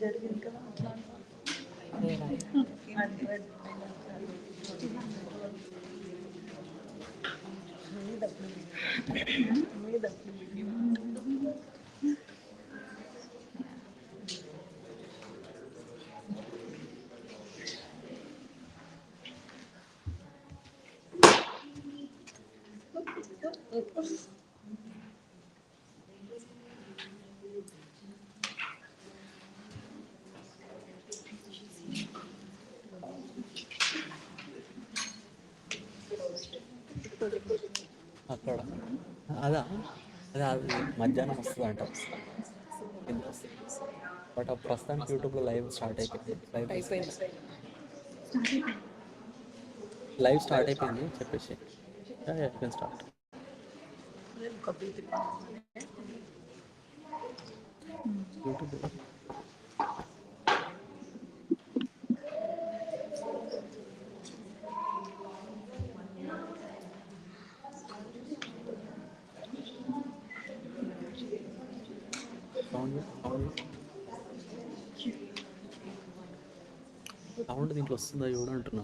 జరిగింది కదా అట్లా అక్కడ అదా అదే అది మధ్యాహ్నం వస్తుంది అంట బట్ ప్రస్తుతానికి యూట్యూబ్లో లైవ్ స్టార్ట్ అయిపోయింది లైవ్ స్టార్ట్ అయిపోయింది చెప్పేసి అయిపోయింది స్టార్ట్ యూట్యూబ్ సౌండ్ దీంట్లో వస్తుందా చూడ అంటున్నా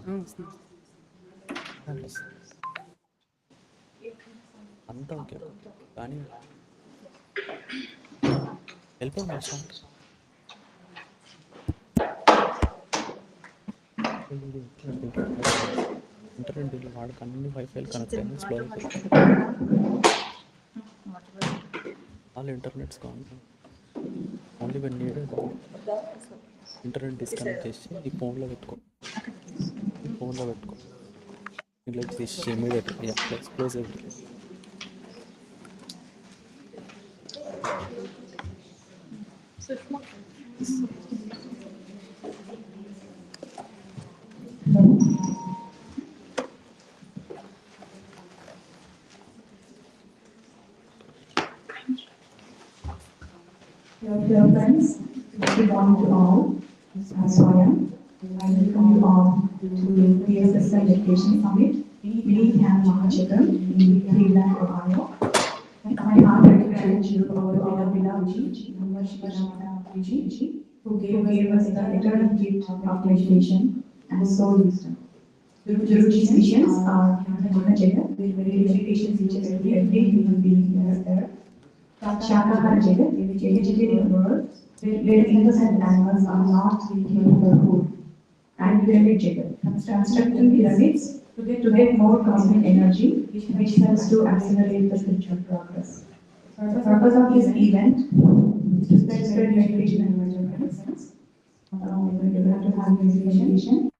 అంతా ఓకే కానీ వెళ్ళిపోయింది స్టార్ట్ ఇంటర్నెట్ బిల్ వాడికి అన్ని వైఫైలు కనెక్ట్ అయింది స్లో అయిపోయింది ఆల్ ఇంటర్నెట్స్ కావాలి only when needed internet disconnect చేసి ఈ ఫోన్లో పెట్టుకో ఇంట్లోకి తీసి ఇమీడియట్గా close everything Dear friends, good morning to all. As I am, I welcome you all to PSSM Meditation Summit. We have Mahachakam in Cleveland, Ohio. My heart to thank you, our beloved Anapanasati, who gave us the eternal gift of meditation and soul wisdom. Guruji's visions are Mahachakam, where meditation teaches every human being on earth. Shakahara Jagat, a vegetarian world where humans and animals are not eating for food. And pyramid Jagat, constructing pyramids to get more cosmic energy, which helps to accelerate the spiritual progress. The purpose of this event is to spread meditation and mindfulness. We have to have meditation.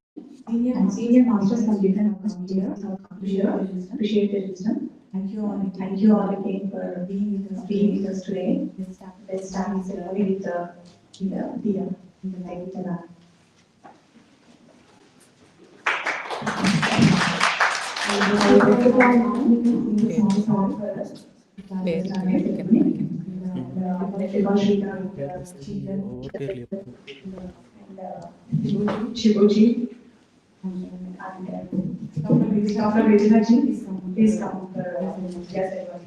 And senior masters have given us here to share their wisdom. Thank you all again for being with us today. Let's start the ceremony with the meditator. Shivoji and Dr. Rejuvenated, please come for yes, everybody.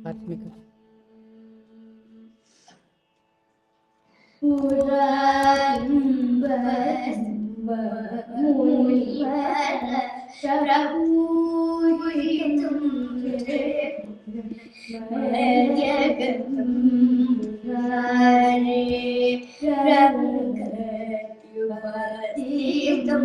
ఆత్మిక అది నేనేటర్కి కదా నేనేటర్ ఇంట్లో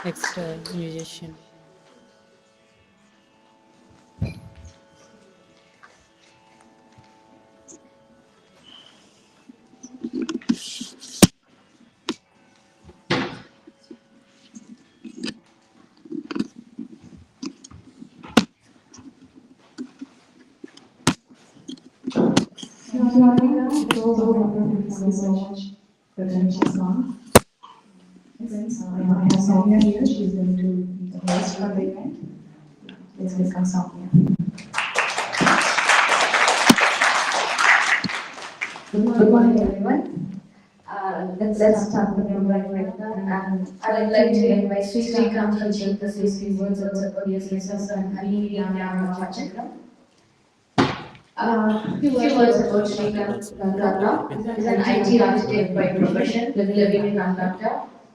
next musician. Thank you so much for doing this song. Since I have Soumya here, she's going to be the host for the event. Let's welcome Soumya. Good morning, everyone. Let's start the program right now. And I would like to invite Sri Kamji to say a few words about PSSM and Anapanasati. Few words about Sri Karna is an IT architect by profession, living in Calcutta.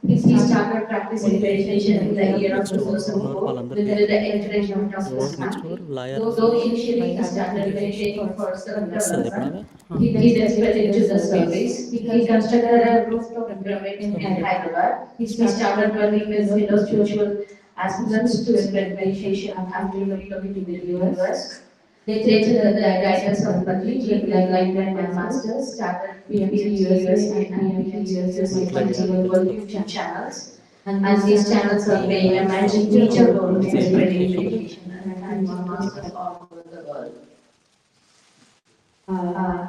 He started practicing meditation in the year of next ఉన్న 2004 వాళ్ళందరికీ with the encouragement of his next family. Lawyer Though initially he started meditating for వస్తుంది self-development, ఎప్పుడవే he then spread into the service. He constructed a rooftop pyramid in Hyderabad. He started working with fellow spiritual aspirants to spread meditation and relocated to the US. Later, the guidance of Padri, with enlightenment and masters, started PMCUSA and PMCUSA multilingual YouTube channels. And these channels are playing a major role in spreading meditation and masters all over the world.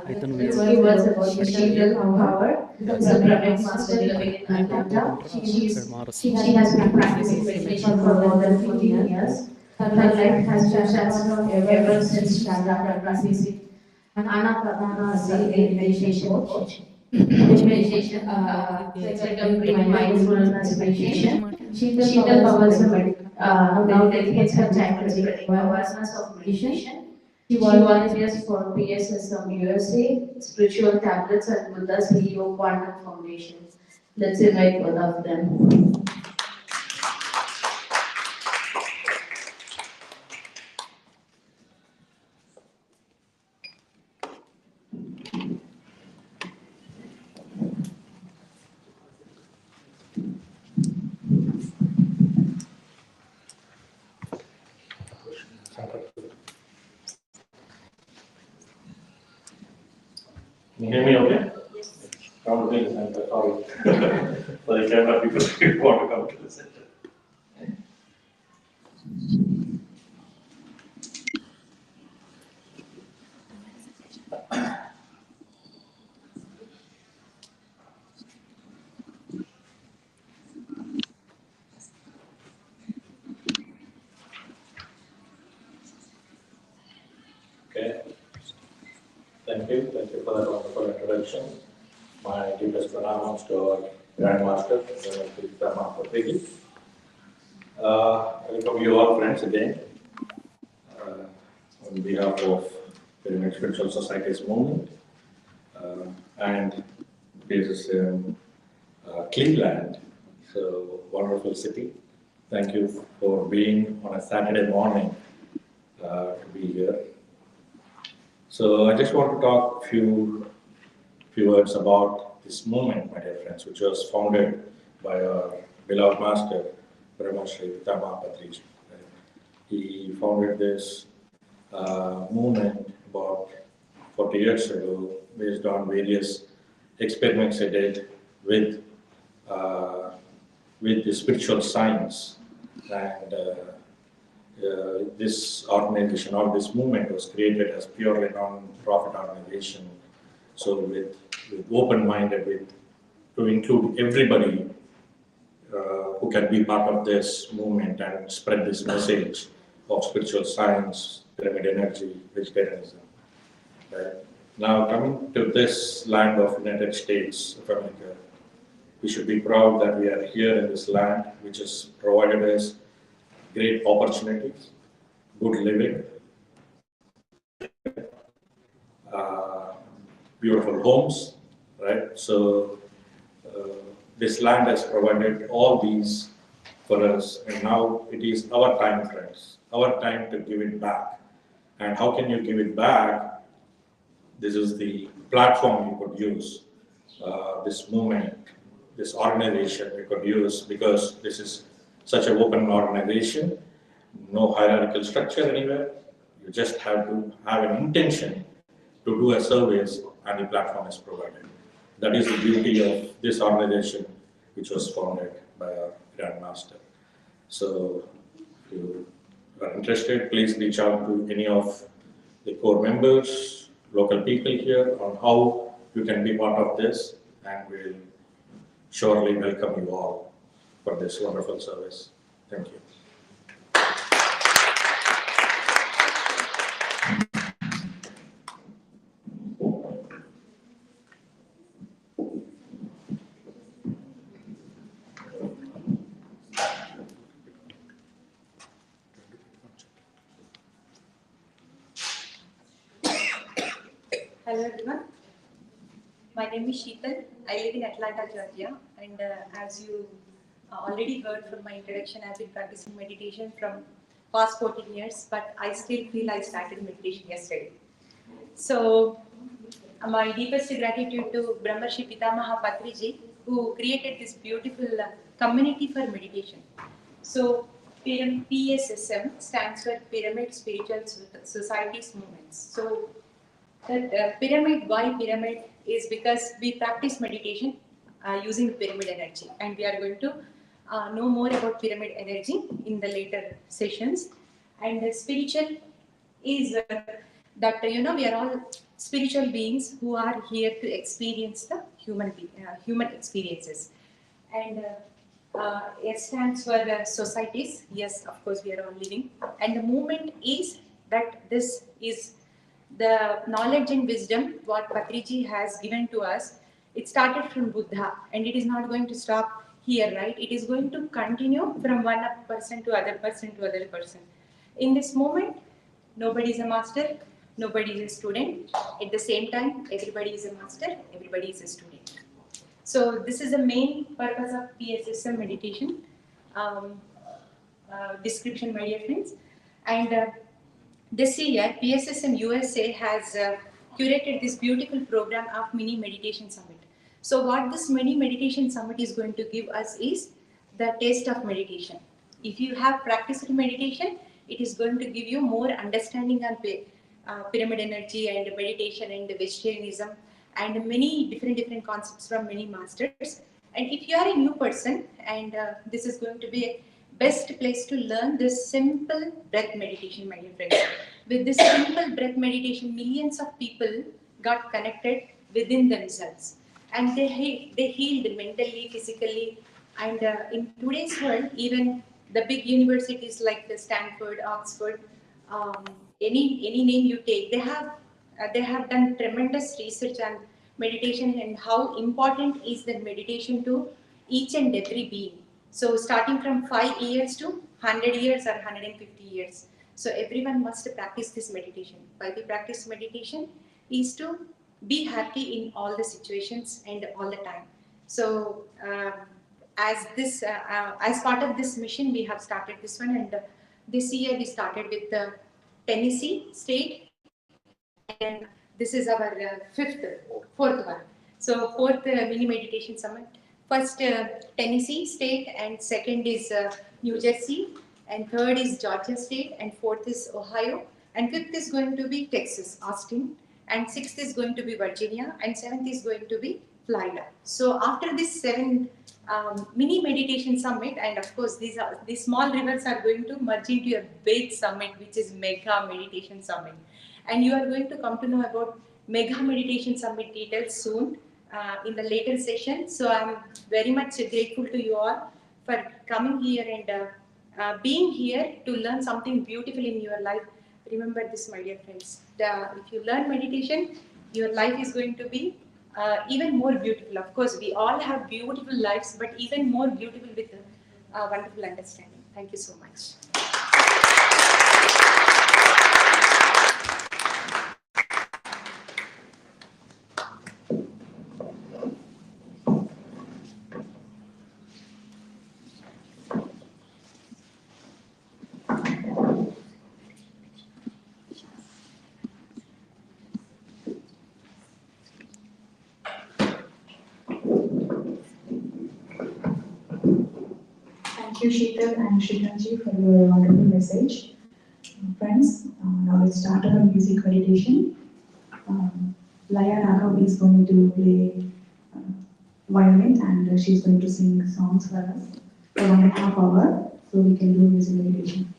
అయితే Few words about Sheetal Power, is a private master living in Calcutta. She has been practicing meditation for more than 15 years. Her life has been transformed ever since she started practicing Anapanasati meditation coach. Meditation, it's like a mindfulness meditation. Sheetal Power is a now dedicates her time to spreading awareness of meditation. She volunteers for PSSM USA, Spiritual Tablets, and Buddha CEO Quantum Foundation. Let's invite both of them. Can you hear me okay? Yes. Probably, I'm sorry. For the camera people who want to come to the center. Okay. Thank you for that wonderful introduction. My deepest pranamams to our Grandmaster, Anapanasati. Welcome you all friends again. On behalf of Pyramid Spiritual Society's movement and PSSM Cleveland, so wonderful city. Thank you for being on a Saturday morning to be here. So I just want to talk a few words about this movement, my dear friends, which was founded by our beloved master, Brahma Sri Pitama Patriji. He founded this movement about 40 years ago based on various experiments he did with the spiritual science. And this organization or this movement was created as purely non-profit organization. So with open-minded, to include everybody who can be part of this movement and spread this message of spiritual science, pyramid energy, vegetarianism. Right? Now coming to this land of United States of America, we should be proud that we are here in this land, which has provided us great opportunities, good living, beautiful homes, right? So this land has provided all these for us, and now it is our time, friends, our time to give it back. And how can you give it back? This is the platform you could use, this movement, this organization we could use, because this is such an open organization, no hierarchical structure anywhere. You just have to have an intention to do a service, and the platform is provided. That is the beauty of this organization, which was founded by our Grandmaster. So if you are interested, please reach out to any of the core members, local people here, on how you can be part of this, and we'll surely welcome you all for this wonderful service. Thank you. Hello everyone. My name is Sheetal. I live in Atlanta, Georgia, and as you already heard from my introduction, I've been practicing meditation from past 14 years, but I still feel I started meditation yesterday. So, my deepest gratitude to Brahmarshi Pitamaha Patriji, who created this beautiful community for meditation. So, PSSM stands for Pyramid Spiritual Societies Movements. So, that pyramid, why pyramid, is because we practice meditation using pyramid energy, and we are going to know more about pyramid energy in the later sessions. And spiritual is that we are all spiritual beings who are here to experience the human experiences. And S stands for societies. Yes, of course, we are all living. And the movement is that this is the knowledge and wisdom what Patriji has given to us. It started from Buddha, and it is not going to stop here, right? It is going to continue from one person to other person to other person. In this moment, nobody is a master, nobody is a student. At the same time, everybody is a master, everybody is a student. So this is the main purpose of PSSM meditation description, my dear friends. And this year, PSSM USA has curated this beautiful program of Mini Meditation Summit. So what this Mini Meditation Summit is going to give us is the taste of meditation. If you have practiced meditation, it is going to give you more understanding on pyramid energy and meditation and vegetarianism and many different concepts from many masters. And if you are a new person, and this is going to be a best place to learn this simple breath meditation, my dear friends. With this simple breath meditation, millions of people got connected within themselves, and they healed mentally, physically, and in today's world, even the big universities like the Stanford, Oxford, um, any name you take, they have done tremendous research on meditation and how important is the meditation to each and every being. So starting from 5 years to 100 years or 150 years. So everyone must practice this meditation. Why we practice meditation is to be happy in all the situations and all the time. So as part of this mission, we have started this one, and this year we started with the Tennessee State, and this is our fourth one. So fourth mini meditation summit. First Tennessee State, and second is New Jersey, and third is Georgia State, and fourth is Ohio, and fifth is going to be Texas, Austin, and sixth is going to be Virginia, and seventh is going to be Florida. So after this seven mini meditation summit, and of course these small rivers are going to merge into a big summit, which is mega meditation summit. And you are going to come to know about mega meditation summit details soon in the later session. So I'm very much grateful to you all for coming here and being here to learn something beautiful in your life. Remember this, my dear friends. If you learn meditation, your life is going to be even more beautiful. Of course, we all have beautiful lives, but even more beautiful with wonderful understanding. Thank you so much. Thank you, Sheetal and Srikanji, for your wonderful message. Friends, now let's start our music meditation. Laya Raghav is going to play violin, and she's going to sing songs for us for 1.5 hours, so we can do music meditation.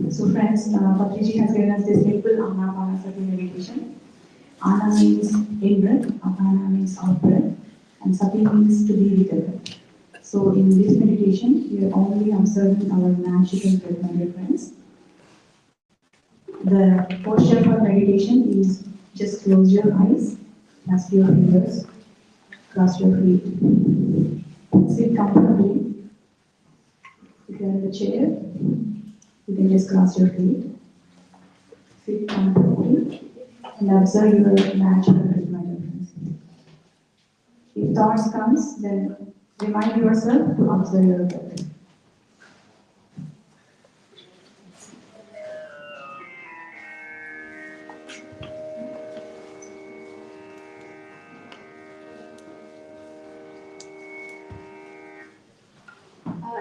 So friends, Patriji has given us this simple Anapanasati meditation. Ana means in-breath, Apana means out-breath, and Sati means to be with the breath. So in this meditation, we are only observing our natural breath, my dear friends. The posture for meditation is just close your eyes, clasp your fingers, cross your feet. Sit comfortably. If you are in the chair, you can just cross your feet. Sit comfortably. and observe your natural rhythm, my dear friends. If thoughts comes, then remind yourself to observe your breath.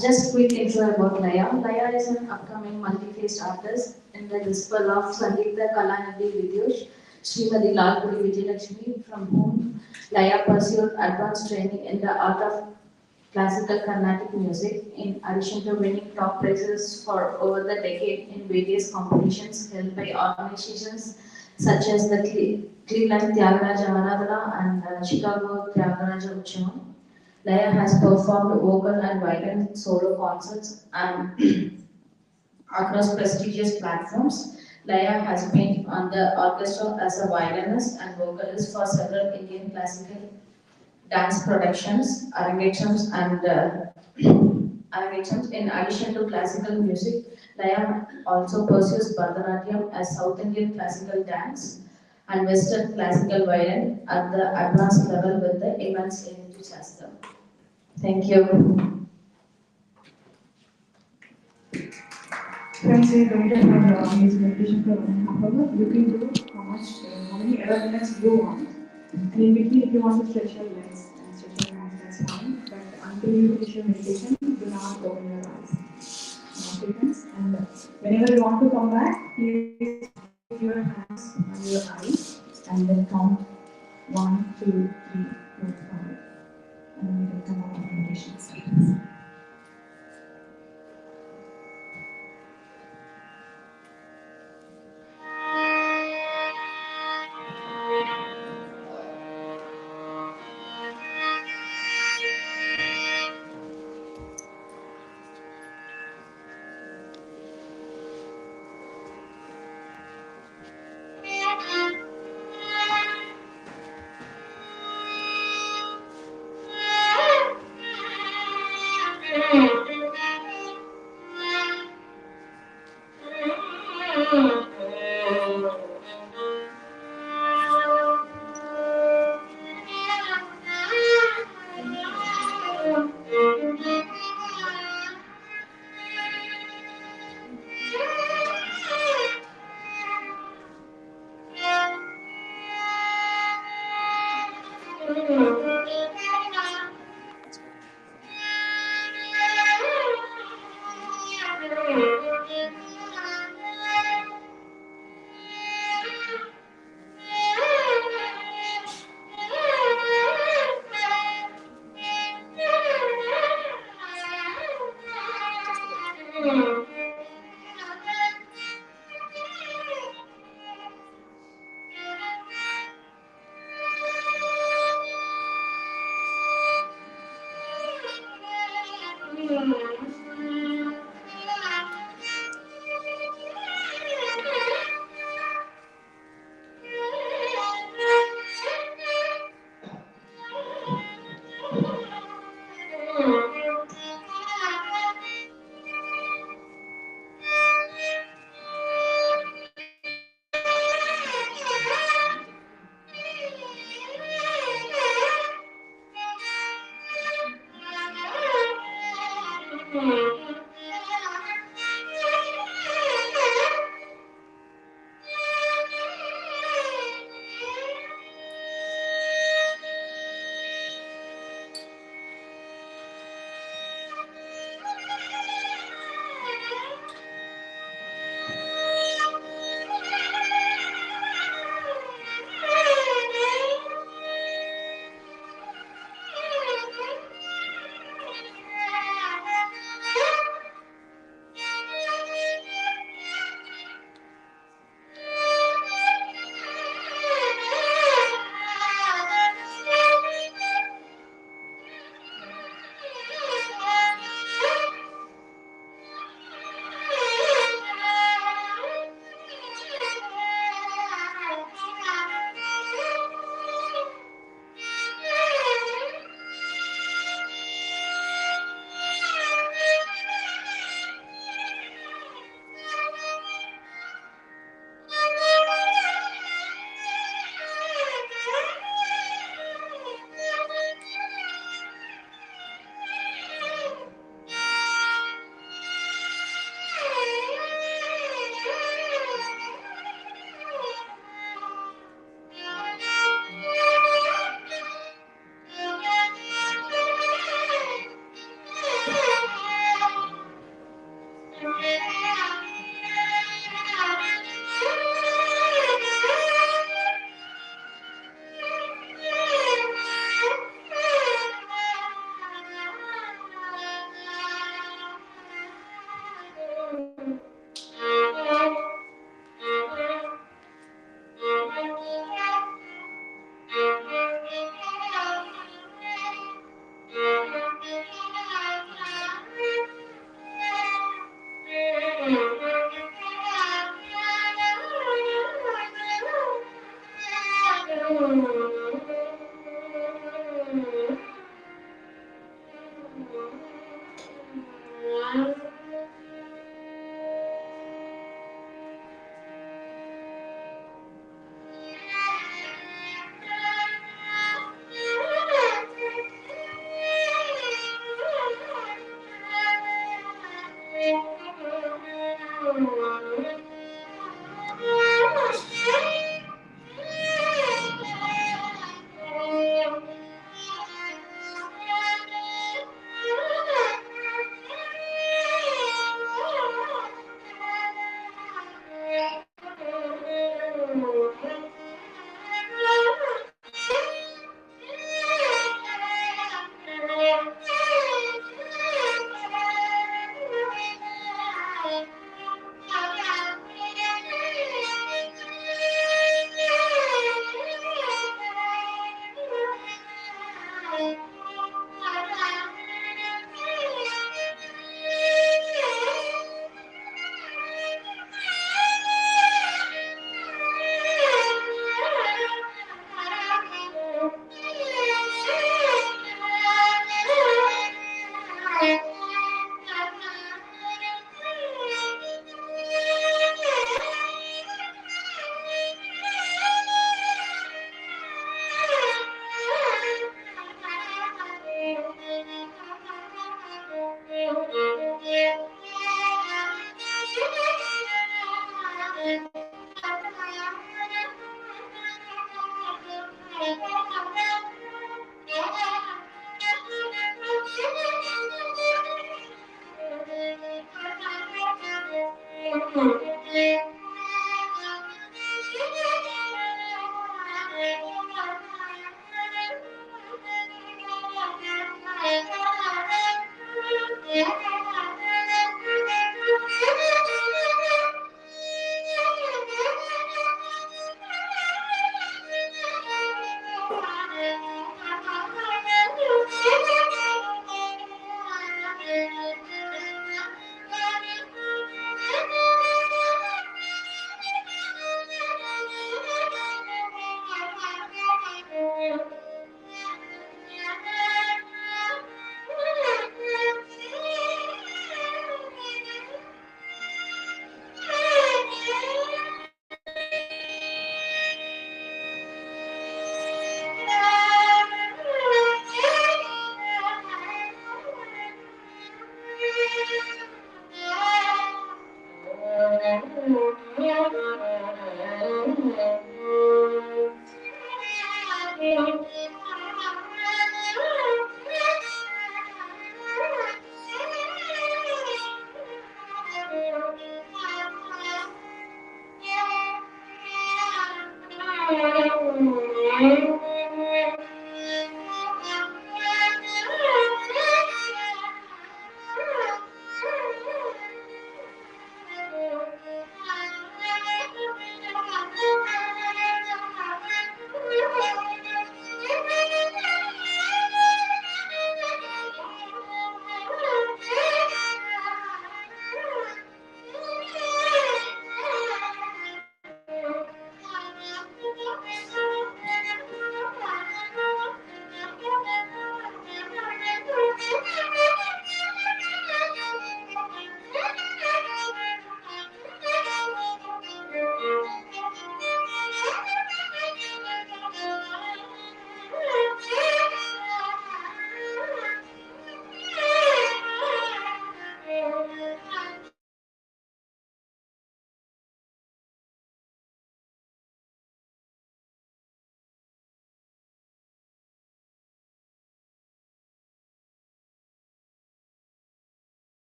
Just quick intro about Laya. Laya is an upcoming multi-faced artist in the disciple of Sangeeta Kalanadi Vidyosh, Srimadi Lalpuri Vijayalakshmi, from whom Laya pursued advanced training in the art of classical Carnatic music, in addition to winning top prizes for over the decade in various competitions held by organizations such as the Cleveland Tyagaraja Aradhana and Chicago Tyagaraja Utsavam. Laya has performed vocal and violin solo concerts and across prestigious platforms. Laya has been on the orchestra as a violinist and vocalist for several Indian classical dance productions, arrangements. In addition to classical music, Laya also pursues Bharatanatyam as South Indian classical dance and Western classical violin at the advanced level with the immense into Shastra. Thank you. Friends, we waited for his meditation for 1.5 hours. You can do how many ever minutes you want. And in between, if you want to stretch your legs and stretch your hands, that's fine. But until you finish your meditation, do not open your eyes. Okay, friends? And whenever you want to come back, please put your hands on your eyes and then count 1, 2, 3, 4, 5. And then we can come out of meditation sessions.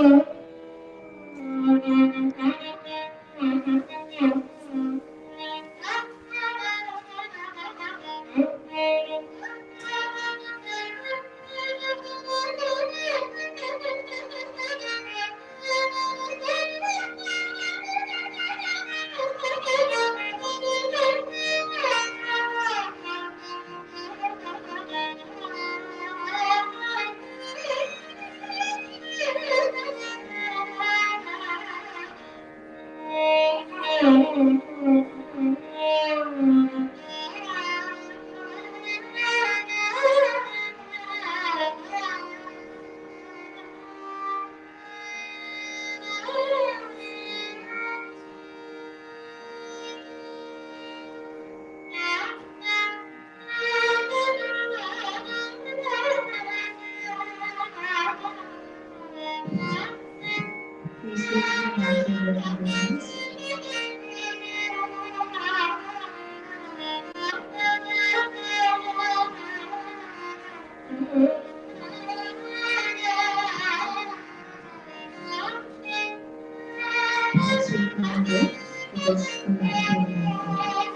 Please take your natural breath awareness. Sweet calm breath. Let's come back to our mindfulness.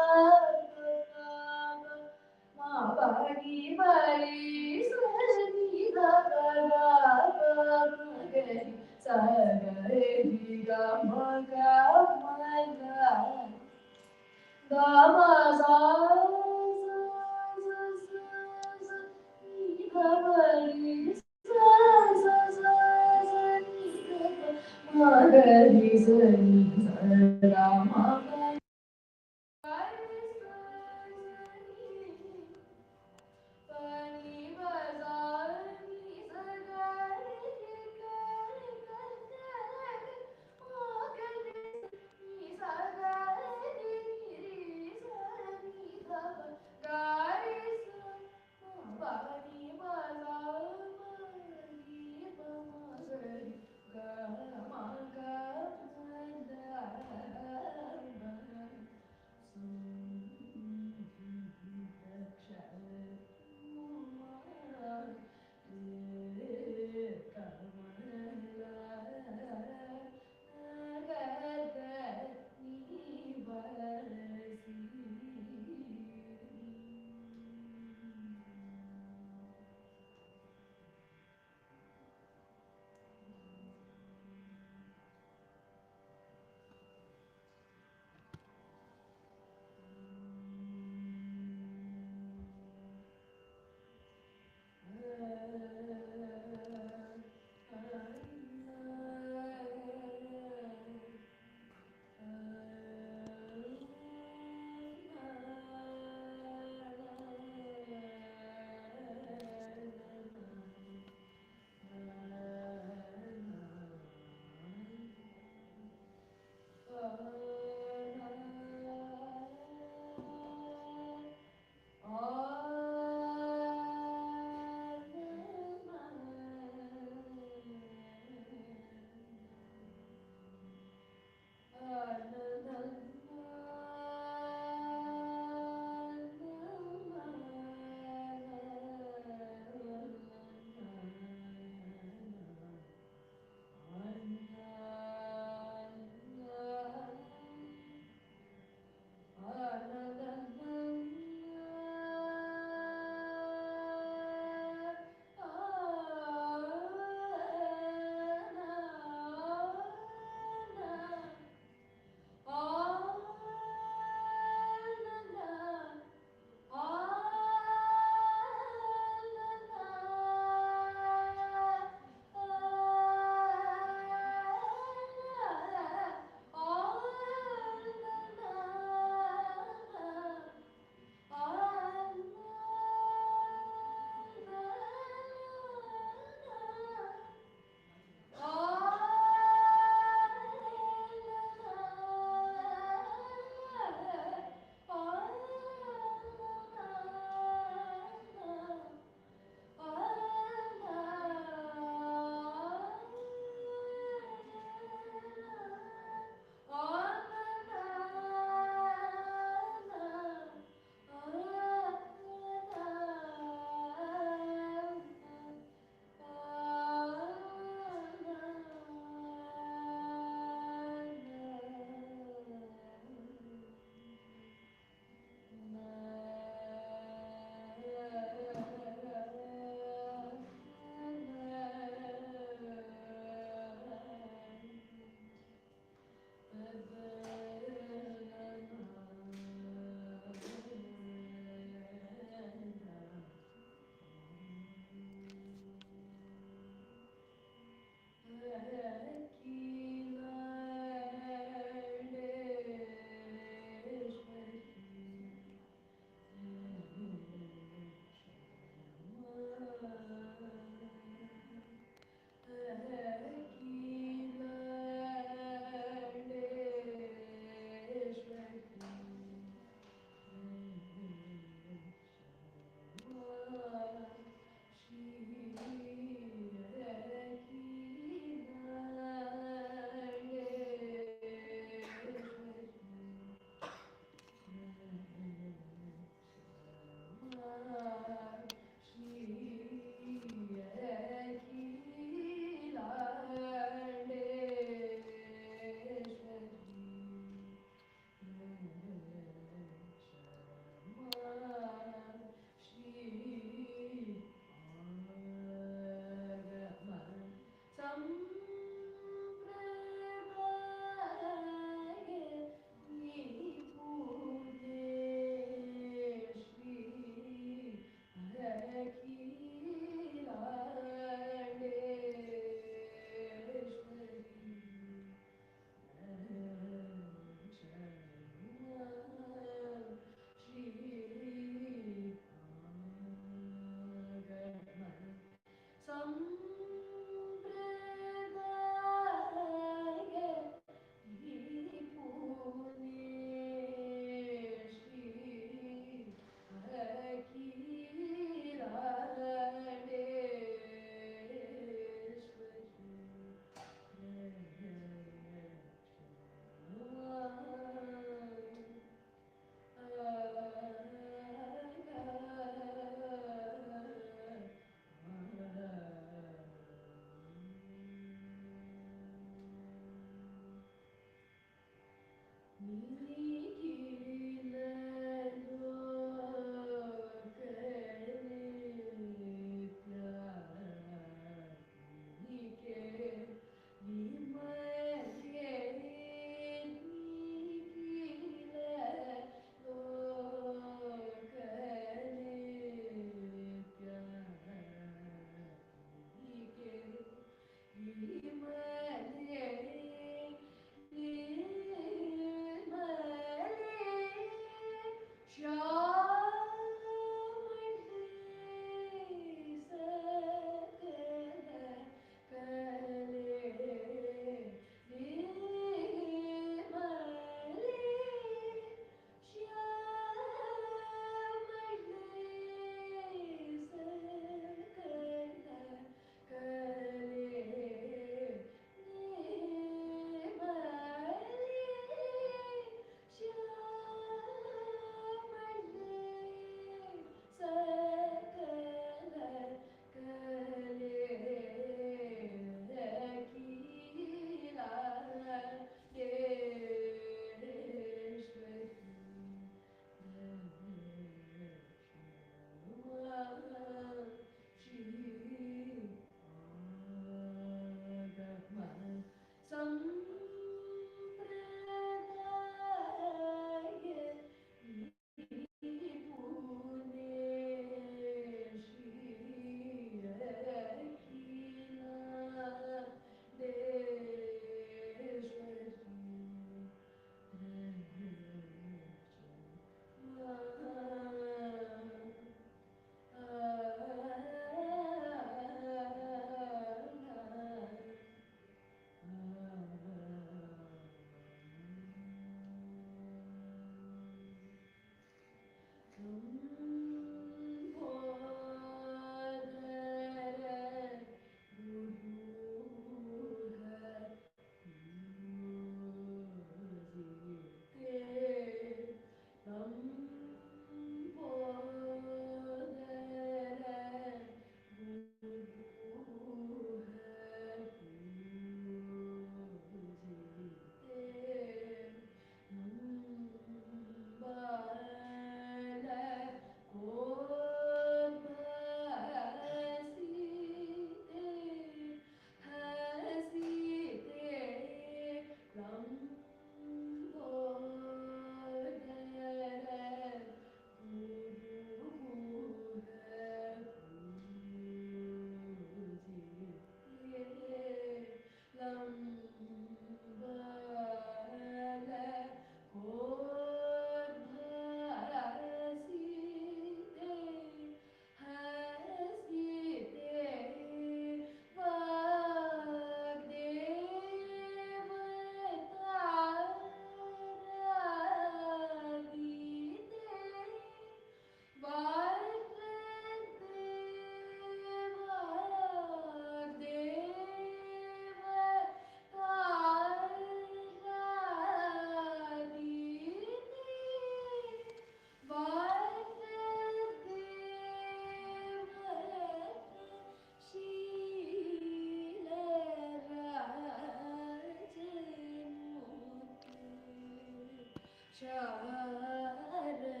Sharade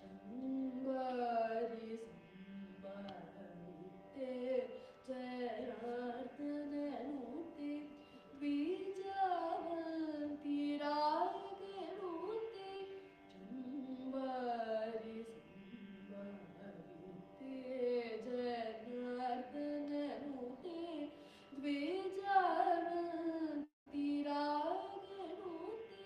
Chambari Sambarite Jarardananuti Vijavanti Raganuti Chambari Sambarite Jarardananuti Vijavanti Raganuti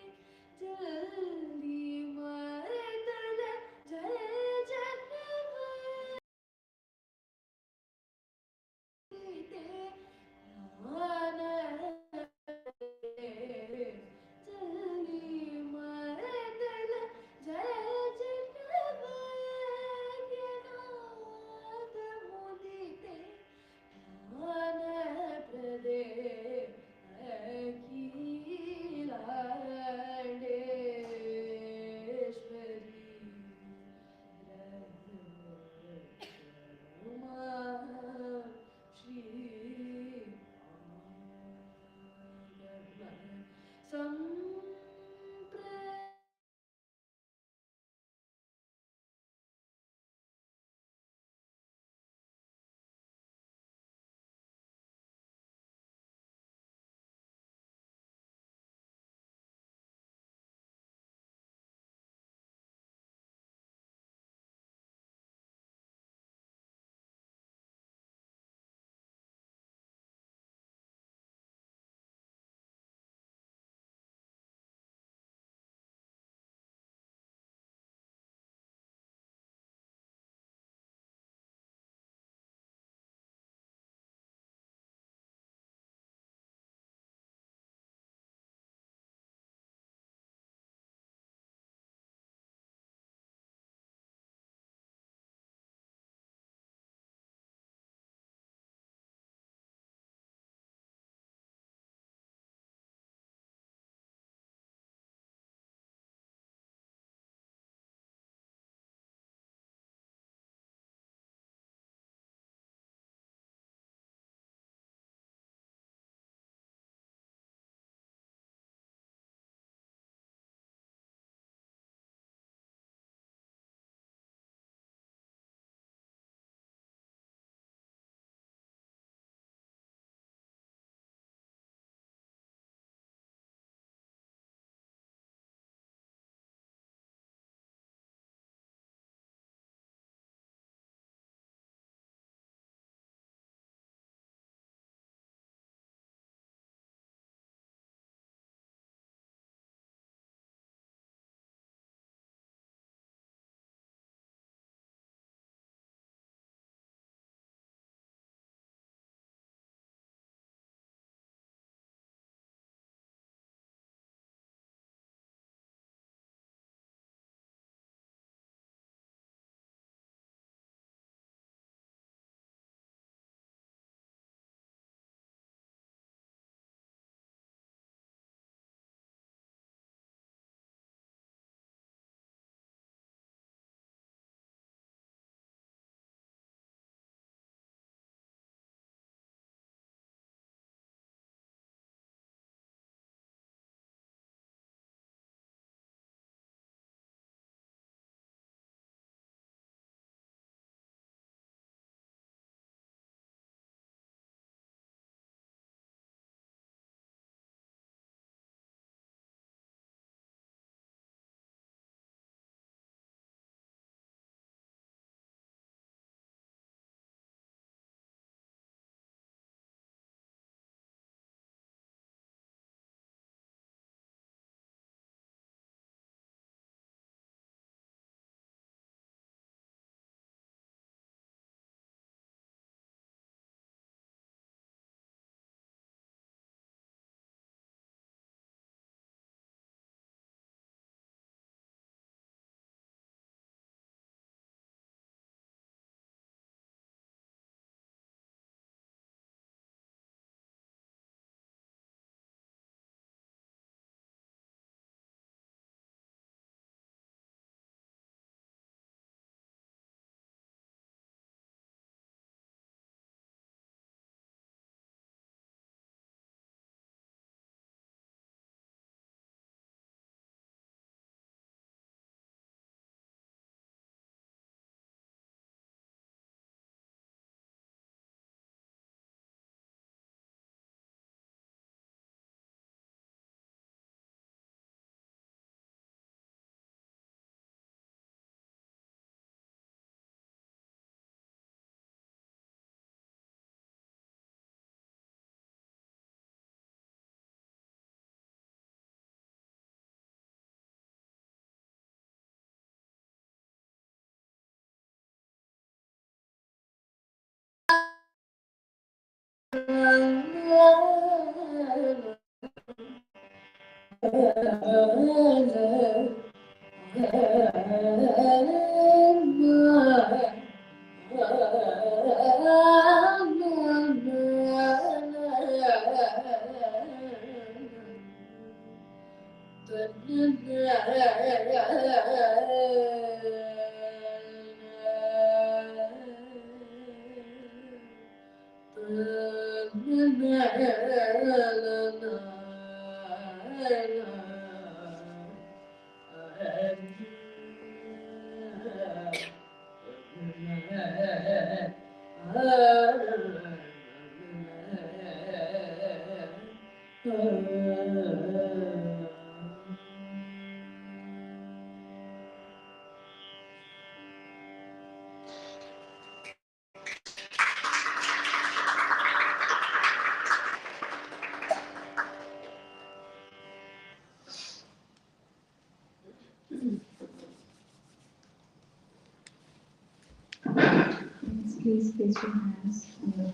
Please place your hands on the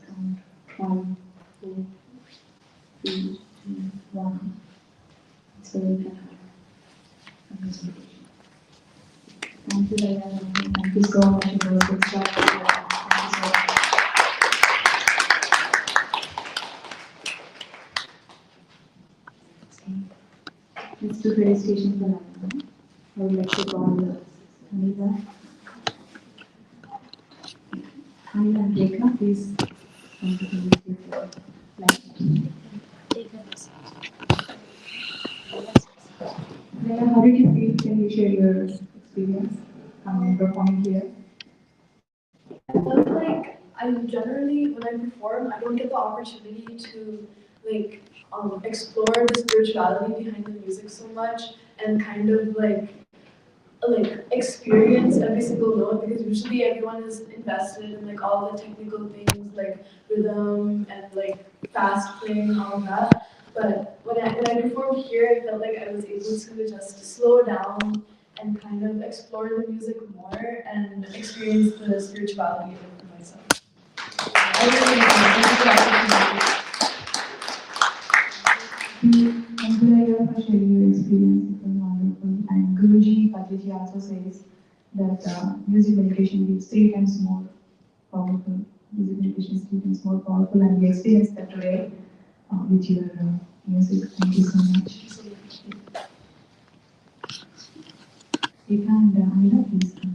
count 1, 2, 3, 2, 1. So we can have a meditation. Thank you, Leila. Thank you so much. It was a good start. Thank you so much. Let's do meditation for Leila. I would like to call Anita. Anita and Rekha, please come to the meditation for Leila. Leila, how did you feel? Can you share your experience performing here? I felt like generally, when I perform, I don't get the opportunity to explore the spirituality behind the music so much and kind of experience every single note, because usually everyone is invested in like all the technical things like rhythm and like fast playing and all of that. But when I performed here, I felt like I was able to just slow down and kind of explore the music more and experience the spirituality of it for myself. I really Thank you, Leila, for sharing your experience. It was wonderful. And Guruji Patriji also says that music meditation gives 3 times more powerful. Music meditation is 3 times more powerful, and we experienced that today with your music. Thank you so much. Rekha and Anita, please come.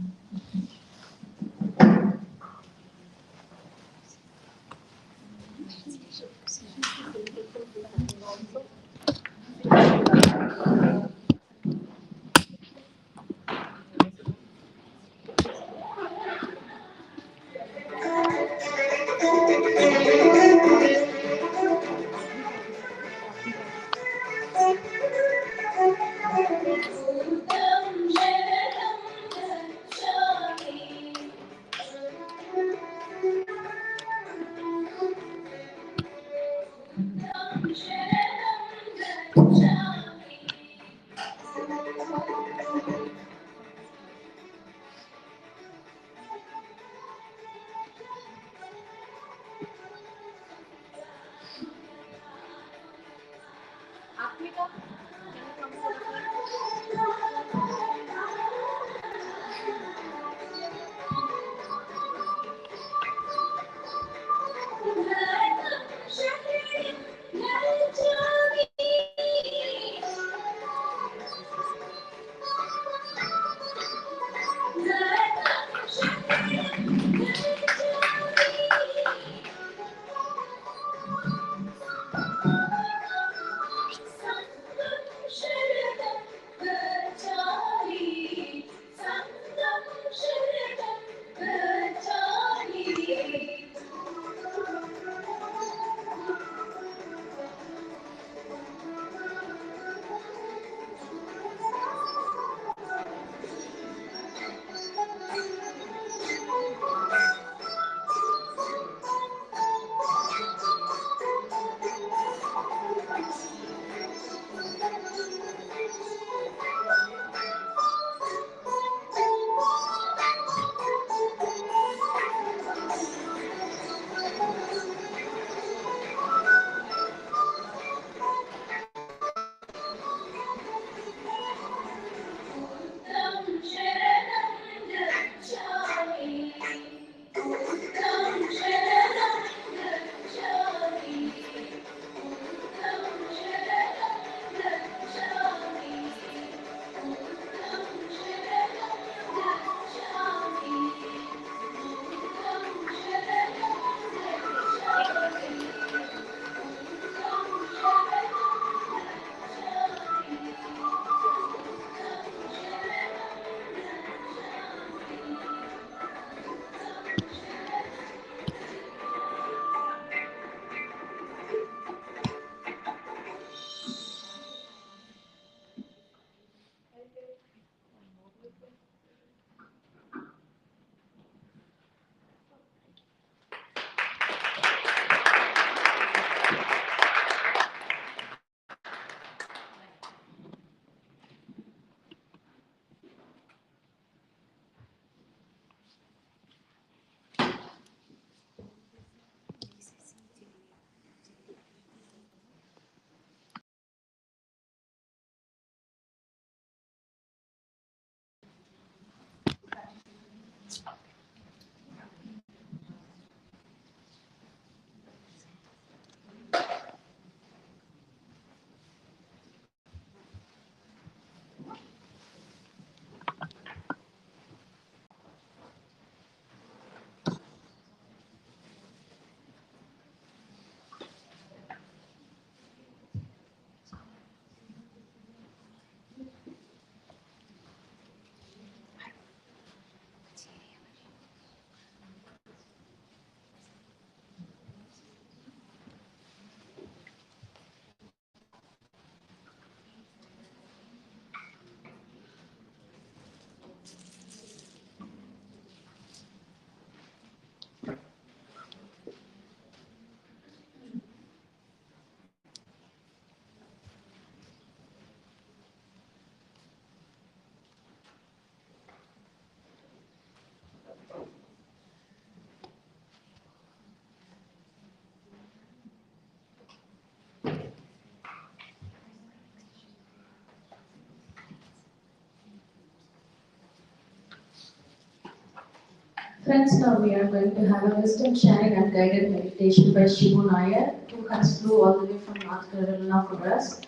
Friends, now we are going to have a wisdom sharing and guided meditation by Shivu Nair, who has flew all the way from North Carolina for us.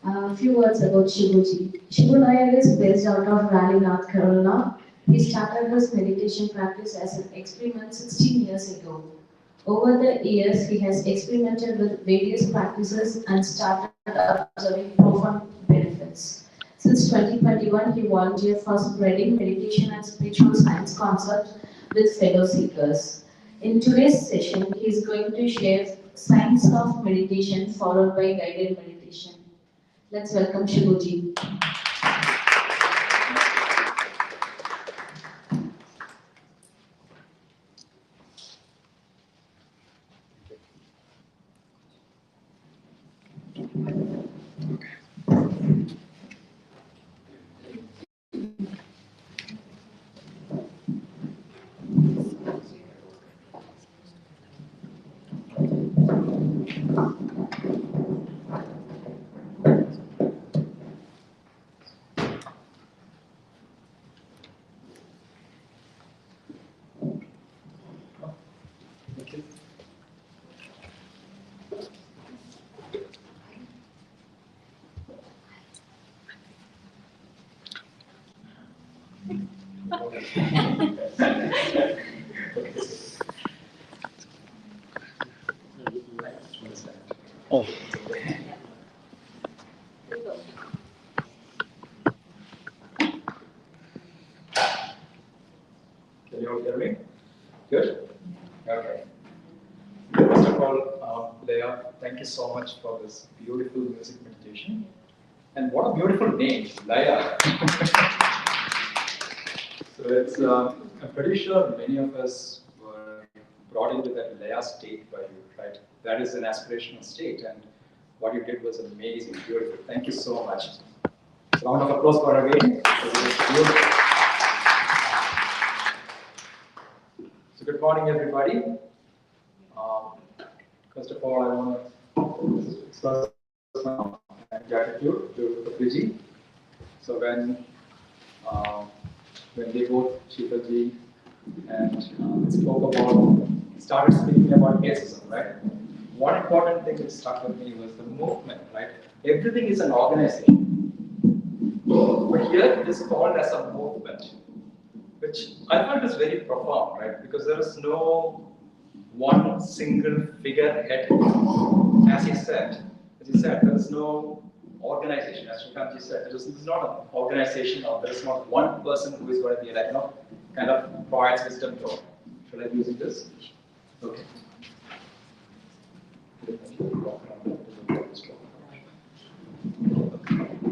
A few words about Shivuji. Shivu Nair is based out of Raleigh, North Carolina. He started his meditation practice as an experiment 16 years ago. Over the years, he has experimented with various practices and started observing profound benefits. Since 2021, he volunteered for spreading meditation and spiritual science concepts with fellow seekers. In today's session, he is going to share science of meditation followed by guided meditation. Let's welcome Shivuji. Oh, Can you all hear me? Good? Okay. First of all, Leah, thank you so much for this beautiful music meditation. And what a beautiful name, Leah. So it's, I'm pretty sure many of us were brought into that Leah state by you, right? That is an aspirational state, and what you did was amazing, beautiful. Thank you so much. Round of applause for her again. So good morning, everybody. First of all, I want to express my gratitude to Priji. So when they both, Sheetaji and started speaking about PSSM, right? One important thing that stuck with me was the movement, right? Everything is an organization. But here it is called as a movement, which I felt is very profound, right? Because there is no one single figurehead. As he said, there is no organization. As Srikanth said, there is not an organization, or there is not one person who is going to be like, kind of provides wisdom to all. Should I be using this? Okay.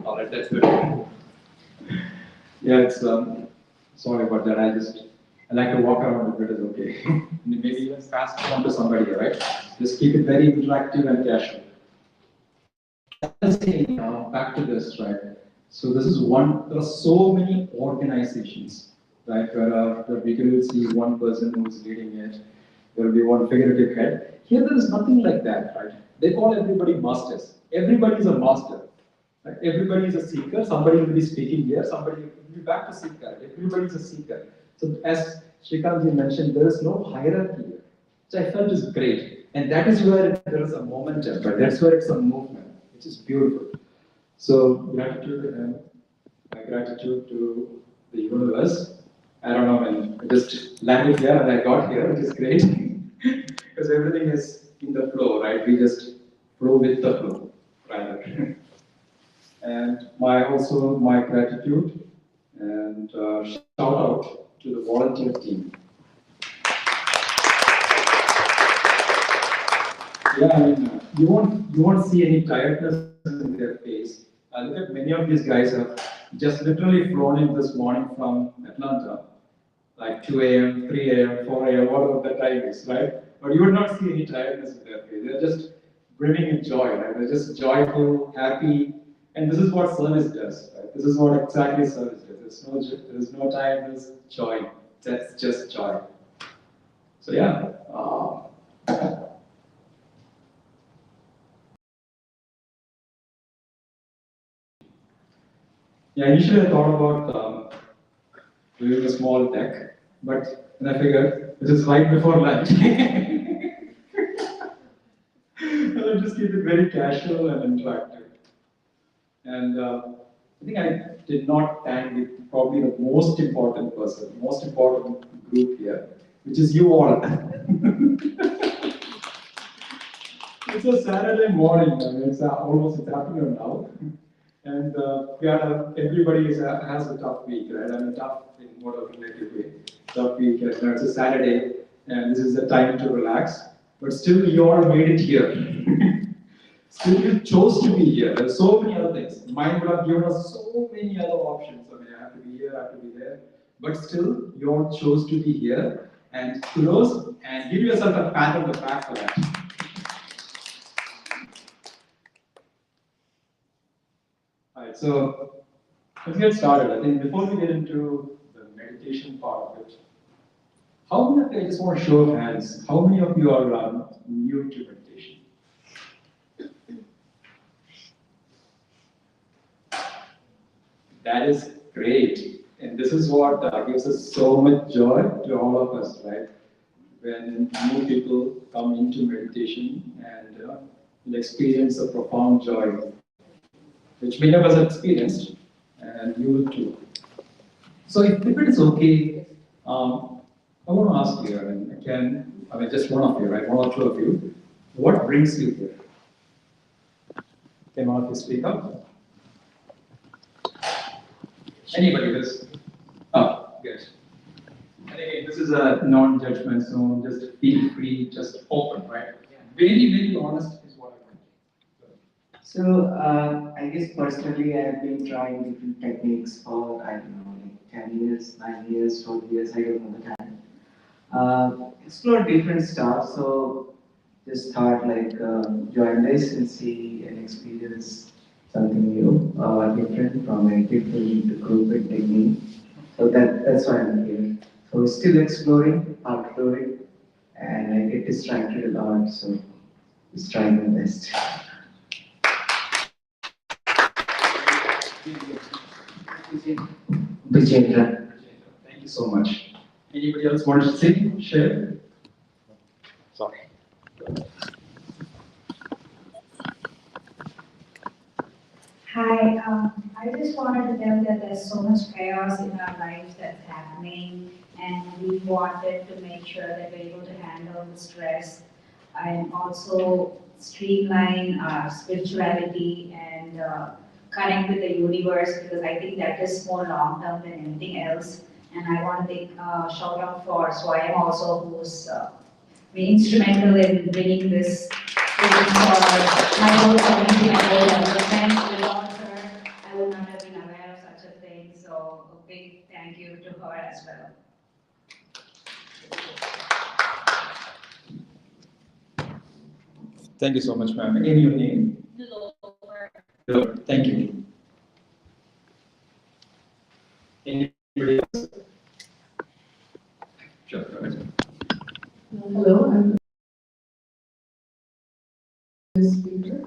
All right, that's good. Yeah, it's sorry about that. I like to walk around if it is okay. Maybe even pass it on to somebody, right? Just keep it very interactive and casual. Back to this, right? So this is one. There are so many organizations, right? Where we can see one person who is leading it. There will be one figurative head. Here there is nothing like that, right? They call everybody masters. Everybody is a master. Right? Everybody is a seeker. Somebody will be speaking here. Somebody will be back to seeker. Everybody is a seeker. So as Srikanth mentioned, there is no hierarchy here. So I felt is great. And that is where there is a momentum, right? That's where it's a movement, which is beautiful. So gratitude to him, my gratitude to the universe. I don't know, man, I just landed here and I got here, which is great. Because everything is in the flow, right? We just flow with the flow, rather. And my gratitude and shout out to the volunteer team. Yeah, I mean, you won't see any tiredness in their face. Look at many of these guys have just literally flown in this morning from Atlanta, like 2 a.m., 3 a.m., 4 a.m., whatever the time is, right? But you would not see any tiredness in their face. They're just brimming with joy, right? They're just joyful, happy, and this is what service does, right? This is what exactly service does. There's no time, there's joy. That's just joy. So yeah. Yeah, initially I thought about doing a small deck, but And I figured, this is right before lunch. And I'll just keep it very casual and interactive. And I think I did not thank probably the most important person, most important group here, which is you all. It's a Saturday morning, I mean, it's almost afternoon now. And everybody has a tough week, right? I mean, tough in more of a relative way. Tough week, it's a Saturday, and this is the time to relax. But still, you all made it here. Still, you chose to be here. There's so many other things. Mind would have given us so many other options. I mean, I have to be here, I have to be there. But still, you all chose to be here. And kudos, and give yourself a pat on the back for that. Alright, so let's get started. I think before we get into the meditation part of it, how many of you, I just want to show of hands, how many of you are new to meditation? That is great. And this is what gives us so much joy to all of us, right? When new people come into meditation and will experience a profound joy, which many of us have experienced, and you will too. So if it is okay, I want to ask you, just one of you, right? One or two of you, what brings you here? Can one of you speak up? Anybody does? Oh, good. And again, this is a non-judgment zone, just feel free, just open, right? Very, very honest is what I want. So, I guess personally, I've been trying different techniques for, I don't know, like 10 years, 9 years, 12 years, I don't know the time. Explore different stuff, so just thought like join this and see and experience something new, different from a different group and technique. So that's why I'm here. So still exploring, outdoing, and I get distracted a lot, so just trying my best. Vijendra. Thank you so much. Anybody else want to say, share? Sorry. Hi, I just wanted to tell that there's so much chaos in our lives that's happening, and we wanted to make sure that we're able to handle the stress and also streamline our spirituality and connect with the universe, because I think that is more long term than anything else. And I want to take a shout out for Swayam also, who's been instrumental in bringing this for my whole community, my whole development. Without her, I would not have been aware of such a thing. So a big thank you to her as well. Thank you so much, ma'am. Again, your name? Lower. Thank you. Anybody else? Sure, go ahead. Hello, I'm the speaker.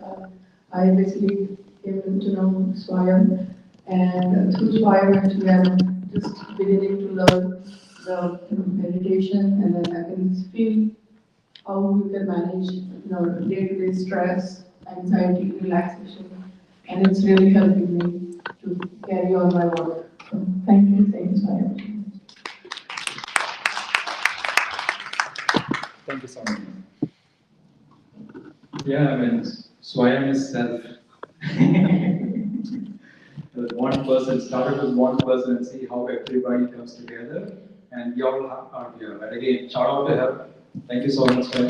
I basically came to know Swayam, and through Swayam actually I'm just beginning to learn the meditation, and then I can feel how you can manage day-to-day stress, anxiety, relaxation, and it's really helping me to carry on my work. So thank you, Swayam. Thank you so much. Yeah, I mean, Swayam is self. One person started with one person and see how everybody comes together, and we all are here. But again, shout out to her. Thank you so much, Swayam.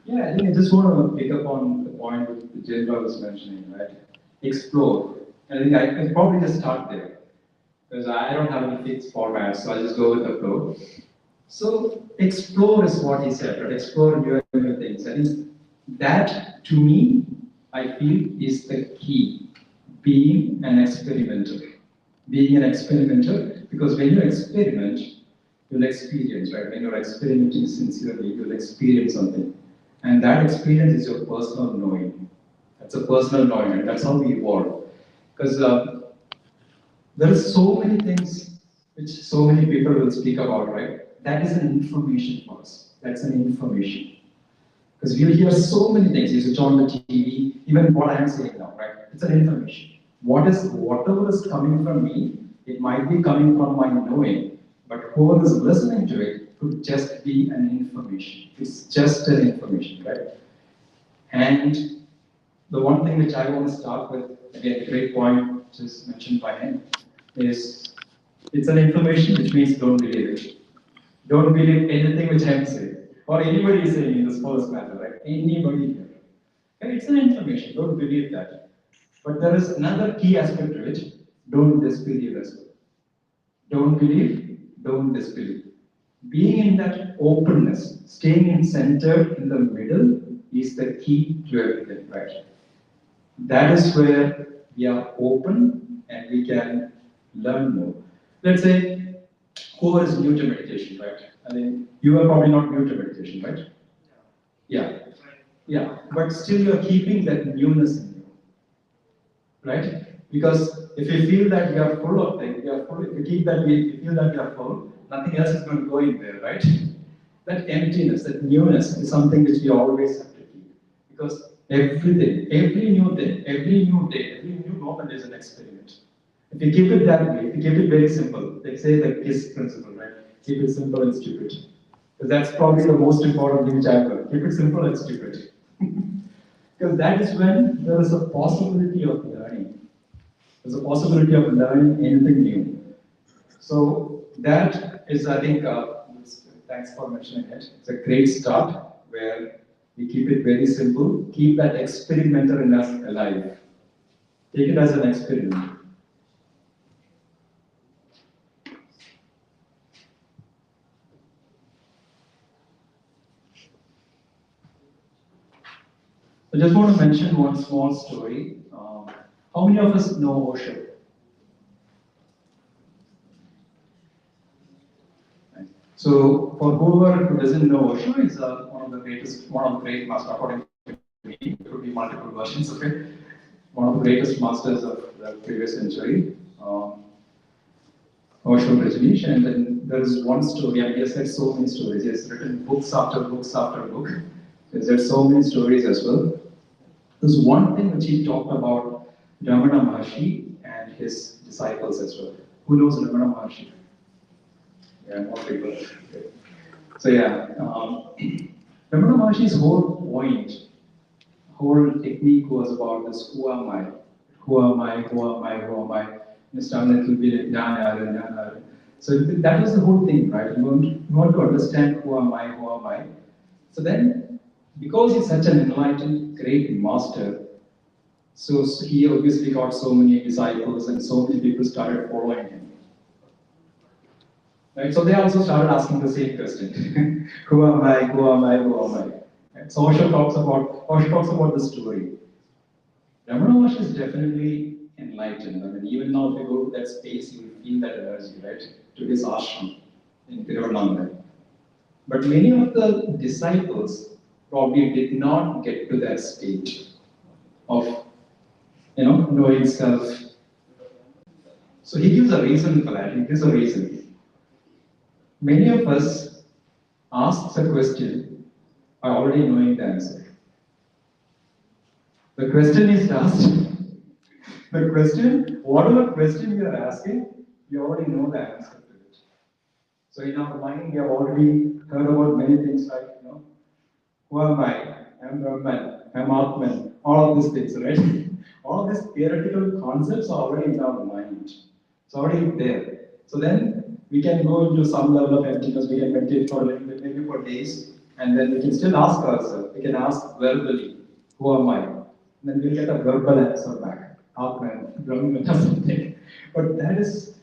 Yeah, I think I just want to pick up on the point that Jendra was mentioning, right? Explore. And I think I can probably just start there, because I don't have any fixed format, so I'll just go with the flow. So explore is what he said, right? Explore new things. I think that, to me, I feel is the key. Being an experimenter. Being an experimenter, because when you experiment, you'll experience, right? When you're experimenting sincerely, you'll experience something. And that experience is your personal knowing. That's a personal knowing, and that's how we evolve. Because there are so many things which so many people will speak about, right? That is an information for us. That's an information. Because we'll hear so many things. You switch on the TV, even what I am saying now, right? It's an information. Whatever is coming from me, it might be coming from my knowing, but whoever is listening to it could just be an information. It's just an information, right? And the one thing which I want to start with, again, a great point just mentioned by him, is it's an information, which means don't believe it. Don't believe anything which I am saying, or anybody is saying in this first matter, right? Anybody here. Okay, it's an information, don't believe that. But there is another key aspect to it, don't disbelieve as well. Don't believe, don't disbelieve. Being in that openness, staying in centered in the middle is the key to everything, right? That is where we are open and we can learn more. Let's say, who is new to meditation, right? I mean, you are probably not new to meditation, right? Yeah. Yeah, but still you are keeping that newness in you, right? Because if you feel that you are full of things, if you keep that, if you feel that you are full, nothing else is going to go in there, right? That emptiness, that newness is something which we always have to keep. Because everything, every new thing, every new day, every new moment is an experiment. If you keep it that way, if you keep it very simple, they say the KISS principle, right? Keep it simple and stupid. Because that's probably the most important thing which I've learned. Keep it simple and stupid. Because that is when there is a possibility of learning. There's a possibility of learning anything new. So that is, I think, thanks for mentioning it. It's a great start where we keep it very simple, keep that experimenter in us alive. Take it as an experiment. I just want to mention one small story. How many of us know Osho? So, for whoever doesn't know, Osho is one of the great masters, according to me. There could be multiple versions of it. One of the greatest masters of the previous century, Osho Rajneesh. And then there is one story, and he has said so many stories. He has written books after books after book. He has said so many stories as well. There's one thing which he talked about Ramana Maharshi and his disciples as well. Who knows Ramana Maharshi? Yeah, more people. So yeah, Ramana Maharshi's whole point, whole technique was about this: who am I? Who am I? Who am I? Who am I? Mr. will be like jnana. So that was the whole thing, right? You want to understand who am I? Who am I? So then, because he's such an enlightened, great master, so he obviously got so many disciples and so many people started following him. Right? So they also started asking the same question. Who am I? Who am I? Who am I? Right? So Osho talks about the story. Ramana Maharshi is definitely enlightened. I mean, even now if you go to that space, you will feel that energy, right? To his ashram in Tiruvannamalai. But many of the disciples probably did not get to that state of, knowing self. So he gives a reason for that. He gives a reason. Many of us ask a question by already knowing the answer. The question is asked. The question, whatever question you are asking, you already know the answer to it. So in our mind, we have already heard about many things like, who am I? I'm Brahman, I'm Atman, all of these things, right? All of these theoretical concepts are already in our mind. It's already there. So then we can go into some level of emptiness, we can meditate for a little bit, maybe for days, and then we can still ask ourselves, we can ask verbally, who am I? And then we'll get a verbal answer back, Atman, Brahman, or something. But that is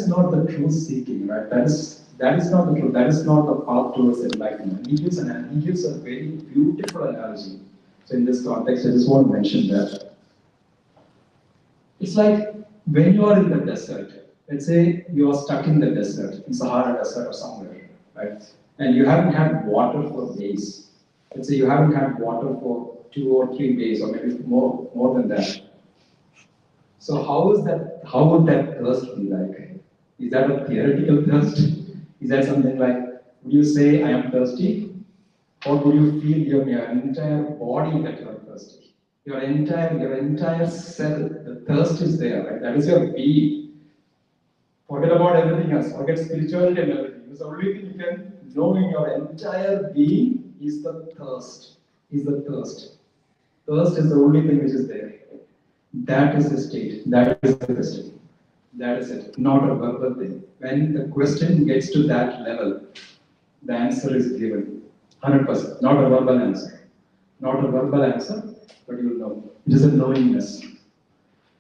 not the truth seeking, right? That is not the truth. That is not the path towards enlightenment. He gives a very beautiful analogy. So in this context, I just want to mention that. It's like when you are in the desert. Let's say you are stuck in the desert, in Sahara Desert or somewhere, right? And you haven't had water for days. Let's say you haven't had water for 2 or 3 days, or maybe more than that. So how would that thirst be like? Is that a theoretical thirst? Is that something like, would you say, I am thirsty? Or would you feel your entire body that you are thirsty? Your entire cell, the thirst is there, right? That is your being. Forget about everything else, forget spirituality and everything. It's the only thing you can know in your entire being is the thirst. Is the thirst. Thirst is the only thing which is there. That is the state. That is the question. That is it. Not a verbal thing. When the question gets to that level, the answer is given. 100%. Not a verbal answer. Not a verbal answer, but you will know. It is a knowingness.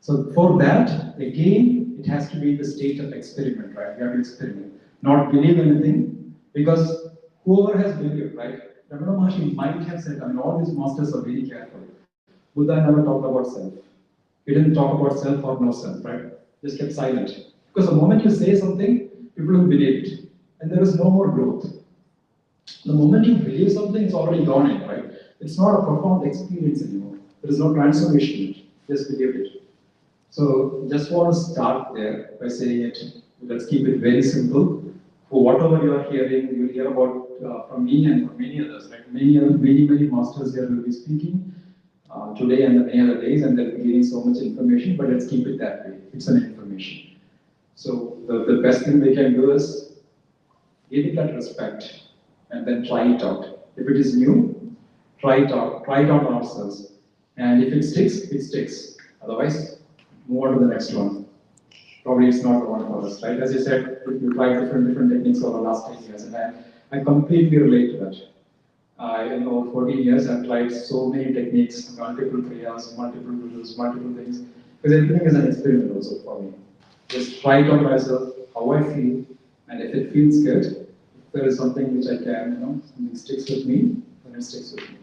So for that, again, it has to be the state of experiment, right? You have to experiment. Not believe anything, because whoever has believed, right? Ramana Maharshi might have said, all these masters are very careful. Buddha never talked about self. He didn't talk about self or no self, right? Just kept silent. Because the moment you say something, people will believe it. And there is no more growth. The moment you believe something, it's already gone in, right? It's not a profound experience anymore. There is no transformation in it. Just believe it. So just want to start there by saying it. Let's keep it very simple. For whatever you are hearing, you will hear about from me and from many others. Like many masters here will be speaking today and many other days, and they'll be giving so much information. But let's keep it that way. It's an information. So the best thing we can do is give it that respect, and then try it out. If it is new, try it out on ourselves. And if it sticks, it sticks. Otherwise, move on to the next one. Probably it's not the one for us, right? As you said, you tried different techniques over the last 10 years, and I completely relate to that. In over 14 years, I've tried so many techniques, multiple kriyas, multiple gurus, multiple things, because everything is an experiment also for me. Just try it on myself, how I feel, and if it feels good, if there is something which I can, something sticks with me, then it sticks with me.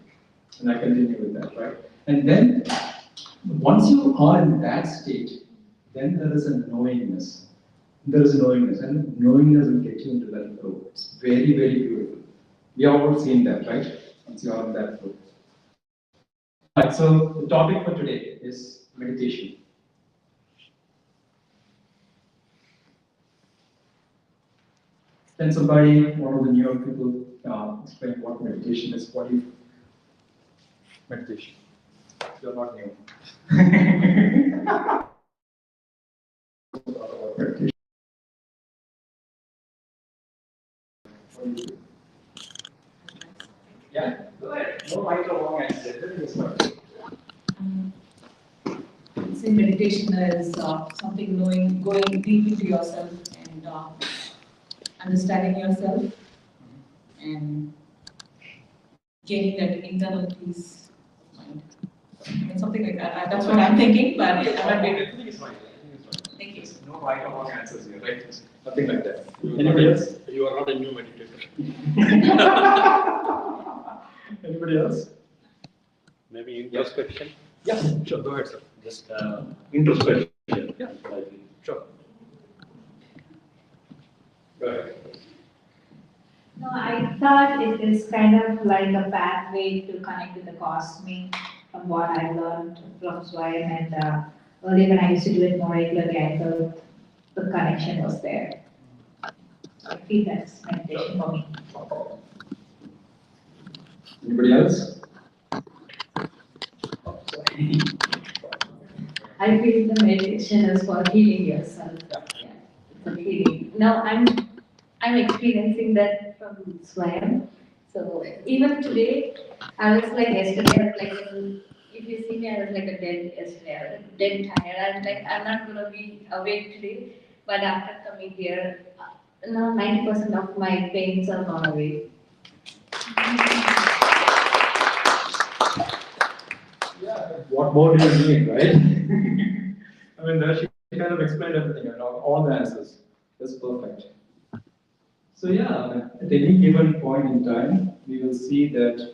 And I continue with that, right? And then, once you are in that state, then there is a knowingness. There is a knowingness, and knowingness will get you into that flow. It's very, very beautiful. We have all seen that, right? Once you are in that flow. Right, so the topic for today is meditation. Can somebody, one of the newer people, explain what meditation is? What is meditation? You're not new. Meditation. Yeah, go ahead. No right or wrong answer. See, meditation is something going deep into yourself and understanding yourself and gaining that internal peace of mind. And something like that. That's what I'm thinking, but I might be. I think it's right. Thank you. No right or wrong answers here, right? Nothing like that. Anybody else? You are not a new meditator. Anybody else? Maybe introspection. Yeah, sure. Go ahead, sir. Just introspection. Yeah, sure. Go ahead. No, I thought it is kind of like a pathway to connect with the cosmic from what I learned from Swayam, and earlier when I used to do it more regularly, I felt the connection was there. I feel that's meditation for me. Anybody else? I feel the meditation is for healing yourself. Yeah, for healing. Now I'm experiencing that from Swayam. So even today, I was like yesterday, I was like, if you see me, I was like a dead yesterday. I was dead tired. I was like, I'm not gonna be awake today. But after coming here, now 90% of my pains are gone away. Yeah, what more do you need, right? I mean, there she kind of explained everything, all the answers. That's perfect. So yeah, at any given point in time, we will see that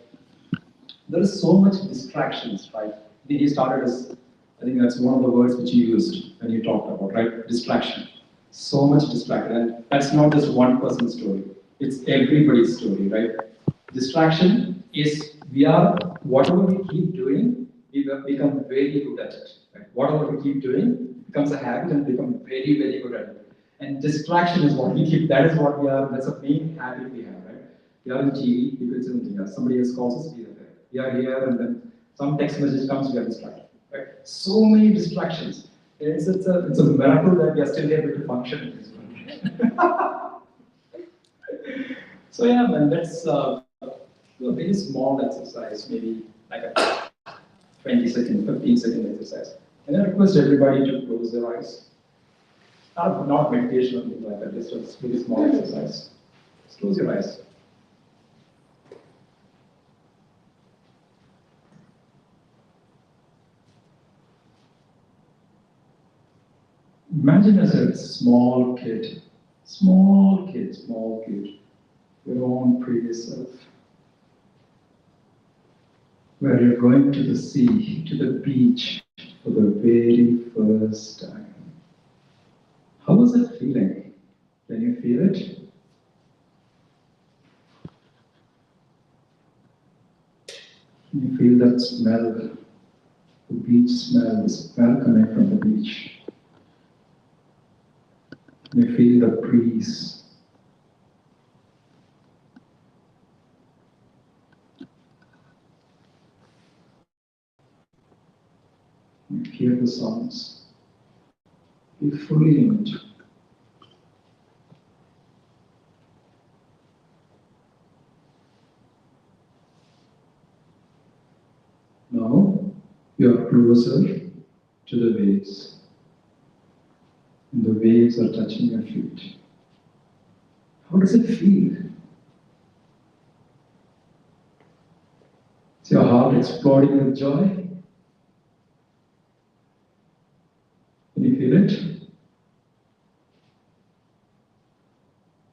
there is so much distractions, right? He started as, I think that's one of the words which you used when you talked about, right? Distraction. So much distraction, and that's not just one person's story. It's everybody's story, right? Distraction is, whatever we keep doing, we become very good at it. Right? Whatever we keep doing becomes a habit and become very, very good at it. And distraction is what we keep, that is what we are, that's a main habit we have, right? We are in TV, we could something else, somebody else calls us, we are there. We are here, and then some text message comes, we are distracted, right? So many distractions. It's a miracle that we are still able to function in this world. So yeah, man, let's do a very small exercise, maybe like a 20-second, 15-second exercise. And I request everybody to close their eyes. Not meditation or anything like that, just a very small exercise. Just close your eyes. Imagine as a small kid, your own previous self, where you're going to the sea, to the beach for the very first time. How was it feeling? Can you feel it? Can you feel that smell, the beach smell, the smell coming from the beach? Can you feel the breeze? Can you hear the sounds? Be fully in it. Now, you are closer to the waves. And the waves are touching your feet. How does it feel? Is your heart exploding with joy? Can you feel it?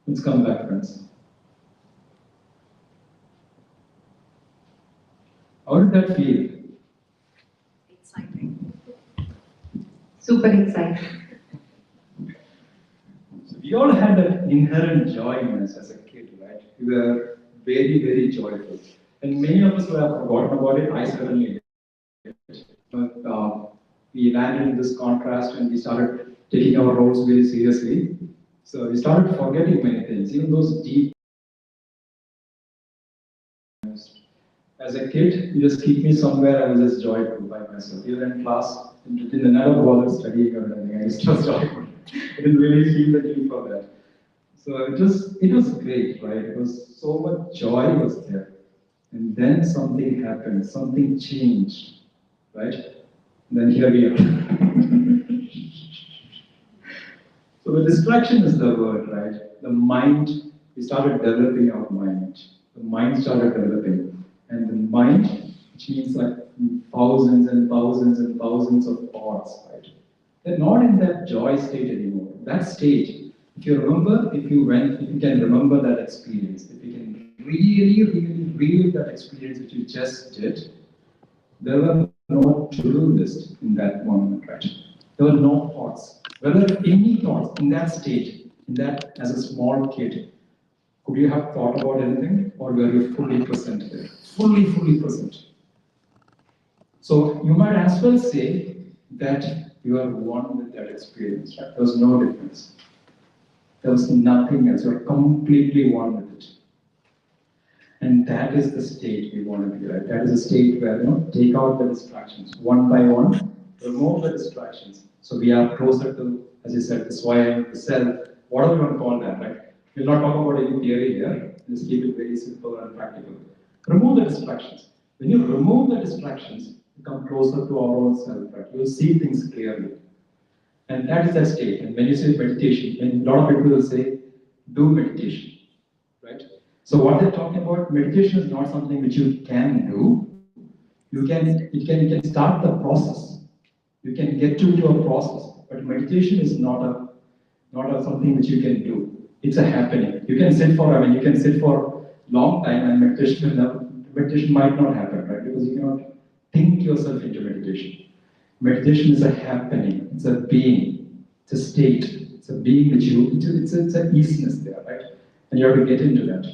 Let's come back, friends. How did that feel? Exciting. Super exciting. So we all had that inherent joy in us as a kid, right? We were very, very joyful. And many of us who have forgotten about it, I certainly did. But we landed in this contrast and we started taking our roles very seriously. So we started forgetting many things, even those deep. As a kid, you just keep me somewhere, I was just joyful by myself. Even in class, in another bother studying or anything, I was just joyful. I didn't really feel the need for that. So it was great, right? It was so much joy was there. And then something happened, something changed, right? And then here we are. So the distraction is the word, right? The mind, we started developing our mind. The mind started developing. And the mind, which means like thousands and thousands and thousands of thoughts, right? They're not in that joy state anymore. That state, if you remember, if you can remember that experience, if you can really, really relive that experience which you just did, there were no to-do list in that moment, right? There were no thoughts. Were there any thoughts in that state, in that as a small kid? Could you have thought about anything, or were you fully present there? Fully present. So you might as well say that you are one with that experience, right? There was no difference. There was nothing else. You are completely one with it. And that is the state we want to be, right? That is a state where, take out the distractions one by one, remove the distractions. So we are closer to, as you said, the swayam, the self, whatever you want to call that, right? We'll not talk about any theory here. Just keep it very simple and practical. Remove the distractions. When you remove the distractions, you come closer to our own self, right? You'll see things clearly. And that is the state. And when you say meditation, and a lot of people will say, do meditation, right? So what they're talking about, meditation is not something which you can do. You can start the process. You can get to a process. But meditation is not a something which you can do. It's a happening. You can sit for long time and meditation might not happen, right? Because you cannot think yourself into meditation. Meditation is a happening. It's a being. It's a state. It's a being that it's an easiness there, right? And you have to get into that.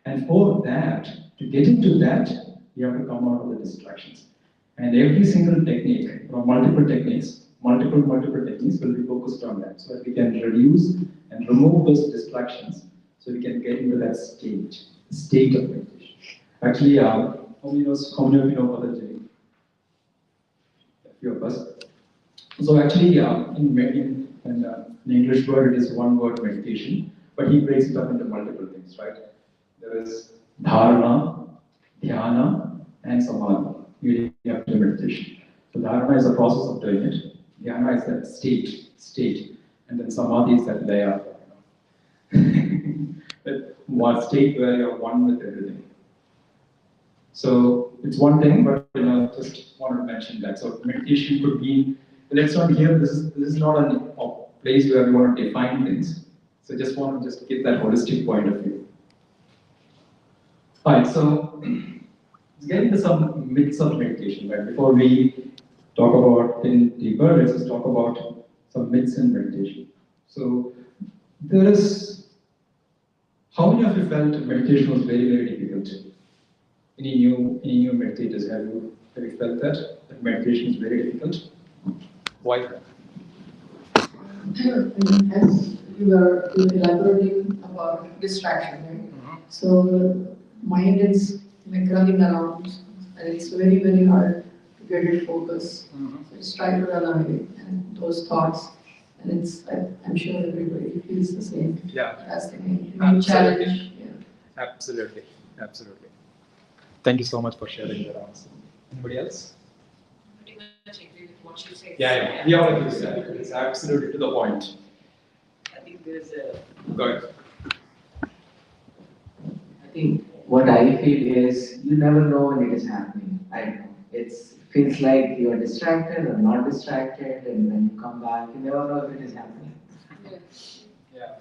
And for that, to get into that, you have to come out of the distractions. And every single technique, or multiple techniques, multiple techniques will be focused on that, so that we can reduce and remove those distractions, so we can get into that state of meditation. Actually, how many of you know Patanjali? A few of us. So actually, in English word, it is one word, meditation, but he breaks it up into multiple things, right? There is dharana, dhyana, and samadhi leading up to meditation. So dharana is the process of doing it. Dhyana is that state, and then samadhi is that layer, that one state where you're one with everything. So it's one thing, but just want to mention that. So meditation could be. Let's not hear this is not a place where we want to define things. So just want to just give that holistic point of view. Alright, so let's get into some myths of meditation. Right? Before we talk about getting deeper, let's just talk about some myths in meditation. So there is, how many of you felt meditation was very, very difficult? Any new meditators, have you felt that meditation is very difficult? Why? As you were elaborating about distraction, right? So the mind is like running around, and it's very, very hard to get it focused. So it's trying to run away, and those thoughts, and I'm sure everybody feels the same. Yeah. That's the main challenge. Yeah. Absolutely. Thank you so much for sharing your answer. Anybody else? Pretty much agree with what you said. Yeah. We all agree with that. It's absolutely to the point. I think there's a. Go ahead. I think what I feel is you never know when it is happening. It feels like you are distracted or not distracted, and when you come back, you never know if it is happening. Yeah.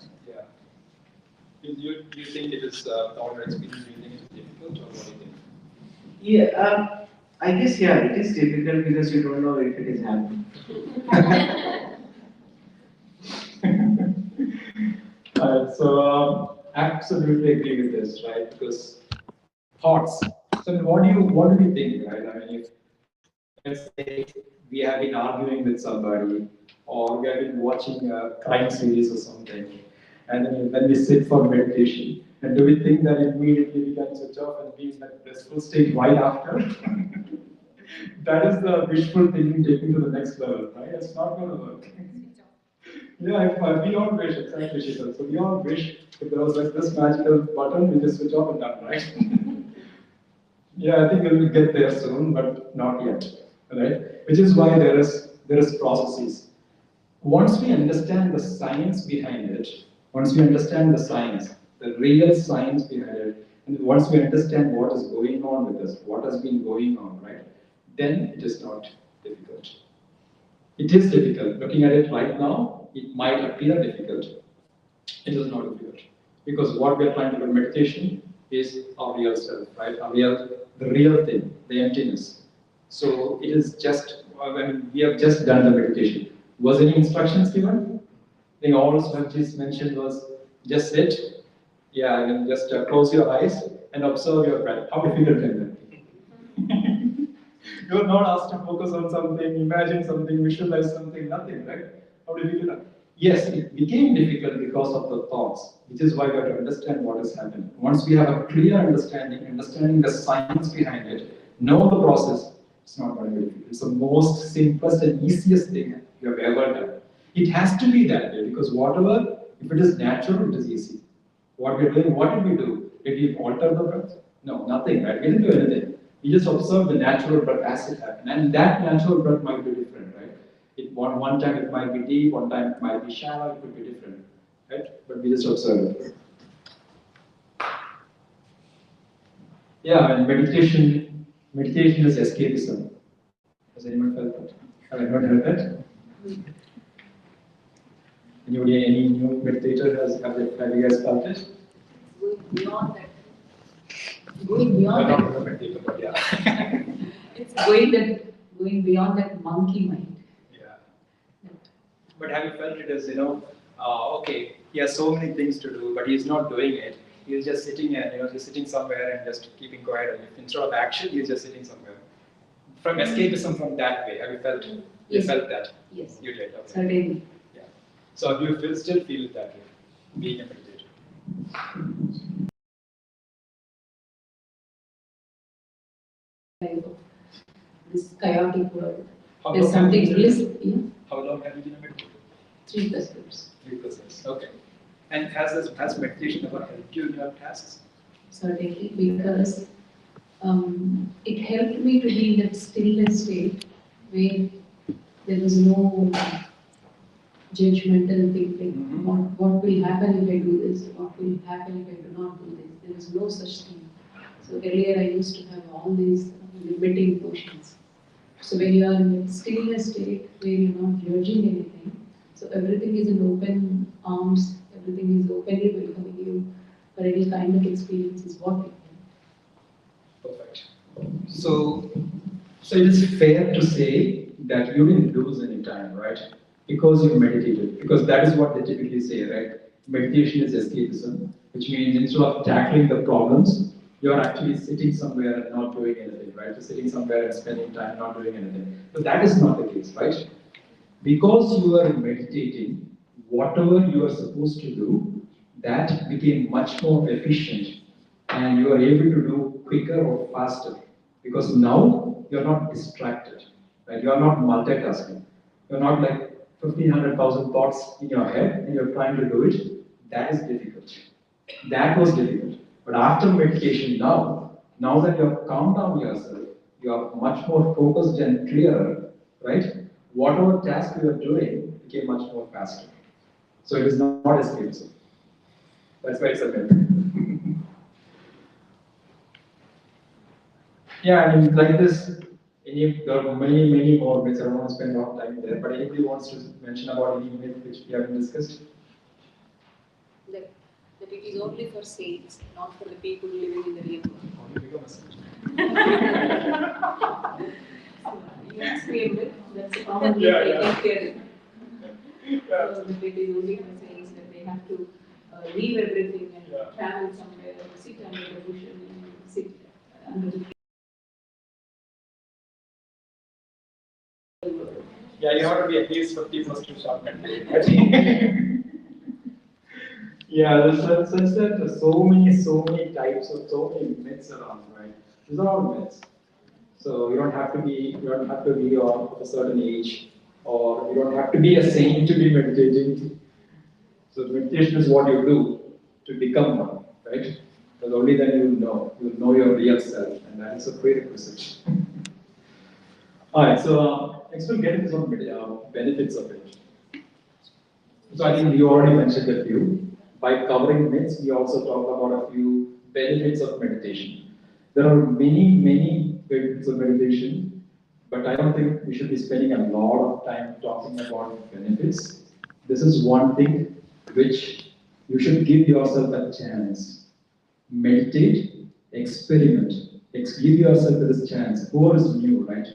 You think it is our experience? Do you think it is difficult, or what do you think? Yeah, I guess it is difficult because you don't know if it is happening. So absolutely agree with this, right? Because thoughts. So what do you think, right? I mean, if let's say we have been arguing with somebody, or we have been watching a crime series or something, and then when we sit for meditation, and do we think that immediately we can switch off and be in that blissful state right after? That is the wishful thinking taken to the next level, right? It's not going to work. Yeah, we all wish, exactly, Sheetal. So we all wish if there was like this magical button, we just switch off and done, right? Yeah, I think we will get there soon, but not yet, right? Which is why there is processes. Once we understand the science behind it, once we understand the science, the real science behind it, and once we understand what is going on with us, what has been going on, right? Then it is not difficult. It is difficult. Looking at it right now, it might appear difficult. It is not difficult. Because what we are trying to do in meditation is our real self, right? The real thing, the emptiness. So it is just, we have just done the meditation. Was any instructions given? I think all Swamiji mentioned was just sit, and then just close your eyes and observe your breath. How difficult can that be? You're not asked to focus on something, imagine something, visualize something, nothing, right? How difficult? Yes, it became difficult because of the thoughts, which is why we have to understand what is happening. Once we have a clear understanding the science behind it, know the process, it's not going to be difficult. It's the most simplest and easiest thing you have ever done. It has to be that way because whatever, if it is natural, it is easy. What we're doing, what did we do? Did we alter the breath? No, nothing, right? We didn't do anything. We just observe the natural breath as it happened. And that natural breath might be different, right? One time it might be deep, one time it might be shallow, it could be different, right? But we just observe it. Yeah, and meditation is escapism. Has anyone felt that? Have anyone heard that? Any new meditator have you guys felt it? Beyond that. Going beyond that. Not a meditator, but yeah. It's going beyond that monkey mind. Yeah. But have you felt it as, okay, he has so many things to do, but he's not doing it. He's just sitting and, just sitting somewhere and just keeping quiet. And instead of action, he's just sitting somewhere. From escapism from that way, have you felt You Yes. felt that? Yes. You did, okay. Certainly. Yeah. So do you still feel it that way, being a meditator? This chaotic world. How There's long have something you been bliss. a Yeah. How long have you been a meditator? 3 plus years. 3 plus years. Okay. And has meditation ever helped you in your tasks? Certainly, because it helped me to be in that stillness state where there was no judgmental thinking. What will happen if I do this? What will happen if I do not do this? There is no such thing. So earlier I used to have all these limiting notions. So when you are in a stillness state where you're not judging anything, so everything is in open arms, everything is openly welcoming you for any kind of experience is what we Perfect. So it is fair to say that you didn't lose any time, right? Because you meditated. Because that is what they typically say, right? Meditation is escapism, which means instead of tackling the problems, you're actually sitting somewhere and not doing anything, right? You're sitting somewhere and spending time not doing anything. But that is not the case, right? Because you are meditating, whatever you are supposed to do, that became much more efficient and you are able to do quicker or faster. Because now you're not distracted, right? You are not multitasking. You're not like 1,500,000 thoughts in your head and you're trying to do it. That is difficult. That was difficult. But after meditation now that you have calmed down yourself, you are much more focused and clearer, right? Whatever task you are doing became much more faster. So it is not escapism. That's why it's a myth. Yeah, I mean, like this, there are many, many more myths. I don't want to spend a lot of time there, but anybody wants to mention about any myth which we haven't discussed? that it is only for saints, not for the people living in the real world. Only become a saint. You asked me a bit, that's a common Yeah, myth yeah. I keep hearing. So that it is only for saints that they have to leave everything and travel somewhere, sit under the bush and sit under the tree. Yeah, you have to be at least 50 first to start meditating. Yeah, there's so many types of so many myths around, right? These are all myths. So you don't have to be of a certain age, or you don't have to be a saint to be meditating. So meditation is what you do to become one, right? Because only then you'll know your real self, and that is a prerequisite. All right, so next we'll get into some benefits of it. So I think you already mentioned a few. By covering myths, we also talked about a few benefits of meditation. There are many benefits of meditation, but I don't think we should be spending a lot of time talking about benefits. This is one thing which you should give yourself a chance. Meditate, experiment, give yourself this chance. Who is new, right?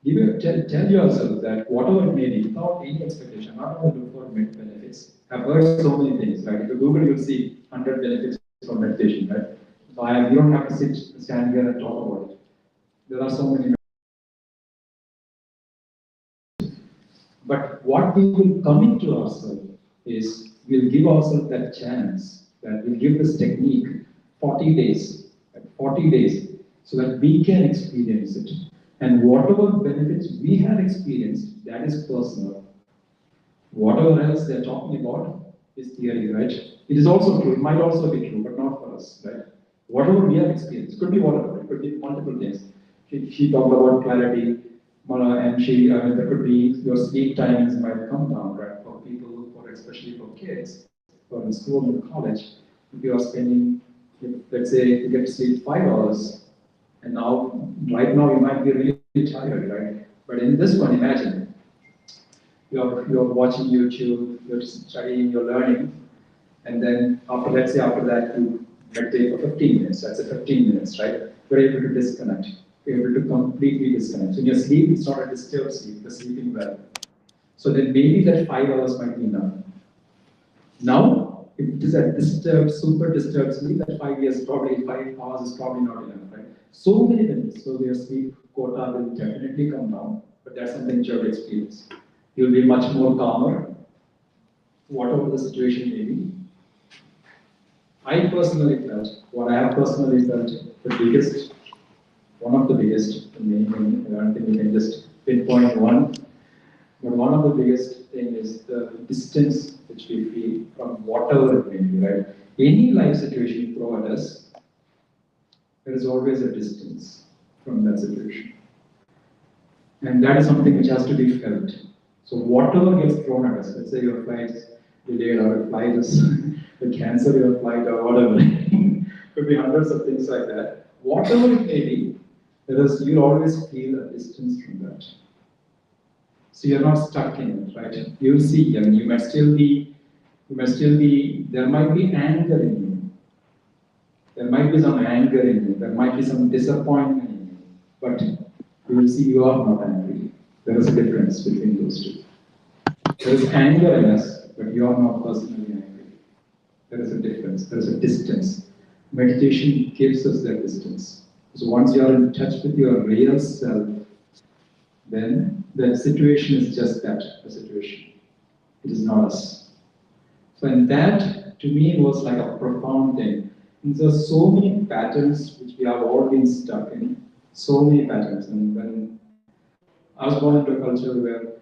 Tell yourself that whatever it may be, without any expectation, not going to look for benefits. I've heard so many things, right? If you Google, you'll see 100 benefits from meditation, right? So you don't have to stand here and talk about it. There are so many. But what we will commit to ourselves is we'll give ourselves that chance, that we'll give this technique 40 days, 40 days, so that we can experience it. And whatever benefits we have experienced, that is personal. Whatever else they're talking about is theory, right? It is also true, it might also be true, but not for us, right? Whatever we have experienced, could be whatever, it could be multiple things. She talked about clarity, and there could be your sleep timings might come down, right? For people, especially for kids, for in school and college, if you are spending, let's say you get to sleep 5 hours, and right now you might be really tired, right? But in this one, imagine you're watching YouTube, you're studying, you're learning, and then let's say after that you meditate for 15 minutes. That's a 15 minutes, right? You're able to disconnect. You're able to completely disconnect. So in your sleep, it's not a disturbed sleep. You're sleeping well. So then maybe that 5 hours might be enough. Now, if it is a disturbed, super disturbed sleep, that 5 hours is probably not enough, right? So many benefits. So their sleep quota will definitely come down. but that's something which you have to experience. You'll be much more calmer, whatever the situation may be. I personally felt, what I have personally felt, the biggest, one of the biggest, I don't think we can just pinpoint one, but one of the biggest thing is the distance which we feel from whatever it may be, right? Any life situation you throw at us, there is always a distance from that situation. And that is something which has to be felt. So whatever gets thrown at us, let's say your flight is delayed or your flight is cancel your flight or whatever, could be hundreds of things like that. Whatever it may be, you'll always feel a distance from that. So you're not stuck in it, right? You'll see, I mean, you might still be, there might be anger in you. There might be some anger in you. There might be some disappointment in you. But you will see you are not angry. There is a difference between those two. There is anger in us, but you are not personally angry. There is a difference. There is a distance. Meditation gives us that distance. So once you are in touch with your real self, then the situation is just that, a situation. It is not us. So in that, to me, it was like a profound thing. And there are so many patterns which we have all been stuck in. So many patterns. And when I was born into a culture where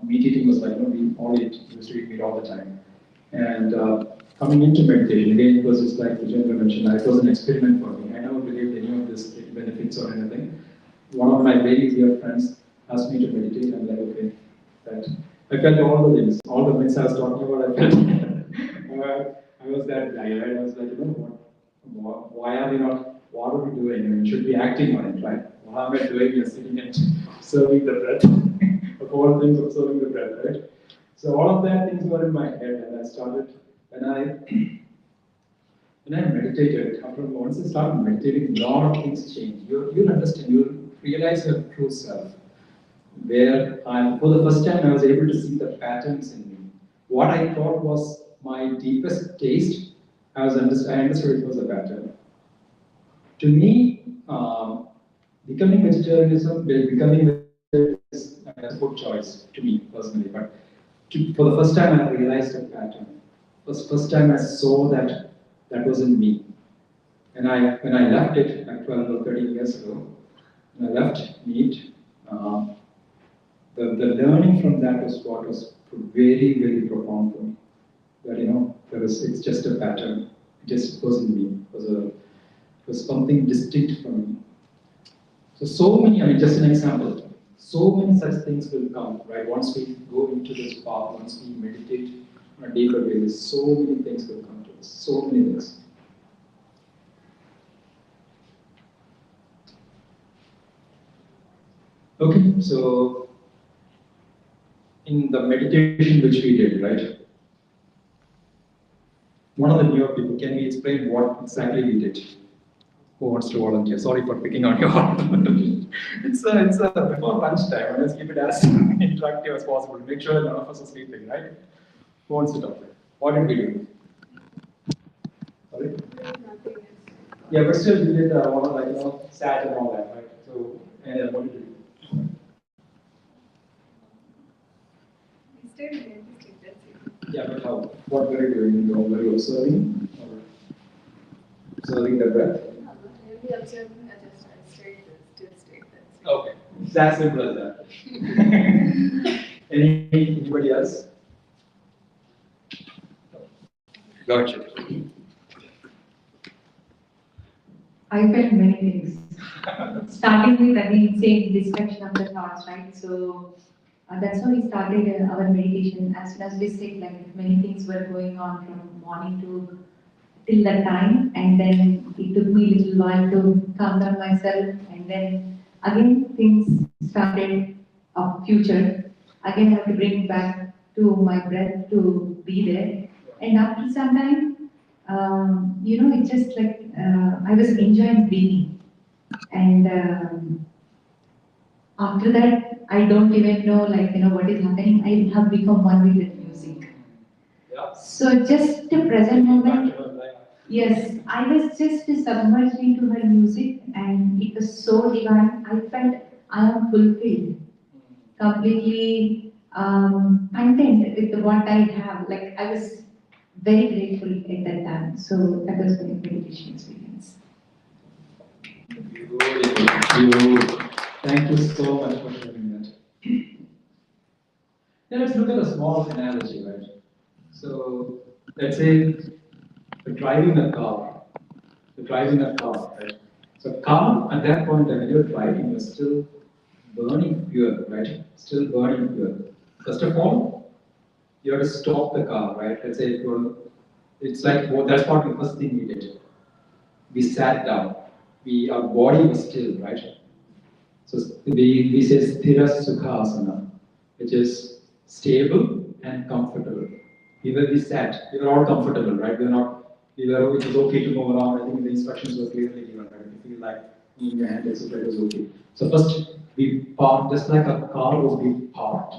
meat eating was like, we all used to eat meat all the time. And coming into meditation, again, it was just like the gentleman mentioned, it was an experiment for me. I never believed any of this benefits or anything. One of my very dear friends asked me to meditate. I'm like, okay, that. I felt all the things, all the myths I was talking about, I felt. I was that guy, right? I was like, why are we not, what are we doing? I mean, we should be acting on it, right? What am I doing? You're sitting and serving the breath. Of all things, observing the breath, right? So all of that things were in my head, and I started, when I meditated, once I started meditating, a lot of things change. You'll understand, you'll realize your true self. Where for the first time, I was able to see the patterns in me. What I thought was my deepest taste, I understood it was a pattern. To me, becoming vegetarian is a good choice to me personally. But for the first time, I realized a pattern. First time I saw that wasn't me. And when I left it, like 12 or 13 years ago, when I left meat, the learning from that was what was very, very profound for me. That it's just a pattern. It just wasn't me. It was something distinct from me. So many, just an example, so many such things will come, right? Once we go into this path, once we meditate on a deeper basis, so many things will come to us, so many things. Okay, so in the meditation which we did, right? One of the newer people, can we explain what exactly we did? Who wants to volunteer? Sorry for picking on your heart. It's before lunchtime. Let's keep it as interactive as possible. Make sure none of us are sleeping, right? Who wants to talk? What did we do? Sorry? Yeah, but still we did sat and all that, right? So, and what did we do? We stayed in the that's it. Yeah, but how? What were you doing? Were you observing? Or observing the breath? Maybe observe and just straight, still straight. Okay, it's as simple as that. Anybody else? Gotcha. I felt many things. Starting with again saying distraction of the thoughts, right? So that's how we started our meditation. As soon as we sit, like many things were going on from morning to till that time, and then it took me a little while to calm down myself, and then again things started of future. Again, I have to bring it back to my breath to be there, and after some time, it's just like I was enjoying breathing, and after that, I don't even know what is happening. I have become one with the music. Yeah. So just the present moment. Yes, I was just submerged into her music, and it was so divine. I felt I am fulfilled. completely content with what I have. Like I was very grateful at that time. So that was my meditation experience. Beautiful. Thank you so much for sharing that. Now let's look at a small analogy, right? So let's say you're driving a car. You're driving a car, right? So car at that point when you're driving, you're still burning fuel, right? Still burning fuel. First of all, you have to stop the car, right? Let's say it's like well, that's what the first thing we did. We sat down. Our body was still, right? So we say sthira sukha asana, which is stable and comfortable. We sat, we were all comfortable, right? It was okay to move around. I think the instructions were clearly given, right? If you feel like moving your hand, etc., it was okay. So first, we parked, just like a car would be parked.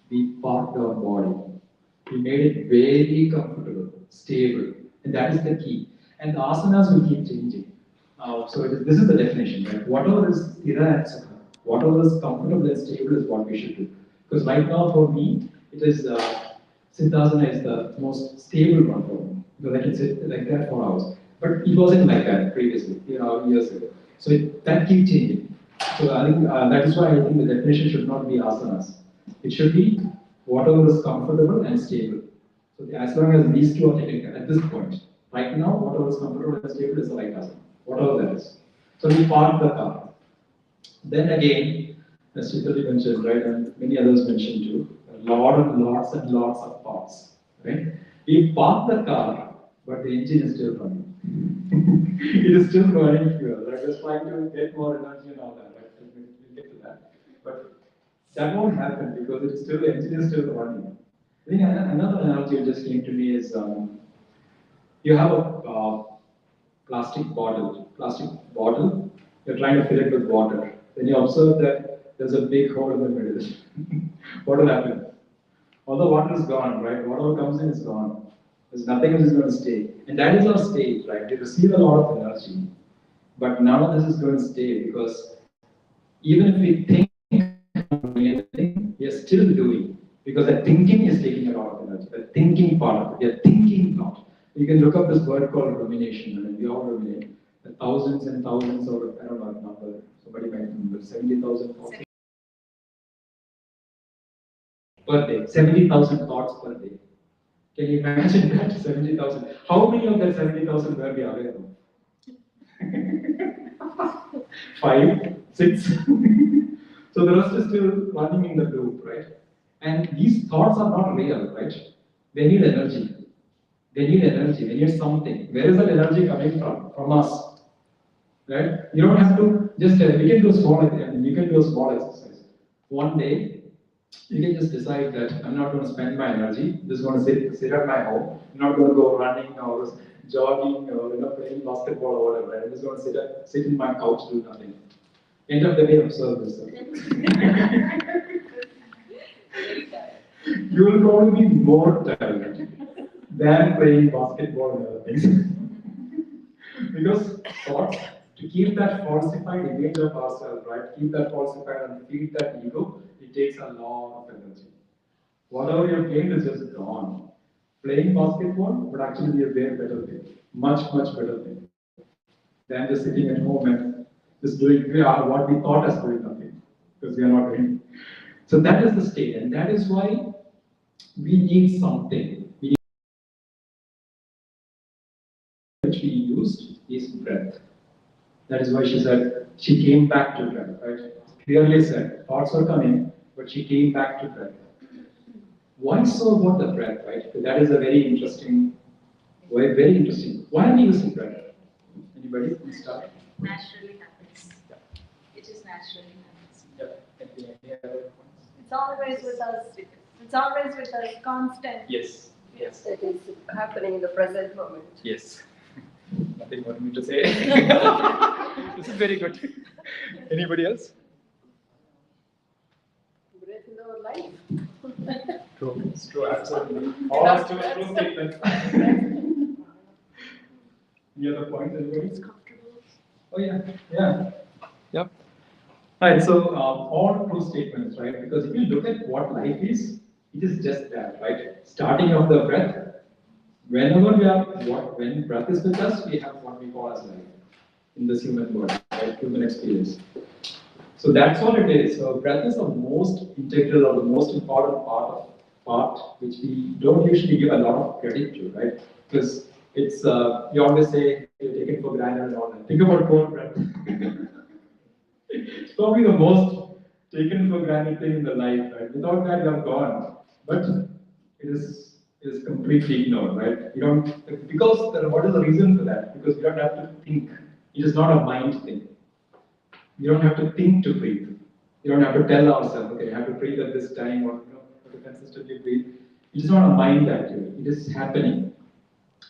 We parked our body. We made it very comfortable, stable, and that is the key. And the asanas will keep changing. This is the definition, right? Whatever is sthira and sukha, whatever is comfortable and stable is what we should do. Because right now for me, it is Siddhasana is the most stable one for me. Because I can sit like that for hours. But it wasn't like that previously, years ago. So that keeps changing. So I think that is why I think the definition should not be asanas. It should be whatever is comfortable and stable. So as long as these two are taken care at this point. Right now, whatever is comfortable and stable is the right asana. Whatever that is. So we park the car. Then again, as Chitali mentioned, right, and many others mentioned too, lots and lots of thoughts, right? We park the car, but the engine is still running. It is still burning fuel, right? Just trying to get more energy and all that, right? We'll get to that. But that won't happen because the engine is still running. I think another analogy that just came to me is you have a plastic bottle, you're trying to fill it with water. Then you observe that there's a big hole in the middle. What will happen? All the water is gone, right? Whatever comes in is gone. There's nothing which is going to stay. And that is our state, right? We receive a lot of energy. But none of this is going to stay because even if we think anything, we are still doing. Because the thinking is taking a lot of energy. The thinking part of it, we are thinking a lot. You can look up this word called rumination. I mean, we all ruminate. The thousands and thousands of, I don't know the number, somebody might remember, 70,000 thoughts per day. 70,000 thoughts per day. Can you imagine that? 70,000. How many of that 70,000 were we aware of? 5, 6. So the rest is still running in the loop, right? And these thoughts are not real, right? They need energy. They need something. Where is that energy coming from? From us. Right? You don't have to just, you can do a small exercise. One day, you can just decide that I'm not going to spend my energy, I'm just going to sit at my home. I'm not going to go running or jogging or playing basketball or whatever. Right? I'm just going to sit in my couch, do nothing. End of the day, observe this. You will probably be more tired than playing basketball and other things. Because thoughts, to keep that falsified image of ourselves, right? Keep that falsified and feed that ego, it takes a lot of energy. Whatever you've gained is just gone. Playing basketball would actually be a way better thing. Much, much better thing. Than just sitting at home and just doing what we thought as doing nothing. Because we are not doing. So that is the state, and that is why we need something. Which we used is breath. That is why she said she came back to breath, right? Clearly said, thoughts were coming, but she came back to breath. Why so about the breath, right? That is a very interesting. Why are we using breath? Anybody? Please start. Naturally happens. Yeah. It just naturally happens. Yeah. Any other points? It's always with us. It's always with us, constant. Yes. It is happening in the present moment. Yes. Nothing for me to say. This is very good. Anybody else? Breath in our life. True. It's true. Absolutely. All are true statements. Any other points, anybody? It's comfortable. Oh yeah. Yep. Right, so all true statements, right? Because if you look at what life is, it is just that, right? Starting of the breath, whenever we are, when breath is with us, we have what we call as life in this human body, right? Human experience. So that's what it is. So breath is the most integral or the most important part which we don't usually give a lot of credit to, right? Because it's you always say you take it for granted and all that. Think about cold breath. It's probably the most taken for granted thing in the life, right? Without that, you're gone. But it is completely ignored, right? You don't because what is the reason for that? Because you don't have to think. It is not a mind thing. You don't have to think to breathe. You don't have to tell ourselves, okay, I have to breathe at this time or have to consistently breathe. It is not a mind activity. It is happening.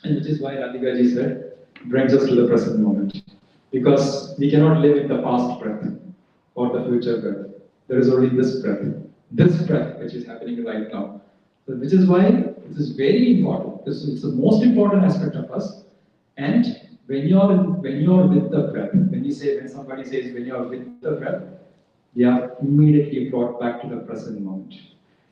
And which is why Radhika ji said, brings us to the present moment. Because we cannot live in the past breath or the future breath. There is only this breath which is happening right now. So which is why it is very important. It's the most important aspect of us. And when you're with the breath, when somebody says when you're with the breath, they are immediately brought back to the present moment.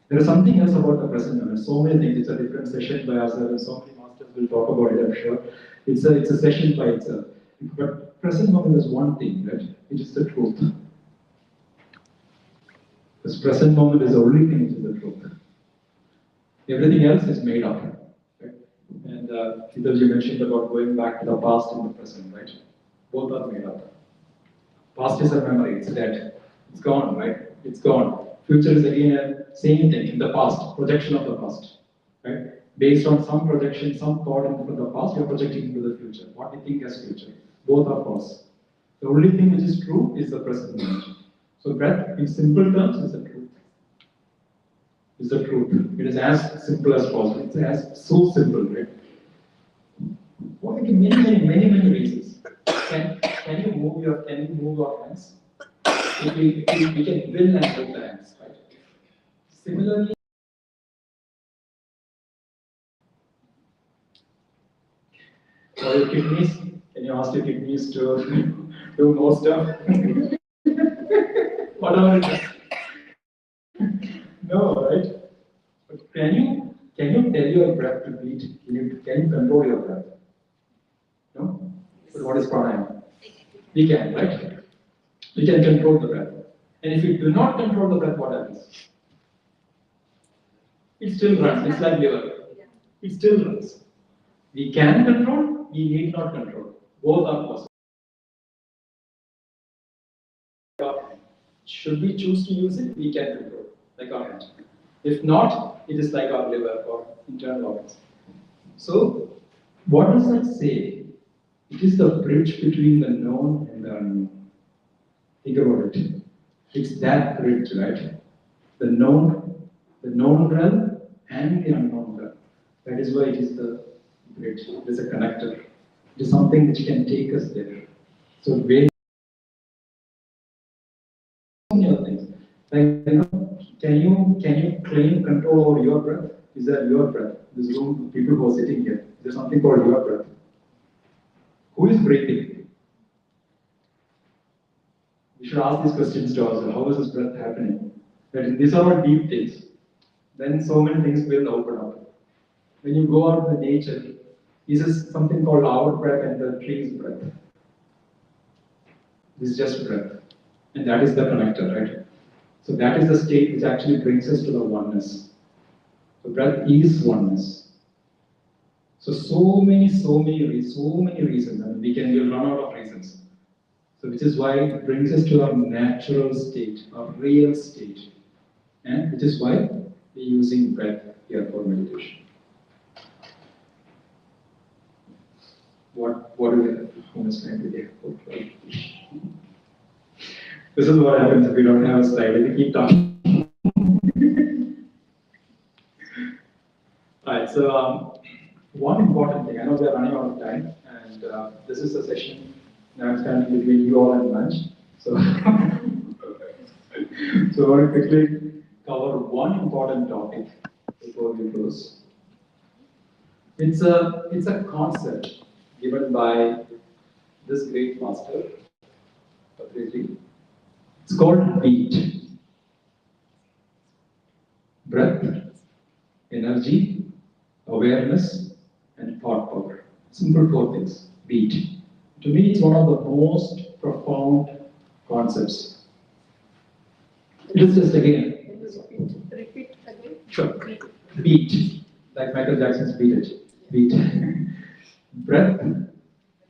There is something else about the present moment. So many things. It's a different session by ourselves. So many masters will talk about it, I'm sure. It's a session by itself. But present moment is one thing, right? It is the truth. This present moment is the only thing which is the truth. Everything else is made up. Right? And Peter, you mentioned about going back to the past and the present, right? Both are made up. Past is a memory, it's dead. It's gone, right? It's gone. Future is again a same thing in the past, projection of the past. Right? Based on some projection, some thought into the past, you're projecting into the future. What we think as future. Both are false. The only thing which is true is the present moment. So breath, in simple terms, is the truth. Is the truth. It is as simple as possible. It's as so simple, right? What are many reasons? Can you move your hands? We can will and move the hands, right? Similarly, for your kidneys, can you ask your kidneys to do more stuff? Whatever it is. No, right? But can you tell your breath to beat? Can you control your breath? No? But what is pranayama? We can, right? We can control the breath. And if you do not control the breath, what happens? It still runs. It's like liver. It still runs. We can control, we need not control. Both are possible. Should we choose to use it, we can control, like our hand. If not, it is like our liver or internal organs. So, what does that say? It is the bridge between the known and the unknown. Think about it. It's that bridge, right? The known realm and the unknown realm. That is why it is the bridge. It is a connector. It is something which can take us there. So very many things. Like, can you claim control over your breath? Is that your breath? This room, people who are sitting here. Is there something called your breath? Who is breathing? We should ask these questions to ourselves. How is this breath happening? These are all deep things. Then so many things will open up. When you go out in the nature, this is something called our breath and the tree's breath. This is just breath. And that is the connector, right? So that is the state which actually brings us to the oneness. So breath is oneness. So many reasons. I mean, we'll run out of reasons. So which is why it brings us to our natural state, our real state. And which is why we're using breath here for meditation. What do we have? How much time do we have? This is what happens if we don't have a slide. We keep talking. Alright, so one important thing, I know we are running out of time, and this is a session. Now I'm standing between you all and lunch. So, so I want to quickly cover one important topic before we close. It's a concept given by this great master, Patrici. It's called beat. Breath, energy, awareness, and thought power. Simple 4 things. Beat. To me, it's one of the most profound concepts. It is just again. Repeat again. Sure. Beat. Like Michael Jackson's Beat It. Beat. Breath,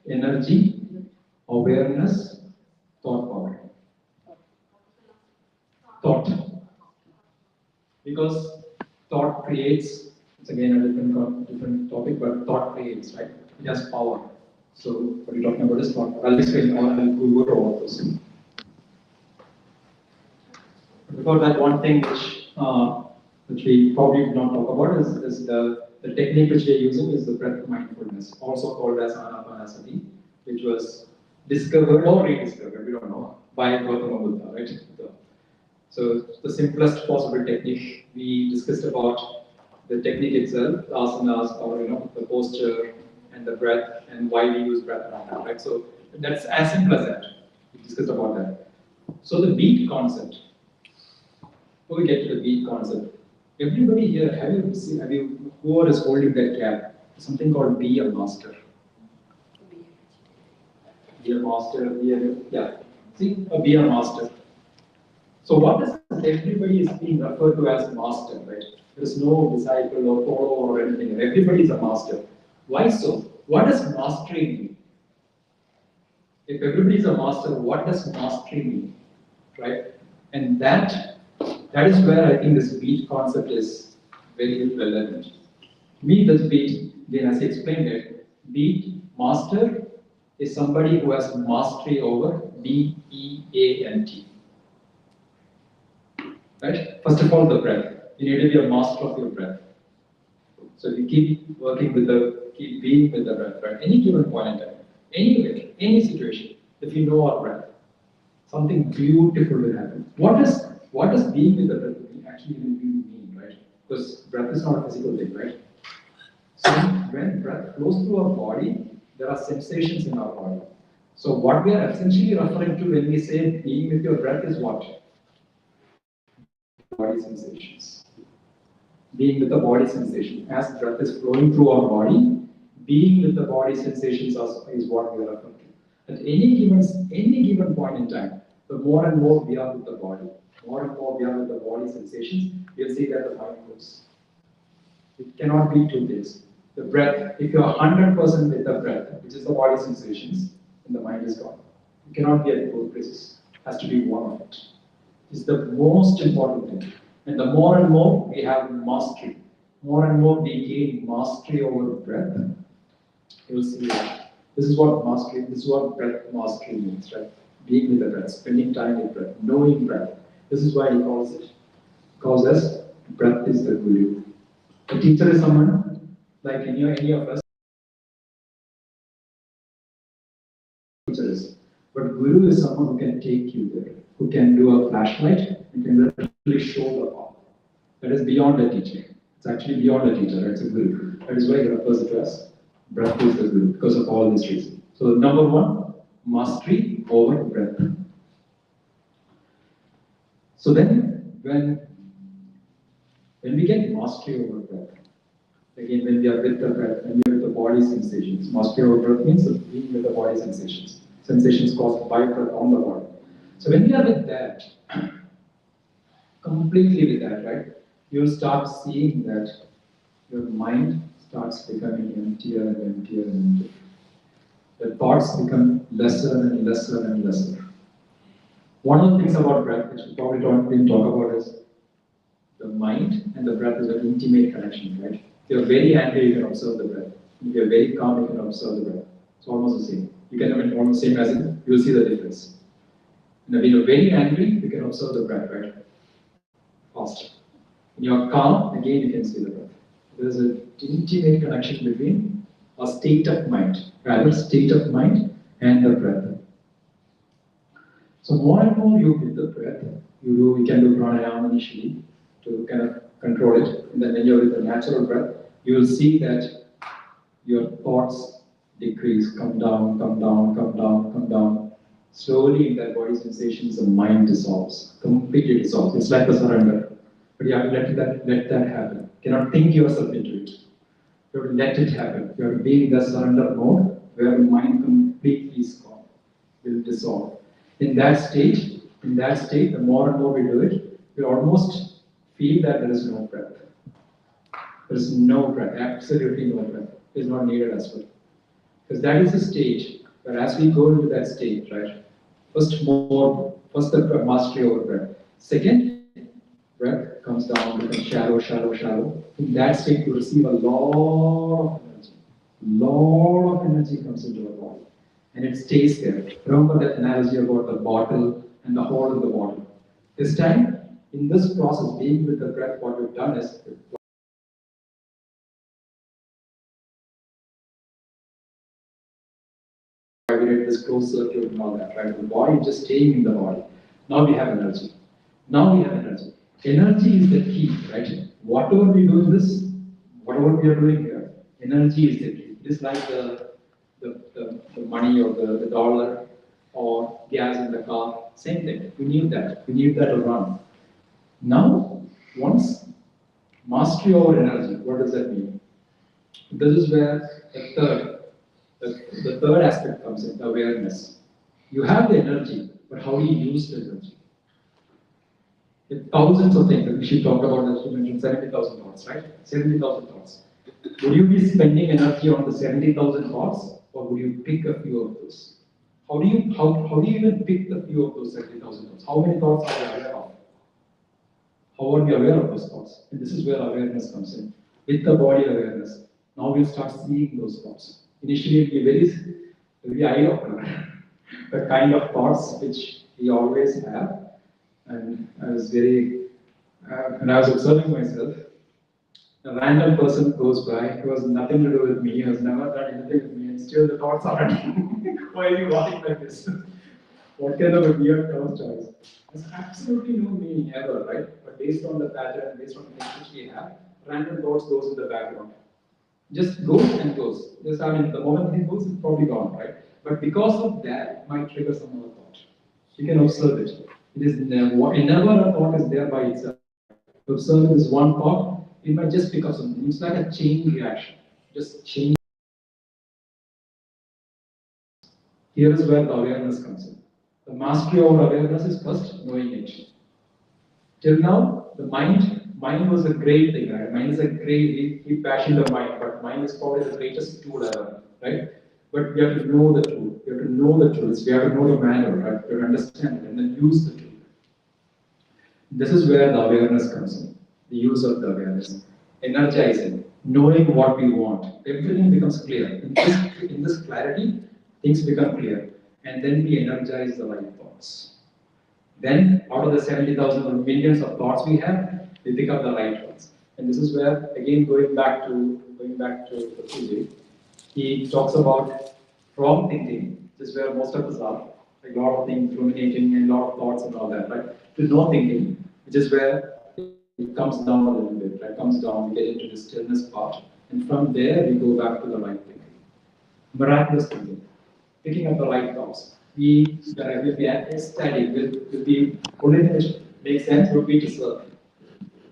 energy, awareness, thought power. Thought. Because thought creates, it's again a different topic, but thought creates, right? It has power. So what you're talking about is thought. I'll explain, I'll go over all of those. Before that, one thing which we probably will not talk about is the technique which we are using is the breath mindfulness, also called as Anapanasati, which was discovered or rediscovered, we don't know, by Gautama Buddha, right? So the simplest possible technique we discussed about the technique itself, the asanas, or the posture and the breath and why we use breath around that, right? So that's as simple as that. We discussed about that. So the beat concept. Before we get to the beat concept, everybody here, whoever is holding that cap, something called be a master. Be a master, be a master. So what is everybody is being referred to as master, right? There is no disciple or follower or anything. Everybody is a master. Why so? What does mastery mean? If everybody is a master, what does mastery mean? Right? And that is where I think this beat concept is very relevant. Me, this beat, again, as I explained it, beat master is somebody who has mastery over DEANT. Right? First of all, the breath. You need to be a master of your breath. So if you keep working with keep being with the breath, right? Any given point in time, anywhere, any situation, if you know our breath, something beautiful will happen. What does being with the breath actually mean, right? Because breath is not a physical thing, right? So when breath flows through our body, there are sensations in our body. So what we are essentially referring to when we say being with your breath is what? Body sensations. Being with the body sensation. As breath is flowing through our body, being with the body sensations is what we are referring to. At any given point in time, the more and more we are with the body, more and more we are with the body sensations, you'll see that the mind moves. It cannot be two things. The breath, if you are 100% with the breath, which is the body sensations, then the mind is gone. It cannot be at both places. It has to be one of it. It's the most important thing. And the more and more we have mastery, more and more we gain mastery over breath, you'll see that. This is what breath mastery means, right? Being with the breath, spending time with breath, knowing breath. This is why he calls us breath is the guru. A teacher is someone like any of us. Teacher is. But guru is someone who can take you there, who can do a flashlight and can literally show the path. That is beyond a teacher. It's actually beyond a teacher. It's a guru. That is why he refers to us. Breath is the guru because of all these reasons. So number one, mastery over breath. So then, when we get mastery over breath, again, when we are with the breath, when we are with the body sensations, mastery over breath means being with the body sensations caused by breath on the body. So when we are with that, completely with that, right, you'll start seeing that your mind starts becoming emptier and emptier and emptier. The thoughts become lesser and lesser and lesser. One of the things about breath, which we probably didn't talk about, is the mind and the breath is an intimate connection, right? If you're very angry, you can observe the breath. If you're very calm, you can observe the breath. It's almost the same. You can, almost the same as it, you'll see the difference. And when you're very angry, you can observe the breath, right? Faster. When you're calm, again, you can see the breath. There's an intimate connection between a state of mind, and the breath. So more and more you with the breath, we can do pranayama initially to kind of control it. And then when you're with the natural breath, you will see that your thoughts decrease, come down, come down, come down, come down. Slowly in that body sensations, the mind dissolves, completely dissolves. It's like a surrender. But you have to let that happen. You cannot think yourself into it. You have to let it happen. You have to be in the surrender mode where the mind completely is gone, will dissolve. In that state, the more and more we do it, we almost feel that there is no breath. There is no breath, absolutely no breath. It is not needed as well. Because that is the stage where as we go into that state, right? First the mastery over breath. Second, breath comes down, becomes shallow, shallow, shallow. In that state, you receive a lot of energy. Lot of energy comes into the body. And it stays there. Remember that analogy about the bottle and the hole in the bottle. This time, in this process, being with the breath, what we've done is create this closed circuit and all that, right? The body is just staying in the body. Now we have energy. Energy is the key, right? Whatever we do in this, whatever we are doing here, energy is the key. It is like the money or the dollar or gas in the car, same thing. We need that. We need that to run. Now, once mastery over energy, what does that mean? This is where the third aspect comes in, awareness. You have the energy, but how do you use the energy? With thousands of things, we should talk about, as you mentioned, 70,000 thoughts, right? 70,000 thoughts. Would you be spending energy on the 70,000 thoughts, or would you pick a few of those? How do you even pick the few of those 70,000 thoughts? How many thoughts are you aware of? How are we aware of those thoughts? And this is where awareness comes in. With the body awareness, now we'll start seeing those thoughts. Initially, it will be very eye-opener. The kind of thoughts which we always have. And I was when I was observing myself, a random person goes by who has nothing to do with me, has never done anything with me, and still the thoughts are running. Why are you walking like this? What kind of a weird thought choice? There's absolutely no meaning ever, right? But based on the pattern, based on the things which we have, random thoughts goes in the background. Just goes and goes. Just, I mean, the moment it goes, it's probably gone, right? But because of that, it might trigger some other thought. You can observe it. It is never a thought is there by itself. To observe this one thought, it might just pick up something. It's like a chain reaction. Just change. Here is where the awareness comes in. The mastery over awareness is first knowing it. Till now, the mind was a great thing, right? Mind is a great, we passion the mind, but mind is probably the greatest tool ever, right? But we have to know the tool. We have to know the tools. We have to know the manual, right? We have to understand it and then use the tool. This is where the awareness comes in. The use of the awareness. Energizing, knowing what we want. Everything becomes clear. In this clarity, things become clear. And then we energize the right thoughts. Then, out of the 70,000 or millions of thoughts we have, we pick up the right ones. And this is where, again, going back to the Puji, he talks about wrong thinking, which is where most of us are. Like a lot of things ruminating and a lot of thoughts and all that, right? To no thinking, which is where it comes down a little bit, right? Comes down, we get into the stillness part. And from there, we go back to the right thinking. Miraculous thinking. Picking up the right thoughts. Will be ecstatic, will be only thing which makes sense would be to serve.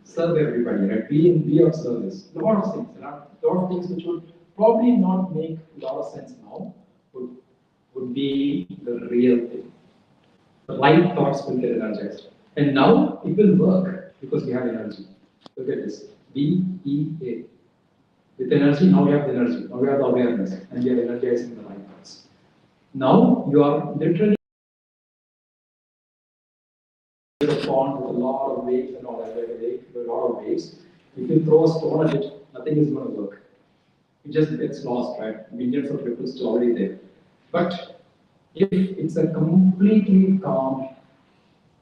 Serve everybody, right? Be of service. A lot of things. There are a lot of things which would probably not make a lot of sense now, would be the real thing. The right thoughts will get energized. And now it will work because we have energy. Look at this. BEA. With energy, now we have the energy. Now we have the awareness. And we are energizing the right thoughts. Now you are literally a pond with a lot of waves and all that, like a lake with a lot of waves. If you throw a stone at it, nothing is going to work. It just gets lost, right? Millions of ripples still already there. But if it's a completely calm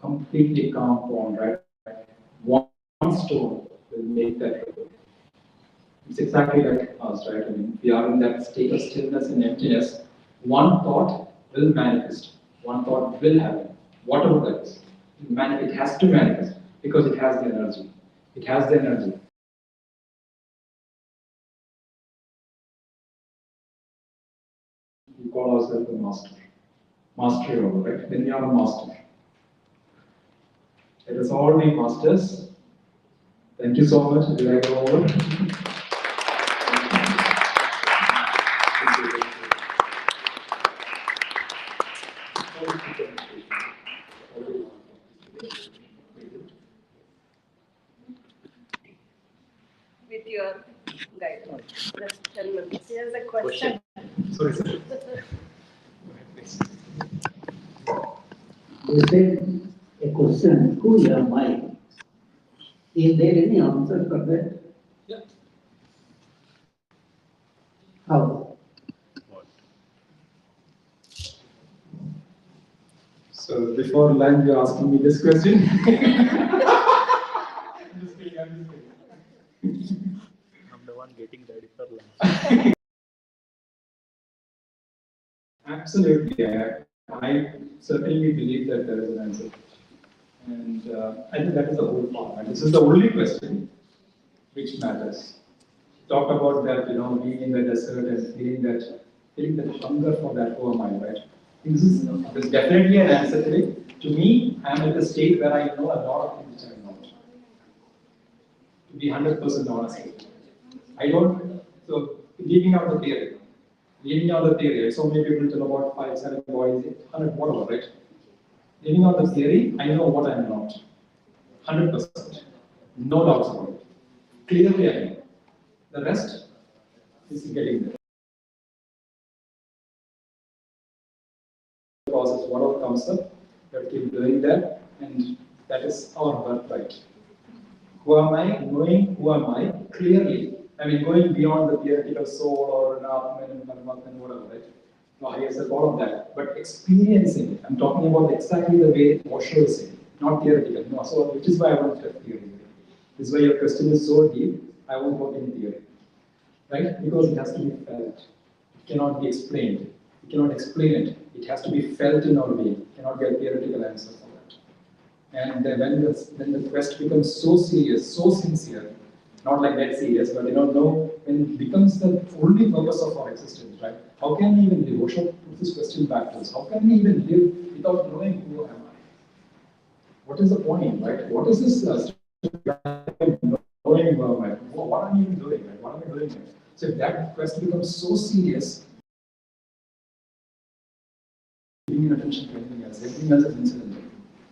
pond, right? One stone will make that ripple. It's exactly like us, right? I mean, we are in that state of stillness and emptiness. One thought will manifest. One thought will happen. Whatever that is. It has to manifest because it has the energy. It has the energy. We call ourselves the master. mastery over, right? Then you are a master. Let us all be masters. Thank you so much. Did I go over? With your guidance. Just 10 minutes. Here's a question. Sorry, sir. You said a question, who am I? Is there any answer for that? Yeah. How? So before lunch, you're asking me this question. I'm the one getting ready for lunch. Absolutely. I certainly believe that there is an answer. And I think that is the whole point. And this is the only question which matters. Talk about that, being in the desert and feeling that hunger for that, who am I, right? There's definitely an answer to it. To me, I'm at the state where I know a lot of things which I'm not. To be 100% honest. I don't, so leaving out the theory. So many people tell about 5, 7 bodies, 100, whatever, right? Leaving out the theory, I know what I'm not. 100%. No doubts about it. Clearly I know. The rest is getting there. Process, whatever comes up, we have to keep doing that, and that is our birthright. Who am I? Knowing who am I clearly. I mean, going beyond the theoretical soul or an Atman, Paramatman, whatever, right? No higher self, all of that. But experiencing it. I'm talking about exactly the way Osho is saying, not theoretical. No, so which is why I want to have theory. This is why your question is so deep. I won't talk in theory, right? Because it has to be felt. It cannot be explained. You cannot explain it. It has to be felt in our being. You cannot get a theoretical answer for that. And then when the quest becomes so serious, so sincere, not like that serious, but no, when it becomes the only purpose of our existence, right? How can we even live? Osho put this question back to us. How can we even live without knowing who am I? What is the point, right? What is this knowing who am I? What am I even doing, right? What am I doing here? So if that quest becomes so serious, giving attention to anything else, everything else is incidental.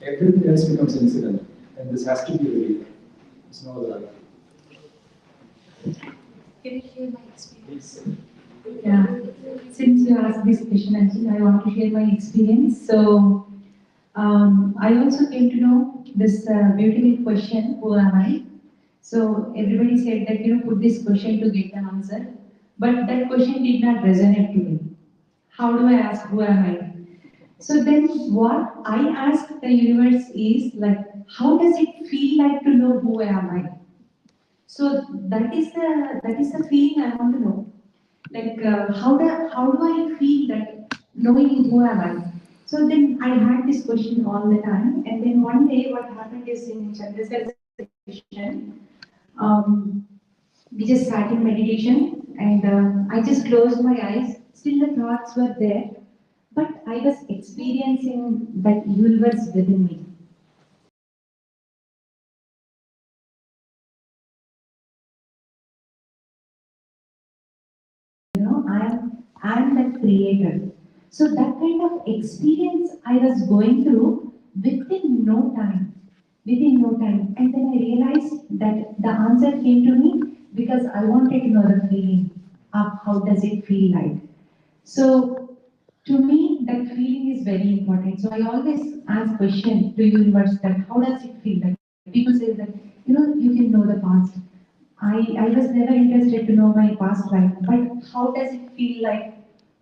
Everything else becomes incidental, and this has to be revealed. It's no other way. Can you share my experience? Yeah. Since you asked this question, actually, I want to share my experience. So, I also came to know this beautiful question, who am I? So, everybody said that, put this question to get the answer. But that question did not resonate to me. How do I ask, who am I? So then what I ask the universe is like, how does it feel like to know who am I? So that is the feeling I want to know. Like how do I feel that knowing who am I? So then I had this question all the time, and then one day what happened is in Chandra's session, we just sat in meditation, and I just closed my eyes. Still the thoughts were there, but I was experiencing that universe within me. I'm that creator. So that kind of experience I was going through within no time. Within no time. And then I realized that the answer came to me because I wanted to know the feeling of how does it feel like. So to me, that feeling is very important. So I always ask question to universe that how does it feel like? People say that, you can know the past. I was never interested to know my past life, but how does it feel like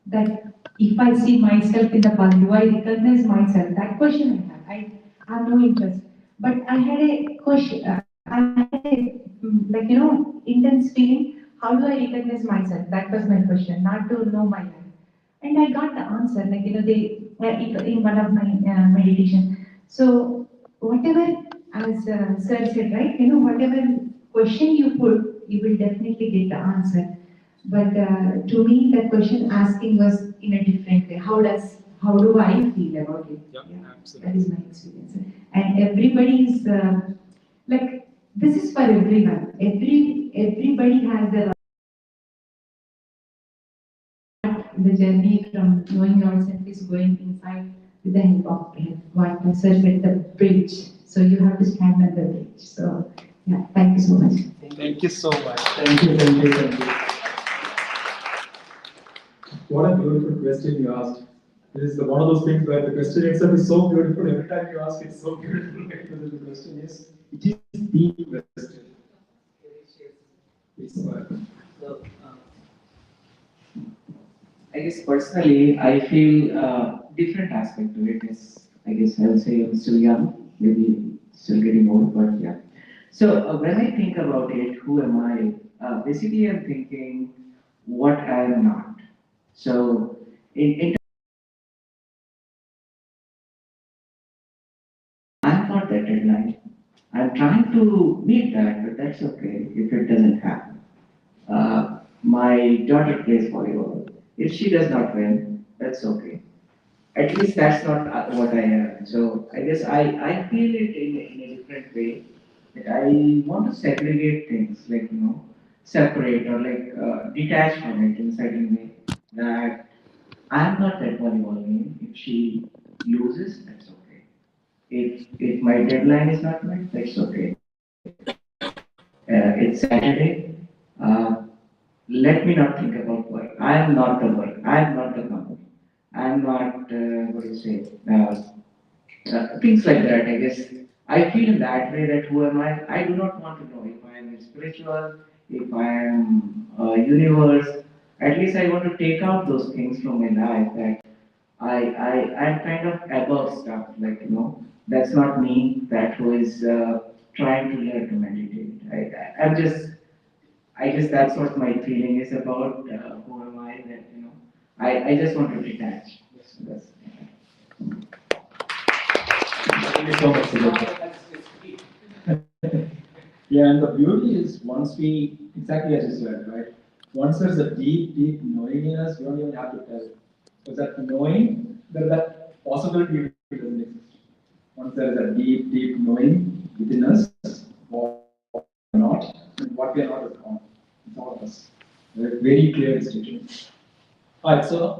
that if I see myself in the past, do I recognize myself? That question I have no interest. But I had a question, I had a, intense feeling, how do I recognize myself? That was my question, not to know my life. And I got the answer, in one of my meditation. So whatever, as sir said, right, whatever question you put, you will definitely get the answer. But to me, the question asking was in a different way. How does how do I feel about it? Yeah, Yeah, absolutely. that is my experience. And everybody's like this is for everyone. Everybody has their the journey from knowing yourself is going inside with the help of what search with the bridge. So you have to stand on the bridge. So yeah, thank you so much. Thank you so much. Thank you, thank you, thank you. What a beautiful question you asked. This is one of those things where the question itself is so beautiful. Every time you ask, it's so beautiful. Because the question is, it is the question. It's So, I guess personally, I feel different aspect to it is, I guess I'll say I'm still young, maybe still getting old, but yeah. So when I think about it, who am I? Basically, I'm thinking what I am not. So in I'm not that deadline. I'm trying to meet that, but that's okay if it doesn't happen. My daughter plays volleyball. If she does not win, that's okay. At least that's not what I am. So I guess I feel it in a different way. That I want to segregate things, like, separate or like detach from it in a certain way. That I'm not that volleyball game. If she loses, that's okay. If my deadline is not met, that's okay. It's Saturday. Uh, Let me not think about work. I am not the work. I am not the company. I am not, what do you say, things like that. I guess I feel in that way that who am I? I do not want to know if I am spiritual, if I am universe. At least I want to take out those things from my life that I'm kind of above stuff. Like, that's not me. That who is trying to learn to meditate. I'm just I guess that's what my feeling is about who am I. That I just want to detach. So that's, Thank you so much, Sujata. Yeah, and the beauty is once we, exactly as you said, right? Once there's a deep, deep knowing in us, we don't even have to tell it. Because that knowing, that possibility doesn't exist. Once there is a deep, deep knowing within us, what we are not, and what we are not is gone. It's all of us. Very clear distinction. All right, so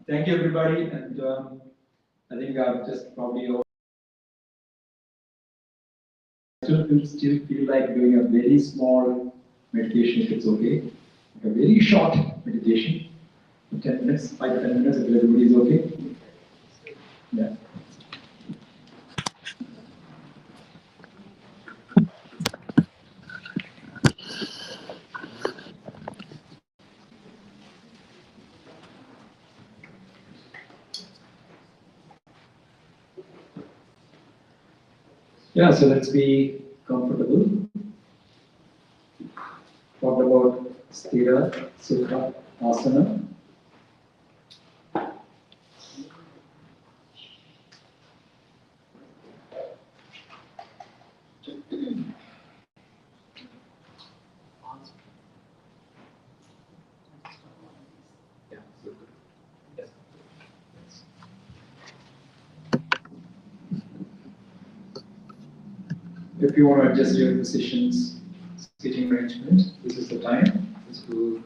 thank you everybody, and I think I've just probably still feel like doing a very small meditation if it's okay. Like a very short meditation, 10 minutes, 5 to 10 minutes, if everybody is okay. Yeah. Yeah, so let's be comfortable. Talk about Sthira, Sukha, Asana. If you want to adjust your positions, sitting arrangement, this is the time. Just to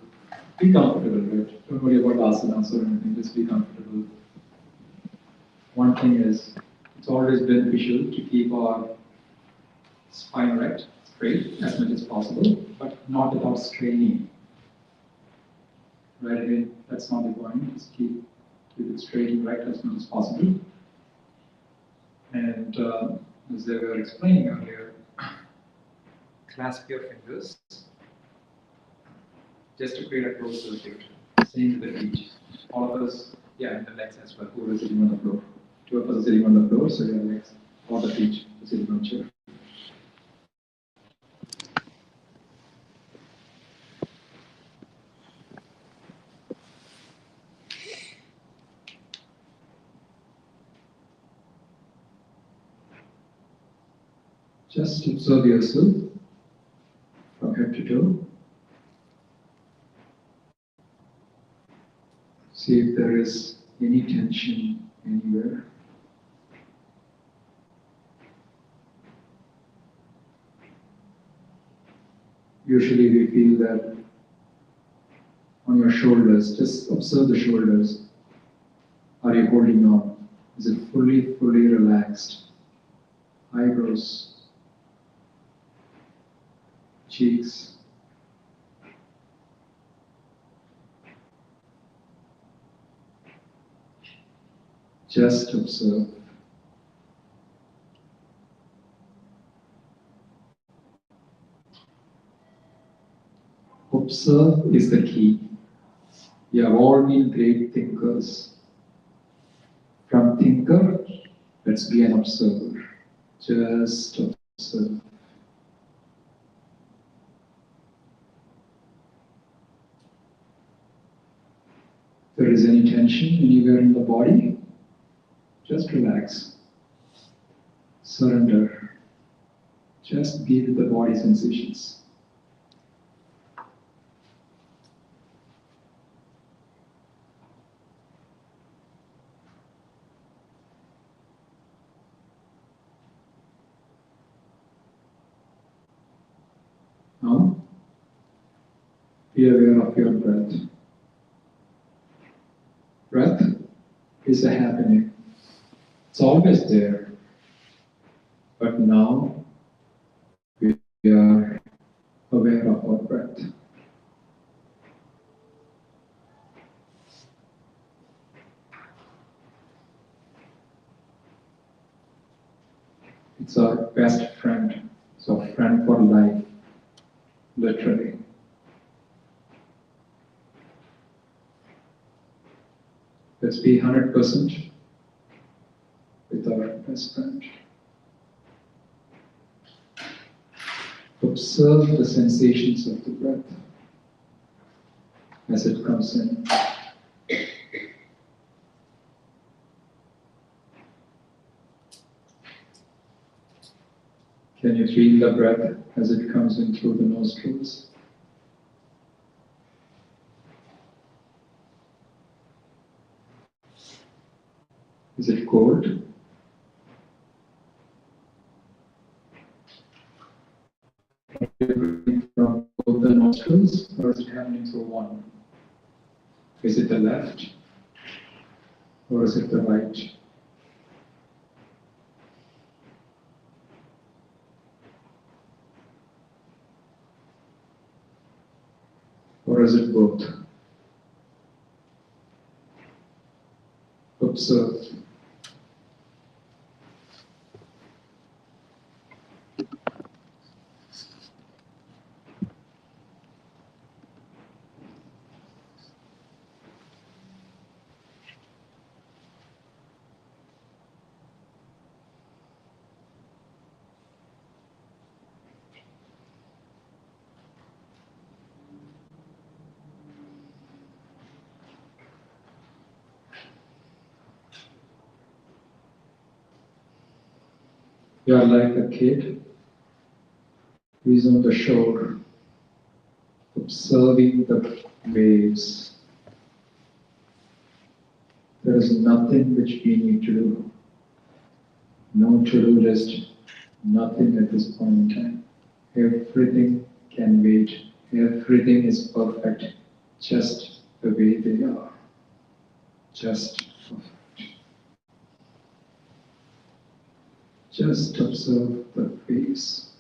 be comfortable, right? Don't worry about asanas or anything, just be comfortable. One thing is, it's always beneficial to keep our spine erect, straight, as much as possible, but not without straining. Right again, that's not the point. Just keep it straight and erect as much as possible. And as they were explaining earlier, clasp your fingers just to create a closed circuit. Same with the feet. All of us, yeah, and the legs as well. Who are sitting on the floor? Two of us are sitting on the floor, so your legs or the feet are sitting on the chair. Just observe yourself from head to toe. See if there is any tension anywhere. Usually we feel that on your shoulders, just observe the shoulders. Are you holding on? Is it fully relaxed? Eyebrows, cheeks. Just observe. Observe is the key. We have all been great thinkers. From thinker, let's be an observer. Just observe. If there is any tension anywhere in the body, just relax. Surrender. Just be with the body sensations. Now, be aware of your breath. Breath is a happening. It's always there. But now, we are aware of our breath. It's our best friend. It's our friend for life, literally. Let's be 100% with our best friend. Observe the sensations of the breath as it comes in. Can you feel the breath as it comes in through the nostrils? Is it cold? From both the nostrils, or is it happening through one? Is it the left, or is it the right? Or is it both? Observe. You are like a kid who is on the shore, observing the waves. There is nothing which we need to do. No to-do list, nothing at this point in time. Everything can wait. Everything is perfect, just the way they are. Just perfect. Just observe the waves.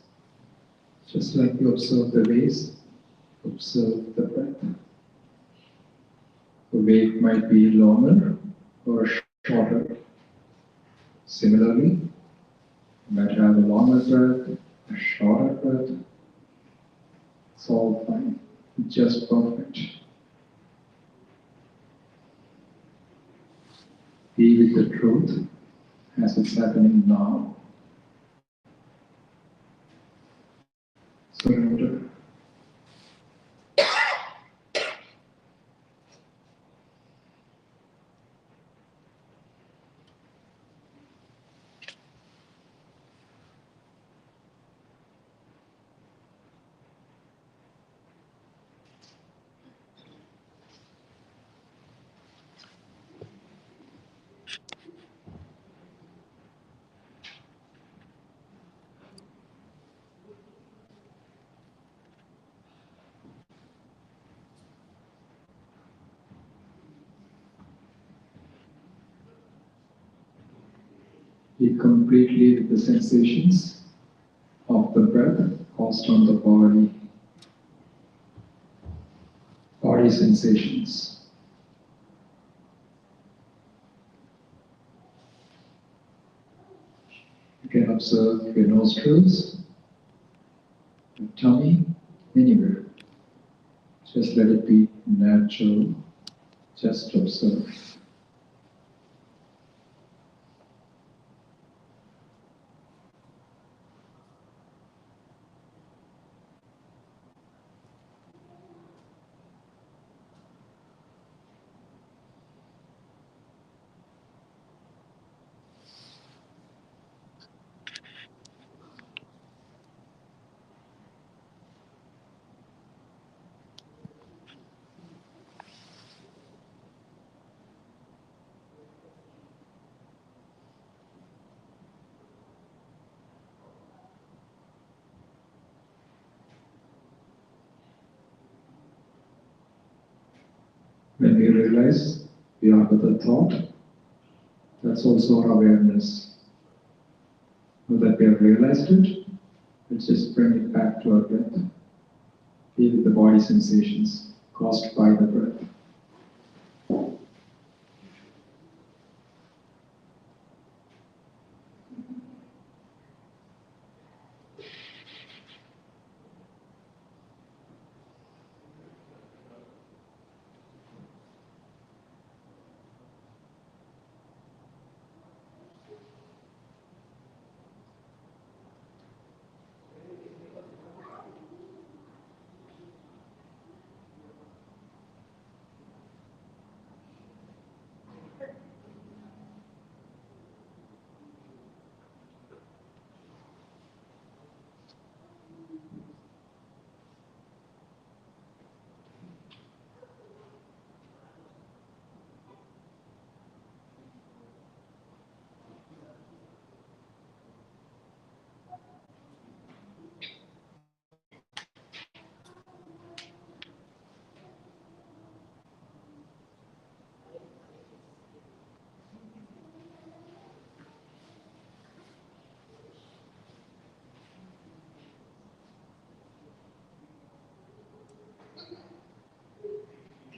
Just like you observe the waves, observe the breath. The wave might be longer or shorter. Similarly, you might have a longer breath, a shorter breath. It's all fine, just perfect. Be with the truth as it's happening now. Surrender. Be completely with the sensations of the breath caused on the body, body sensations. You can observe your nostrils, your tummy, anywhere. Just let it be natural. Just observe. When we realize we are with a thought, that's also our awareness. Now that we have realized it, let's just bring it back to our breath. Feel the body sensations caused by the breath.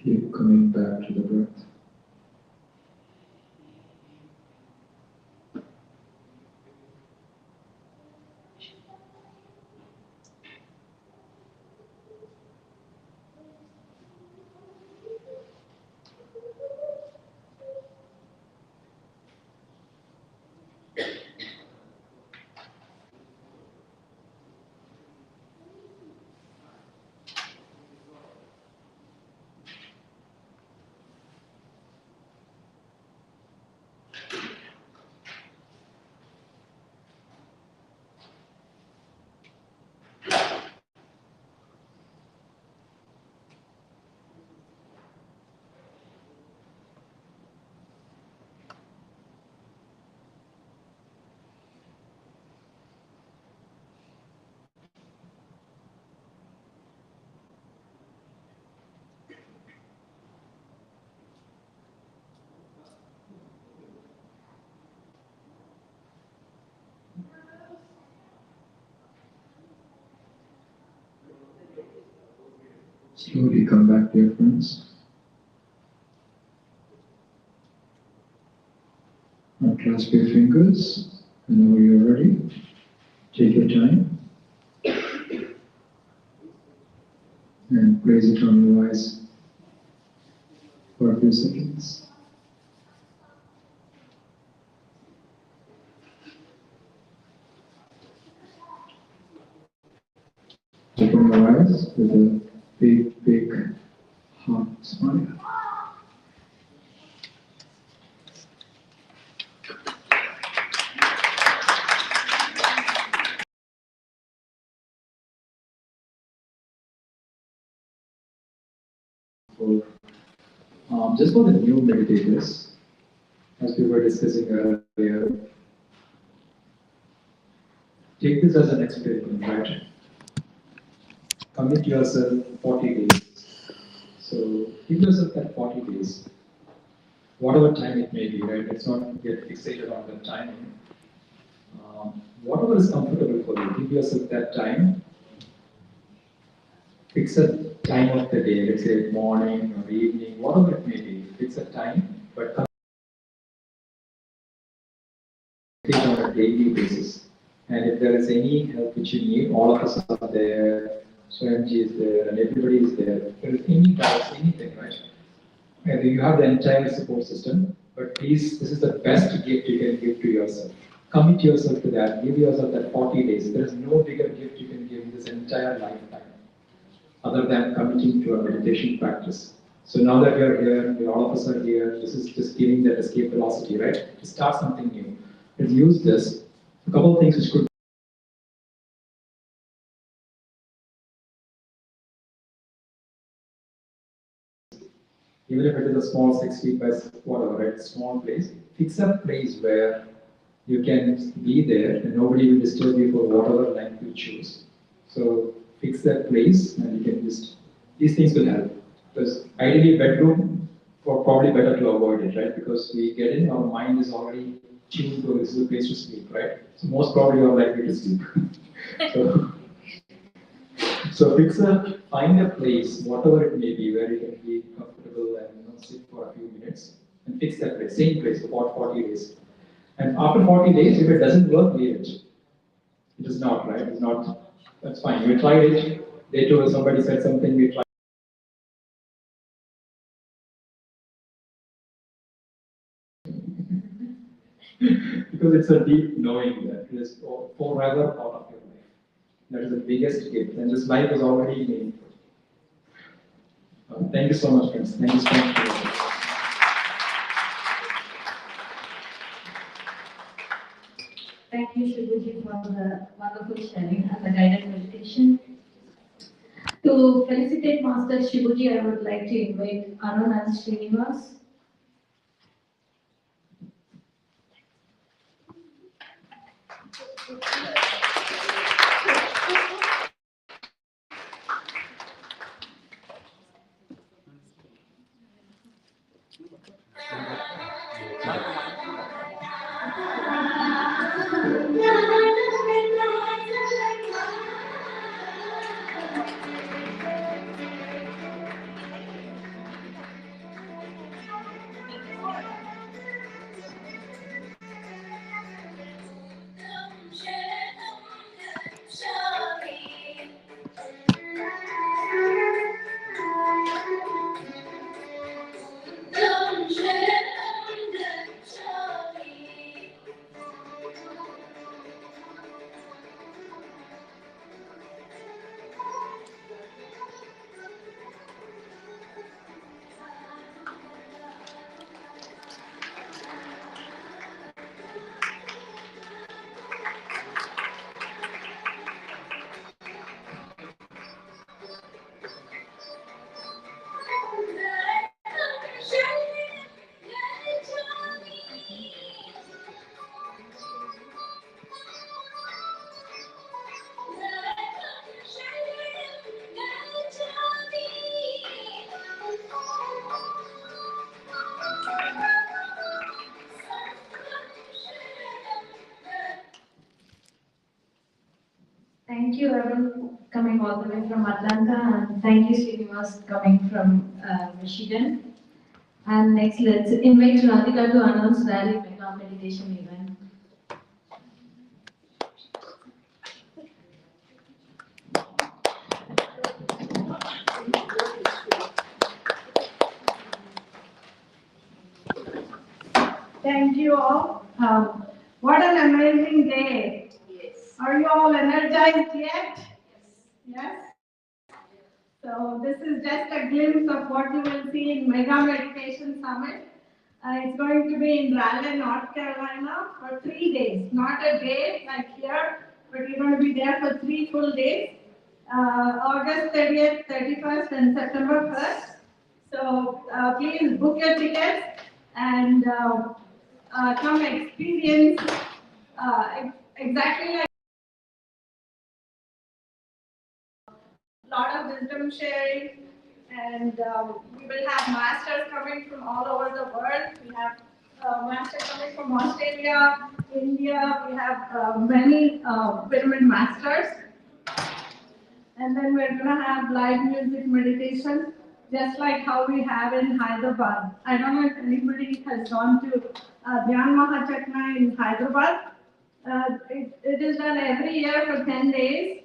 Keep coming back to the breath. Slowly come back, dear friends. Now clasp your fingers whenever you're ready. Take your time and place it on your eyes for a few seconds. Open your eyes with a big, big heart smile. Just for the new meditators, as we were discussing earlier, take this as an experiment, right? Commit yourself 40 days. So give yourself that 40 days, whatever time it may be, right? Let's not get fixated on the timing. Whatever is comfortable for you, give yourself that time. Fix a time of the day, let's say morning or evening, whatever it may be. Fix a time, but meditate on a daily basis. And if there is any help which you need, all of us are there. Swamji is there, and everybody is there. If there is any doubts, anything, right? And you have the entire support system. But please, this is the best gift you can give to yourself. Commit yourself to that. Give yourself that 40 days. There is no bigger gift you can give in this entire lifetime, other than committing to a meditation practice. So now that you're here, all of us are here, this is just giving that escape velocity, right? To start something new. Let's use this. A couple of things which could even if it is a small 6 feet by whatever, right? Small place. Fix a place where you can be there and nobody will disturb you for whatever length you choose. So fix that place and you can just, these things will help. Because ideally bedroom, probably better to avoid it, right? Because we get in, our mind is already tuned to this is a place to sleep, right? So most probably you are likely to sleep. So find a place, whatever it may be, where you can be comfortable and sit for a few minutes and fix that place, same place for about 40 days. And after 40 days, if it doesn't work, leave it. It is not, right? It's not, that's fine. We tried it. They told somebody said something, we tried. Because it's a deep knowing that it is forever part of your life. That is the biggest gift. And this life is already meaningful. Thank you so much, friends. Thank you so much. Thank you, Shubhuji, for the wonderful sharing and the guided meditation. To felicitate Master Shubhuji, I would like to invite Arun and Srinivas. Thank you, Arun, coming all the way from Atlanta, and thank you, Srinivas, coming from Michigan. And next, let's invite Radhika to announce Rally Mega Meditation event. Thank you all. What an amazing day. Yes. Are you all energized yet? Yes. So this is just a glimpse of what you will see in Mega Meditation Summit. It's going to be in Raleigh, North Carolina for 3 days. Not a day like here, but you're going to be there for 3 full days. August 30th, 31st and September 1st. So please book your tickets and come experience exactly like a lot of wisdom sharing, and we will have masters coming from all over the world. We have masters coming from Australia, India. We have many pyramid masters. And then we're going to have live music meditation, just like how we have in Hyderabad. I don't know if anybody has gone to Dhyan Mahachakra in Hyderabad. It is done every year for 10 days.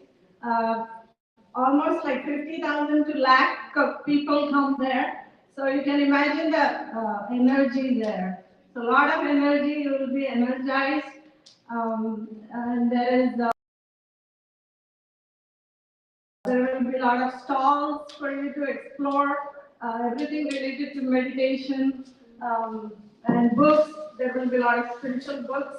Almost like 50,000 to lakh of people come there. So you can imagine the energy there. So a lot of energy, you will be energized. And there will be a lot of stalls for you to explore, everything related to meditation and books. There will be a lot of spiritual books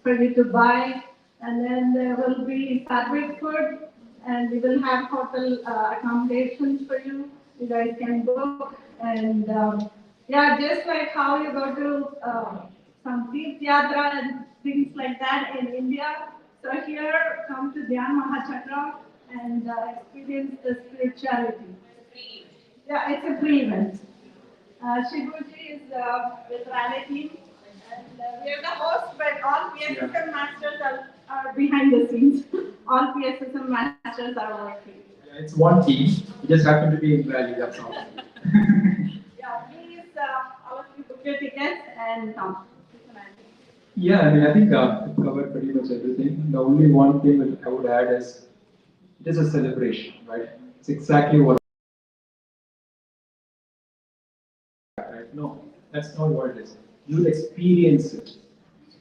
for you to buy. And then there will be fabric food, and we will have hotel accommodations for you. You guys can book. And yeah, just like how you go to some Teerth Yatra and things like that in India. So here, come to Dhyan Mahachakra and experience the spirituality. Yeah, it's a free event. Shibuji is with Raleigh team, and we are the host, but all PSSM masters are behind the scenes. All PSSM masters are working. Yeah, it's one team. We just happen to be in Raleigh, that's all. Yeah, please, all of you book your tickets and come. Yeah, I mean, I think we've covered pretty much everything. The only one thing that I would add is it is a celebration, right? It's exactly what. Right? No, that's not what it is. You will experience it.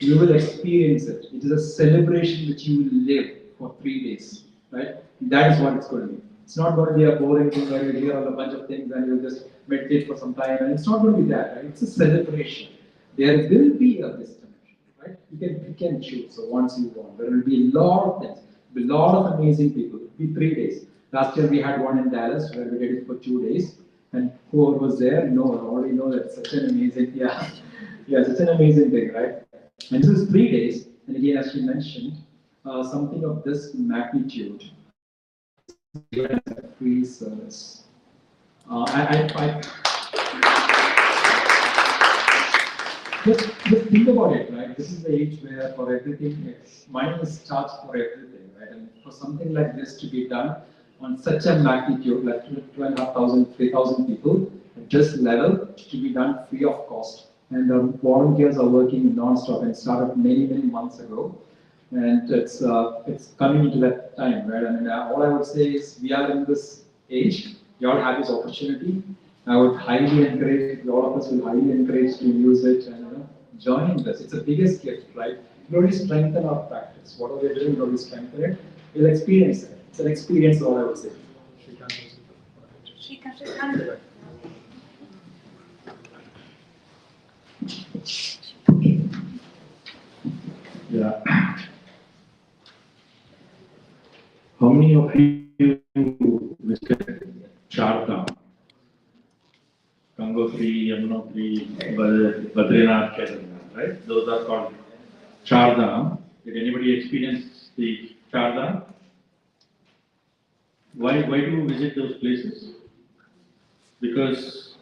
You will experience it. It is a celebration which you will live for 3 days, right? That is what it's going to be. It's not going to be a boring thing where you hear a bunch of things and you just meditate for some time, and it's not going to be that, right? It's a celebration. There will be a destination, right? You can choose. So once you want, there will be a lot of things, a lot of amazing people. It'll be 3 days. Last year we had one in Dallas where we did it for 2 days, and whoever was there, already know that such an amazing, yeah, such an amazing thing, right? And this is 3 days, and again, as you mentioned, something of this magnitude is given as a free service. Just think about it, right? This is the age where for everything, money is charged for everything, right? And for something like this to be done on such a magnitude, like 2,500, 3,000 people, at this level, to be done free of cost. And the volunteers are working non-stop and started many, many months ago. And it's coming into that time, right? I mean, all I would say is we are in this age, we all have this opportunity. I would highly encourage, all of us will highly encourage to use it and join this. It's the biggest gift, right? It will only strengthen our practice. Whatever we're doing will only strengthen it. We'll experience it. It's an experience, all I would say. Yeah. How many of you visited Chardham? Gangotri, Yamunotri, Badrinath, Kedarnath, right? Those are called Chardham. Did anybody experience the Chardham? Why do you visit those places? Because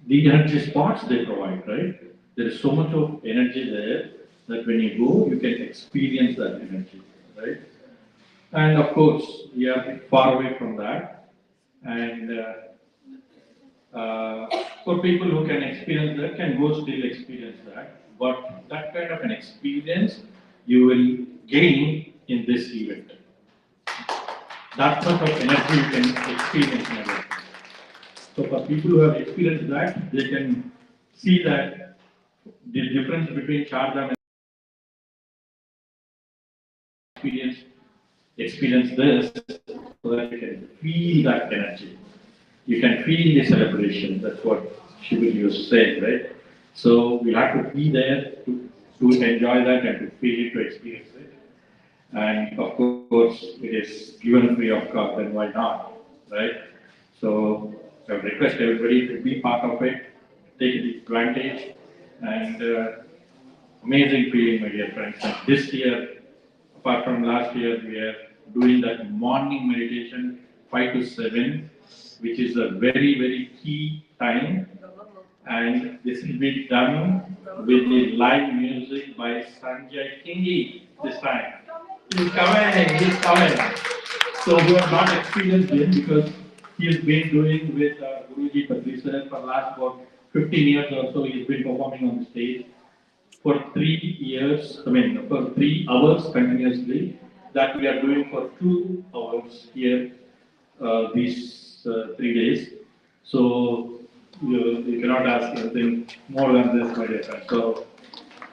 the energy spots they provide, right? There is so much of energy there that when you go, you can experience that energy, right? And of course, we are far away from that. And for people who can experience that, can go still experience that. But that kind of an experience you will gain in this event. That much of energy you can experience in a way. So for people who have experienced that, they can see that the difference between Chardham and experience this, so that you can feel that energy. You can feel the celebration. That's what Shibuji was saying, right? So we have to be there to enjoy that and to feel it, to experience it. And of course, it is given free of cost, then why not, right? So I would request everybody to be part of it, take the advantage, and amazing feeling, my dear friends. And this year, apart from last year, we are doing that morning meditation, 5 to 7, which is a very, very key time And this will be done with the live music by Sanjay Kingi this time. He's coming. So we have not experienced him because he's been doing with Guruji Padrisar for last about 15 years or so. He's been performing on the stage for 3 years, for 3 hours continuously. That we are doing for 2 hours here these 3 days. So you cannot ask anything more than this, my dear friend. So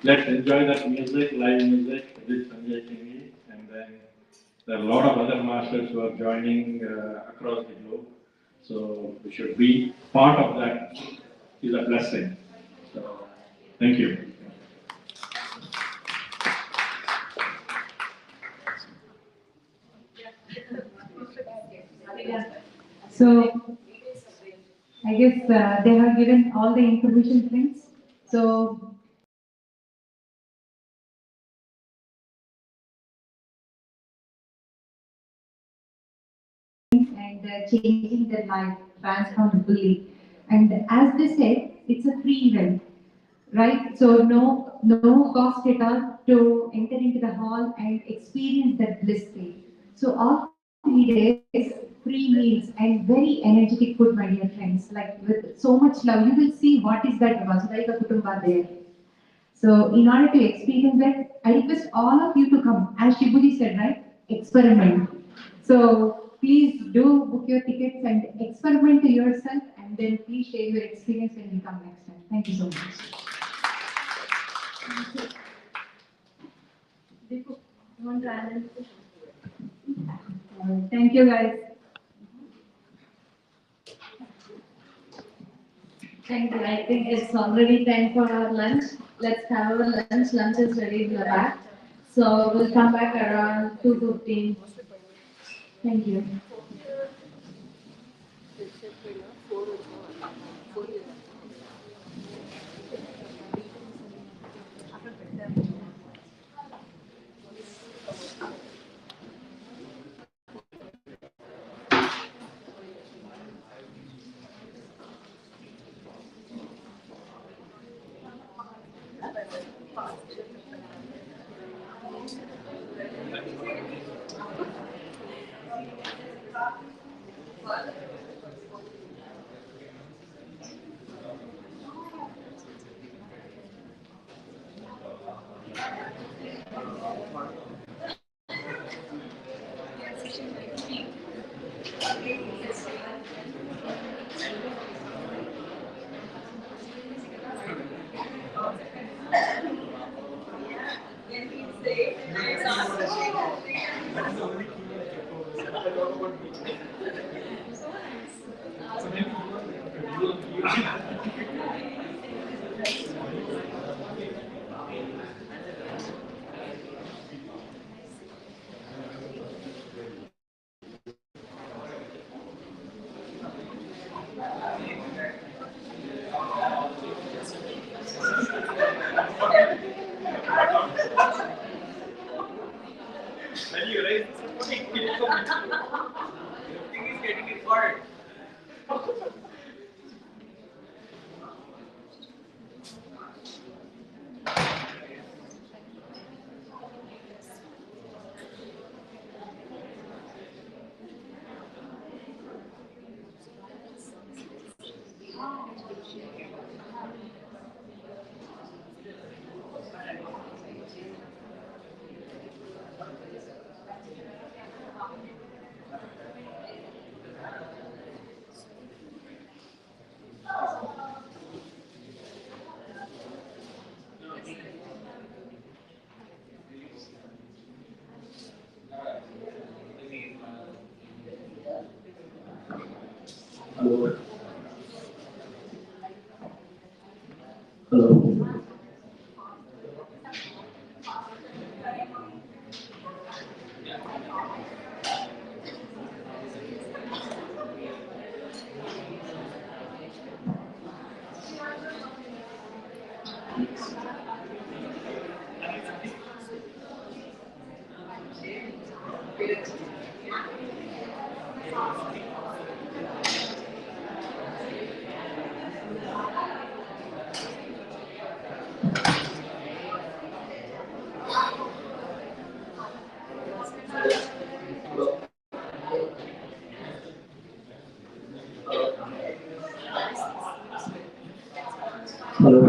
let's enjoy that music, live music with Sanjay Kingi, and then there are a lot of other masters who are joining across the globe. So we should be part of that. Is a blessing. So thank you. So I guess they have given all the information, friends. So and changing their life, transformed fully. And as they said, it's a free event, right? So no cost at all to enter into the hall and experience that bliss state. So all 3 days, free meals and very energetic food, my dear friends. Like with so much love, you will see what is that Vasudhaiva Kutumba there. So in order to experience that, I request all of you to come. As Shibuji said, right? Experiment. So please do book your tickets and experiment to yourself, and then please share your experience when you come next time. Thank you so much. Deepu, you want to add anything? Thank you, guys. Thank you. I think it's already time for our lunch. Let's have our lunch. Lunch is ready in the back. So we'll come back around 2:15. Thank you. Hello. Hello. Hello.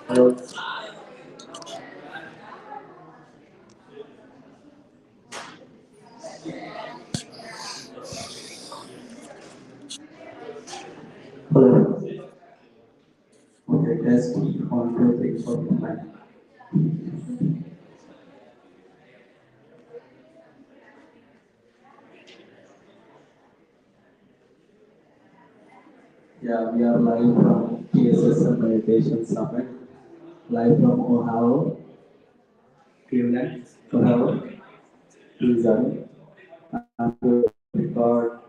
Hello. Hello. Okay, test 1, 2, 3, 4, 5. Yeah, we are live from PSSM Meditation Summit, live from Ohio, Cleveland, Ohio, Missouri. I'm going to record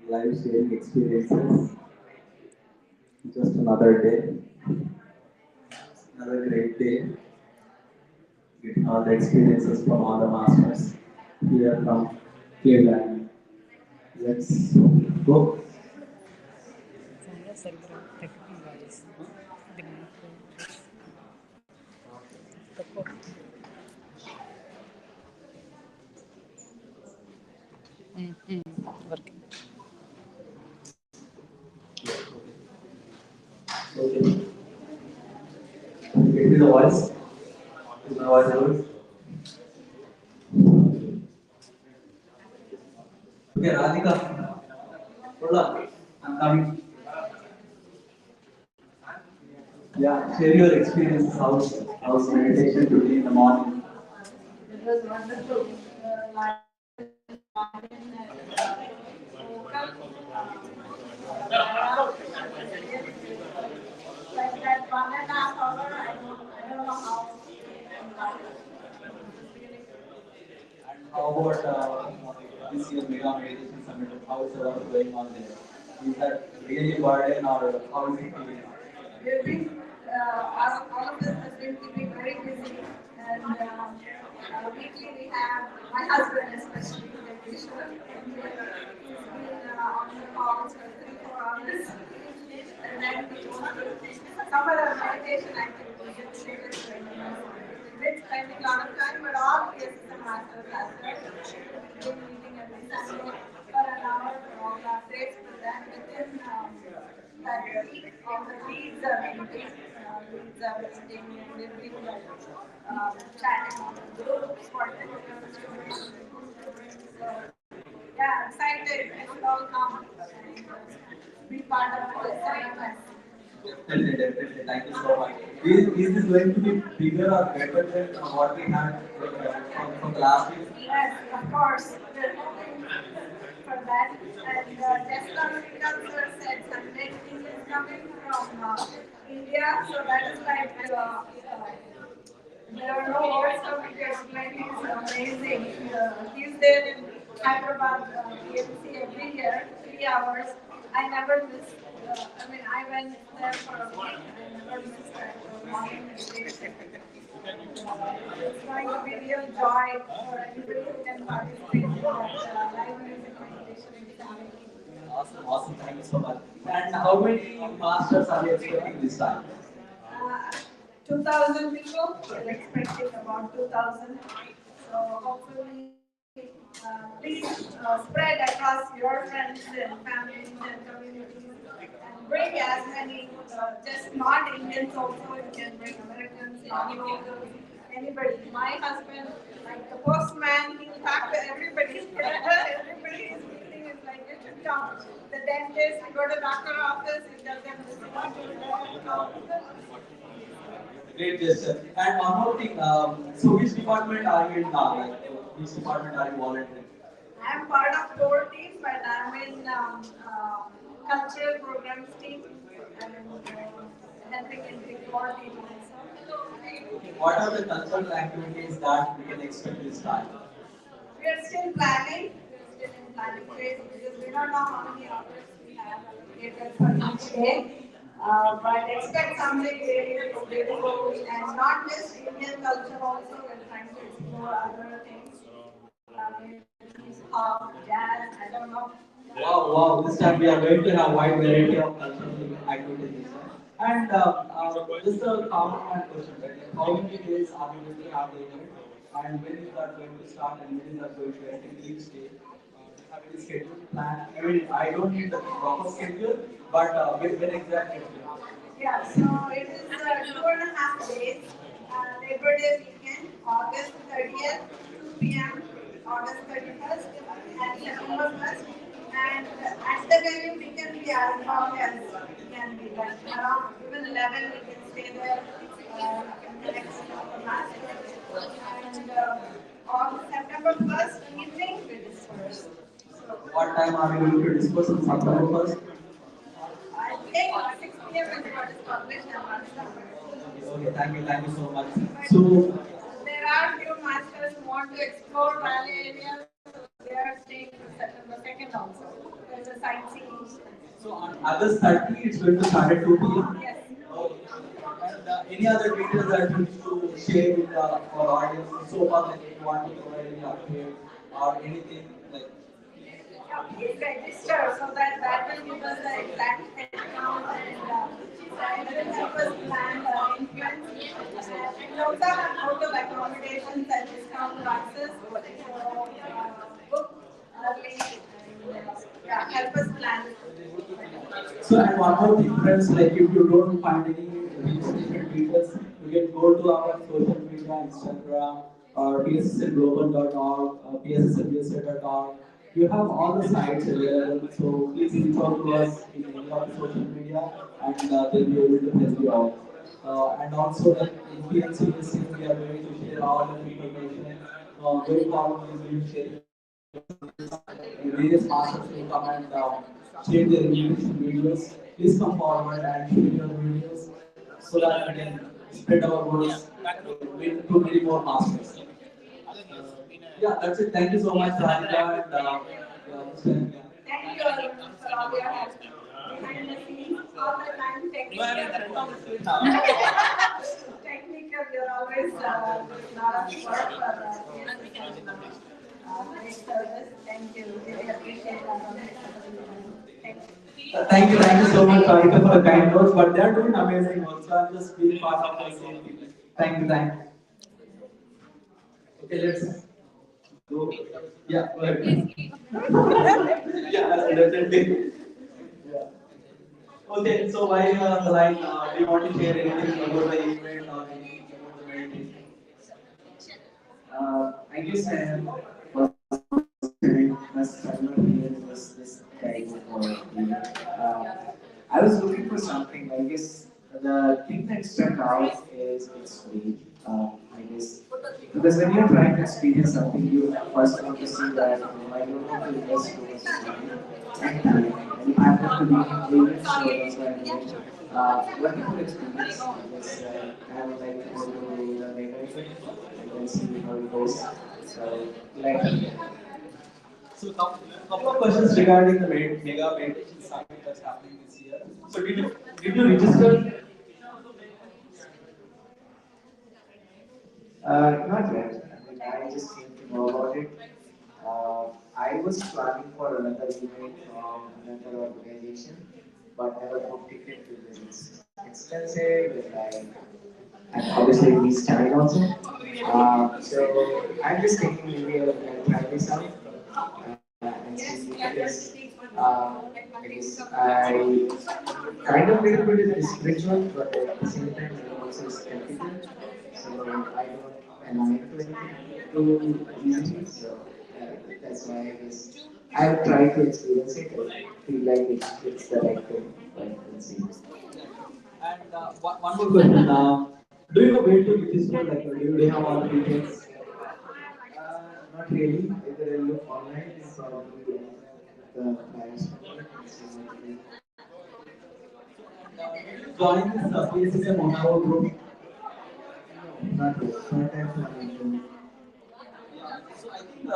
live sharing experiences. Just another day, another great day. Getting all the experiences from all the masters here from Cleveland. Let's go. Working. Okay. Get me the voice. Is my voice good? Okay, Radhika. Hold on. I'm coming. Yeah, share your experience. How's meditation today in the morning? It was wonderful. Like that 1.5 hour, I don't know how. How about this year Mega Meditation Summit? How is the work going on there? Is that really burden or how is it feeling? We've been, all of us have been keeping very busy, and weekly we have my husband especially, he's been on the calls for 3-4 hours, and then we go to some other meditation activities. We're spending a lot of time, but all PSSM masters as well. We're meeting every Sunday for an hour for all our days, but then within that week, all the leads are meeting. We've been chatting on the groups for technical students. So, yeah, excited. I should all come and be part of the ceremony. Definitely, definitely. Thank you so much. Is this going to be bigger or better than what we had from the last year? Yes, of course. We're hoping for that. And just like Sir said, Sunday is coming from India, so that is like there are no words for me to explain. It's amazing. He's there in Hyderabad, PMC every year, 3 hours. I never miss. I went there for a week. I never missed that morning meditation. It's going to be real joy for anybody who can participate in that live music meditation exam. Awesome, awesome. Thank you so much. And how many masters are you expecting this time? 2,000 people. We're expecting about 2,000. So hopefully, please spread across your friends and families and communities and bring as many, just not Indians also, you can bring Americans, non-locals, anybody. My husband, like the postman, he'll talk to everybody. Everybody's meeting is like, you should come. The dentist, you go to doctor office, he tells them, this is what you do. Great gesture. And one more thing, so which department are you in now? Like, which department are you volunteering? I'm part of core team, but I'm in cultural programs team and helping in the core team also. What are the cultural activities that we can expect this time? We are still planning. We are still in planning phase because we don't know how many hours we have allocated for each day. But expect something really beautiful and not just Indian culture also, we're trying to explore other things. Hip hop, jazz, I don't know. Wow, wow, this time we are going to have wide variety of cultural activities. And just a common question, right? Like, how many days are we going to have the event? And when is that going to start and when is that going to end in each day? Do you have any schedule plan? I mean, I don't need the proper schedule, but when exactly? Yeah, so it is 2.5 days. Labor Day weekend, August 30th, 2 p.m., August 31st, and September 1st. And at the venue, we can be as long as we can be, like around even 11, we can stay there in the next class. And on September 1st evening, we disperse. What time are we going to discuss on September 1st? I think 6 p.m. is what is published and Okay, thank you so much. So, there are few masters who want to explore valley areas, so they are staying for September 2nd also. There's a sightseeing. so on August 30, it's going to start at 2 p.m. Yes. Okay. And any other details that you need to share with our audience so far that you want to provide any update or anything like? Please register so that will give us the exact headcount and it will help us plan the arrangements. We also have hotel accommodations and discount prices. So book early and help us plan. So, and one more thing, friends, like if you don't find any registration details, you can go to our social media, Instagram, or pssmglobal.org, pssmusa.org. You have all the sites available, so please reach out to us in any of the social media, and they'll be able to help you out. And also, like in PMCUSA, we are going to share all the information. Going forward, we will share various masters will come and share their innovation videos. Please come forward and share your videos so that we can spread our words to many more masters. Yeah, that's it. Thank you so much, Radhika and Mr. Thank you everyone for all your help. Behind the scenes, all the time, technical, you're always doing a lot of work for great service. Thank you. Really appreciate that. Thank you. Thank you so much, Radhika, for the kind words. But they are doing amazing work, so I'm just being part of the same team. Thank you. Okay, let's go. Yeah, go ahead. Yeah, definitely. Yeah. Okay, so while you're on the line, do you want to share anything about the event or anything about the meditation? I guess I am personally must have not here was this type of event. I was looking for something. I guess the thing that stuck out is its weight. I guess because when you're trying to experience something, you first want to see that I don't want to invest too much money and time, and you happen to be in it, so that's why I went. Wonderful experience. I guess I would like to go to the later and then see how it goes. So, like, So, couple of questions regarding the mega meditation summit that's happening this year. So, did you register? not yet. I mean, I just came to know about it. I was planning for another event from another organization, but never booked ticket because it's expensive and and obviously it needs time also. So I'm just thinking maybe I'll try this out and see because I guess I kind of little bit is spiritual, but at the same time I'm also skeptical. So I don't align to anything too easily. So that's why I guess I'll try to experience it. I feel like it's the right thing, but let's see. And one more question. Do you know where to register? Like, do you have all the details? Not really. Either I look online and probably the price and see what it is. Join this PSSM Mohavo group. Not yet. Third time planning to. So I think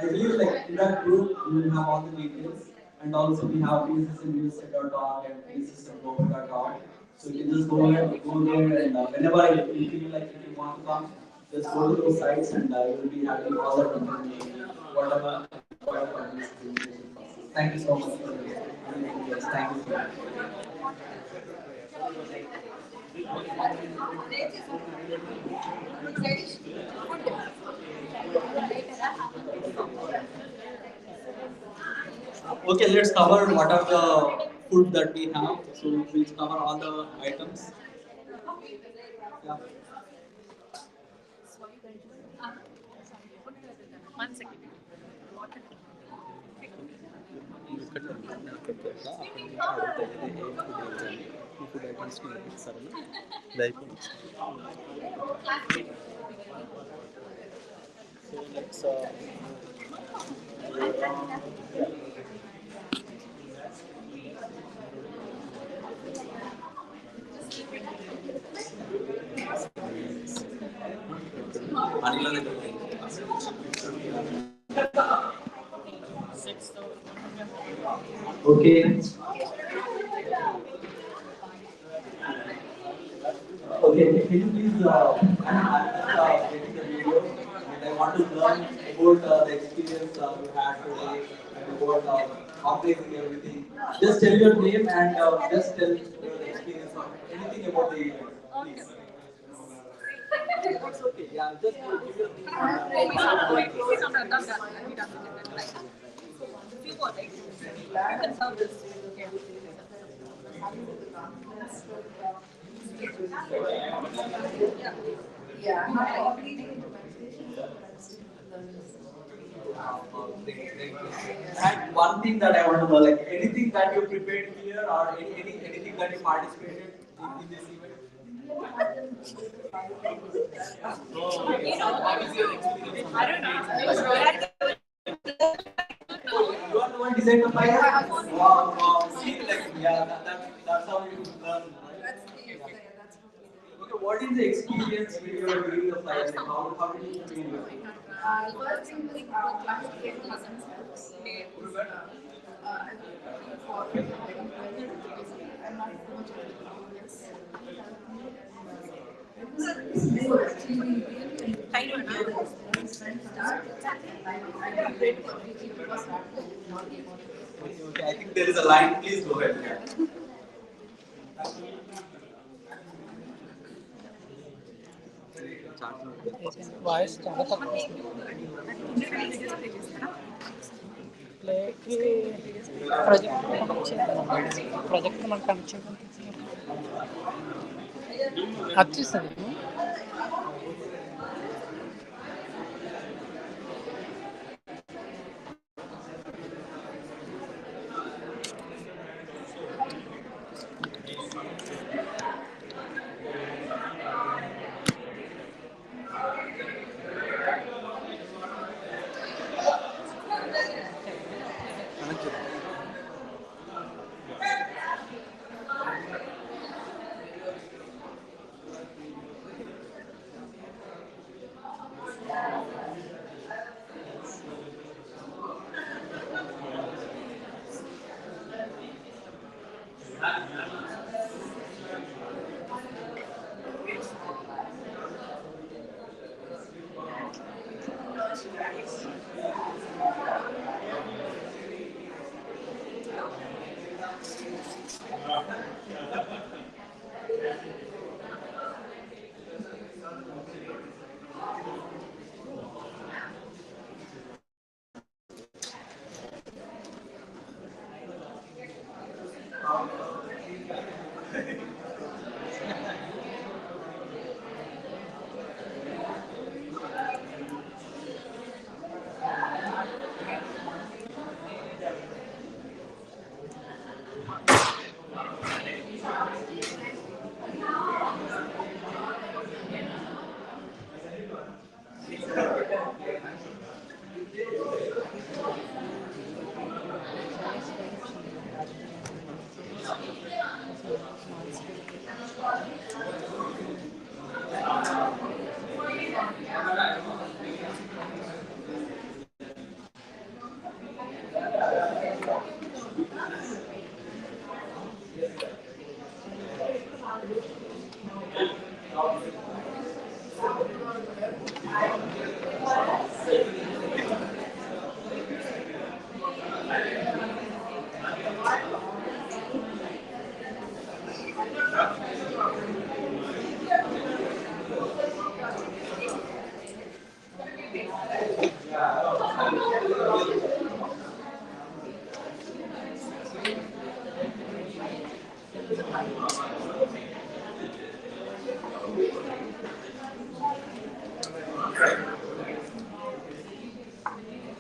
I believe like in that group you will have all the details And also we have pssmusa.org and pssmglobal.org. So you can just go there and whenever you feel like if you want to come, just go to those sites and you will be having all that information, whatever required for this invitation process. Thank you so much for this. Yes, thank you so much. Okay, let's cover what are the food that we have. So we'll cover all the items. Yeah. One second. ఇక్కడ నాకు ఎట్లా అక్కడి నుంచి అడుగుతాయి ఏ food ఏంటని ఈ food items ఇస్తారని ఇది అయిపోయింది so let's Okay. Okay, can you please, I'm just getting the video and I want to learn about the experience you had today and about organizing everything. Just tell your name and just tell your experience of anything about the event, please. It's okay, yeah, just give your name. And one thing that I want to know, like anything that you prepared here or anything that you participated in this event? What is your experience? I don't know. You are the one designing the fire? Wow, wow. See, like, yeah, that's how you learn. Okay, what is the experience when you are doing the fire? Like, how did you feel? First thing was I'm not much of Okay, I think there is a line. Please go ahead. Voice చాలా తక్కువ ప్లేకి project మనకు connect చేయడం వచ్చేస్తుంది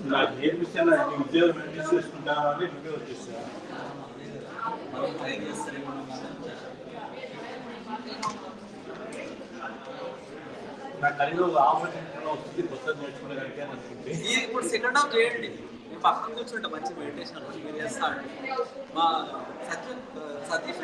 నాకు నేర్పిస్తే నాకు ఉద్యోగం maintain చేసుకుంటాను అని నువ్వే వచ్చేసా నాకు కలిగి ఒక ఆపర్చునిటీలో వస్తుంది కొత్తది నేర్చుకునేదానికి అని అనుకుంటే ఇప్పుడు సెకండ్ హాఫ్ చేయండి మీ పక్కన కూర్చుంటా మంచి మెడిటేషన్ మీరు చేస్తాడు మా Satish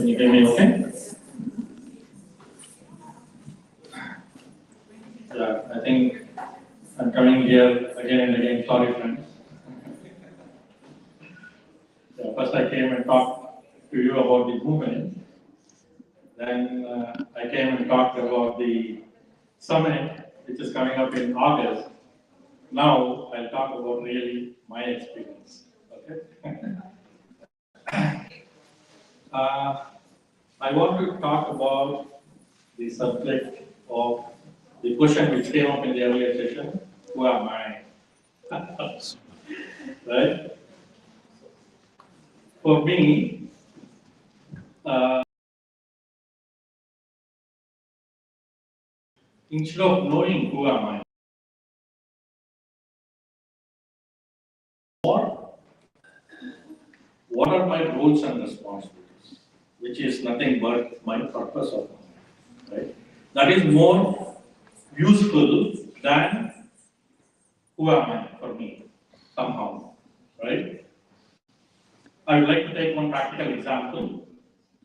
Can you hear me okay? Yeah, I think I'm coming here again and again. Sorry, friends. Yeah, first I came and talked to you about the movement. Then I came and talked about the summit, which is coming up in August. Now I'll talk about really my experience. Okay. I want to talk about the subject of the question which came up in the earlier session. Who am I? Right? For me, instead of knowing who am I, what are my roles and responsibilities, which is nothing but my purpose of life, right? That is more useful than who am I for me, somehow, right? I would like to take one practical example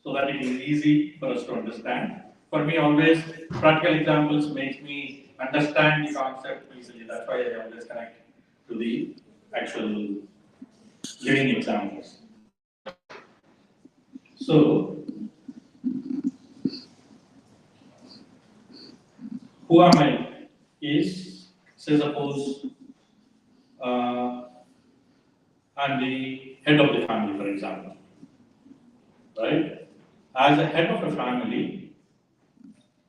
so that it is easy for us to understand. For me, always practical examples makes me understand the concept easily. That's why I always connect to the actual living examples. So, who am I is, say suppose, I'm the head of the family, for example, right? As a head of a family,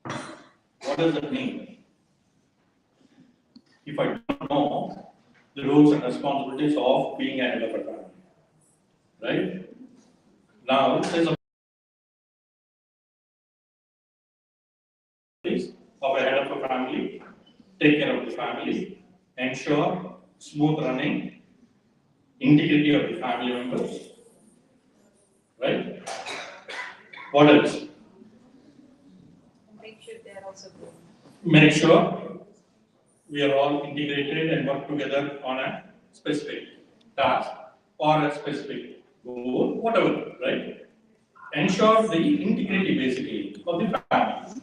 what does it mean? If I don't know the roles and responsibilities of being a head of a family, right? Now, say suppose of a head of a family, take care of the family, ensure smooth running, integrity of the family members, right? What else? Make sure they are also good. Make sure we are all integrated and work together on a specific task or a specific goal, whatever, right? Ensure the integrity basically of the family.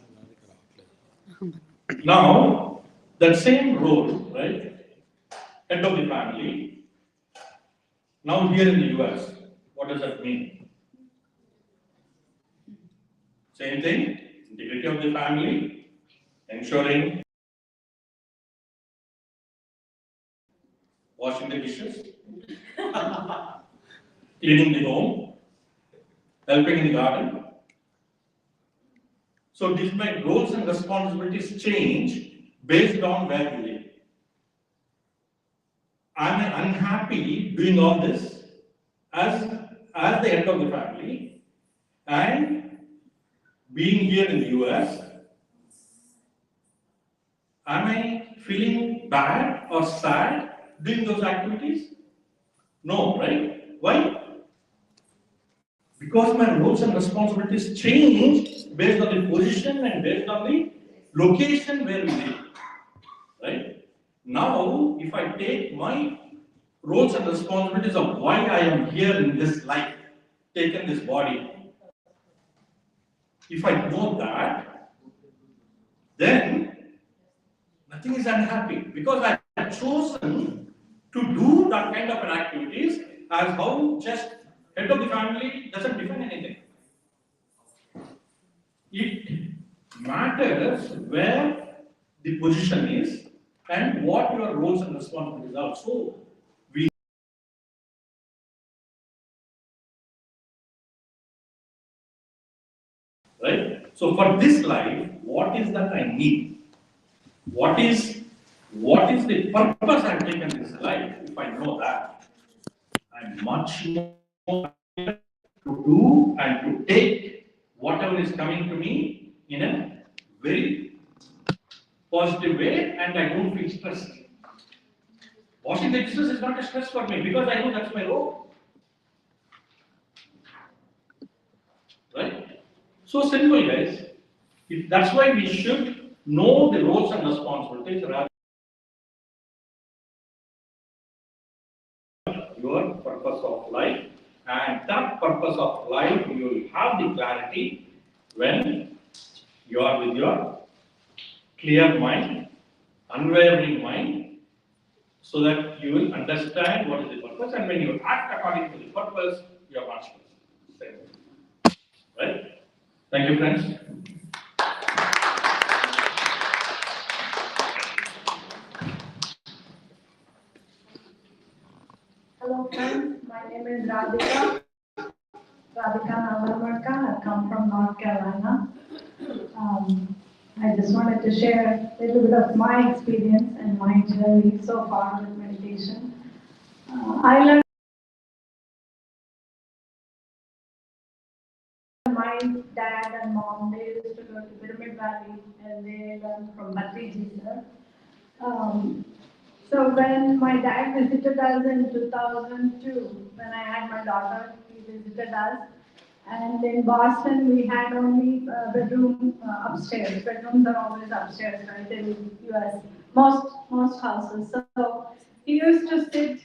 Now, that same role, right? Head of the family. Now here in the US, what does that mean? Same thing, integrity of the family, ensuring washing the dishes, cleaning the home, helping in the garden. So these my roles and responsibilities change based on where we live. I'm unhappy doing all this as the head of the family and being here in the US. Am I feeling bad or sad doing those activities? No, right? Why? Because my roles and responsibilities change based on the position and based on the location where we live. Right? Now, if I take my roles and responsibilities of why I am here in this life, taken this body, if I know that, then nothing is unhappy because I have chosen to do that kind of an activities as how just head of the family doesn't define anything. It matters where the position is and what your roles and responsibilities are. So we right. So for this life, what is that I need? What is the purpose I've taken this life? If I know that, I'm much more to do and to take whatever is coming to me in a very positive way, and I don't feel stressed. Washing the dishes is not a stress for me because I know that's my role. Right? So simple, guys. That's why we should know the roles and responsibilities rather than your purpose of life. And that purpose of life, you will have have the clarity when you are with your clear mind, unwavering mind, so that you will understand what is the purpose, and when you act according to the purpose, you are conscious. Same. Right? Thank you, friends. Hello friends, my name is Radhika. Radhika Navamarka. I come from North Carolina. I just wanted to share a little bit of my experience and my journey so far with meditation. I learned my dad and mom, they used to go to Pyramid Valley and they learned from Bhattiji sir. So when my dad visited us in 2002, when I had my daughter, he visited us. And in Boston, we had only bedroom upstairs. Bedrooms are always upstairs, right, in US, most houses. So he used to sit,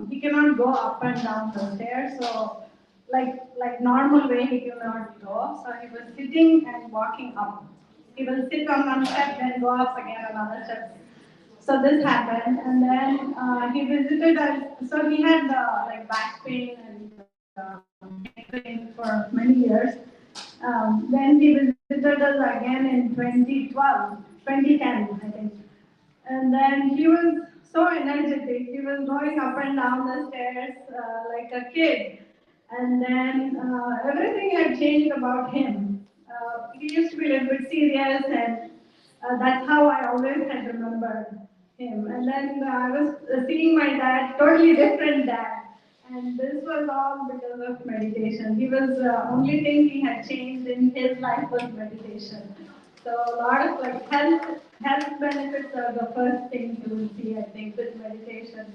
he cannot go up and down the stairs, so like normal way he cannot go. So he was sitting and walking up. He will sit on one step, then go up again another step. So this happened, and then he visited us. So he had like back pain and neck pain for many years. Then he visited us again in 2012, 2010, I think. And then he was so energetic. He was going up and down the stairs like a kid. And then everything had changed about him. He used to be a little bit serious, and that's how I always had remembered him. And then I was seeing my dad, totally different dad. And this was all because of meditation. He was only thing he had changed in his life was meditation. So a lot of like health benefits are the first thing you will see, I think, with meditation.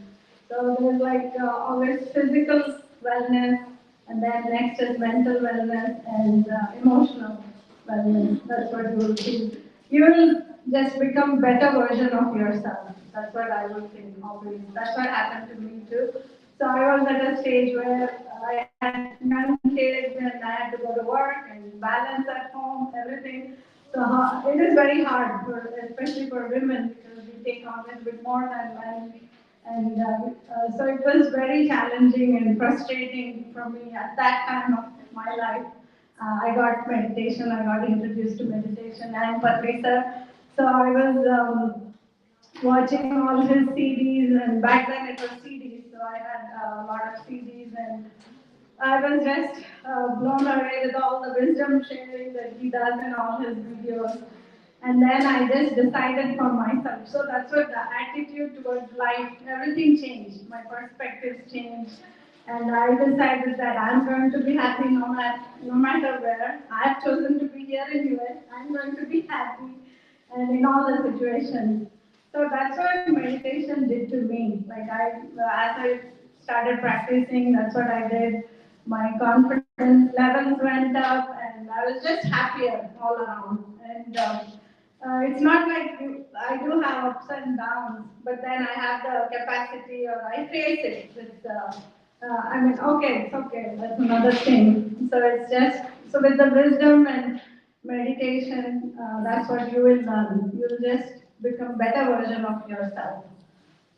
So there's like always physical wellness, and then next is mental wellness and emotional wellness. That's what you will see. You will just become better version of yourself. That's what I would think always. That's what happened to me too. So I was at a stage where I had young kids and I had to go to work and balance at home, everything. So it is very hard, especially for women, because we take on a little bit more than men. And so it was very challenging and frustrating for me at that time of my life. I got meditation, I got introduced to meditation and Patrisa. So I was watching all his CDs, and back then it was CDs, so I had a lot of CDs, and I was just blown away with all the wisdom sharing that he does in all his videos. And then I just decided for myself. So that's what the attitude towards life, everything changed. My perspectives changed. And I decided that I'm going to be happy no matter where. I've chosen to be here in US. I'm going to be happy and in all the situations. So that's what meditation did to me. Like as I started practicing, that's what I did. My confidence levels went up, and I was just happier all around. And it's not like I do have ups and downs, but then I have the capacity, or I face it with. I mean, okay, it's okay. That's another thing. So it's just so with the wisdom and meditation, that's what you will learn. You'll just become better version of yourself.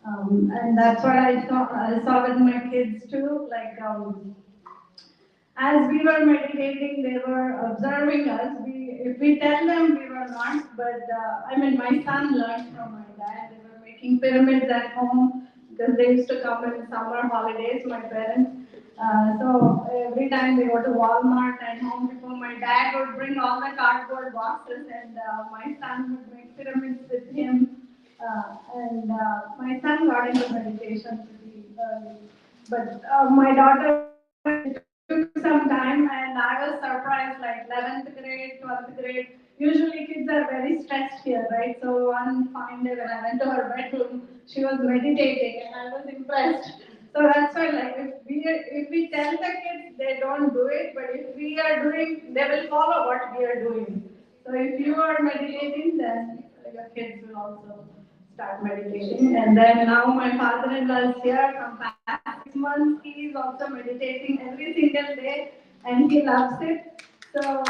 And that's what I saw with my kids too. Like as we were meditating, they were observing us. If we tell them, we were not. But I mean, my son learned from my dad. They were making pyramids at home because they used to come in summer holidays. My parents. So every time they go to Walmart and Home Depot, my dad would bring all the cardboard boxes, and my son would make pyramids with him. And my son got into meditation pretty early. But my daughter took some time, and I was surprised, like 11th grade, 12th grade. Usually kids are very stressed here, right? So one fine day when I went to her bedroom, she was meditating, and I was impressed. So that's why, like, if we tell the kids, they don't do it, but if we are doing, they will follow what we are doing. So if you are meditating, then your kids will also start meditating. And then now my father-in-law is here from past 6 months. He is also meditating every single day. and he loves it. So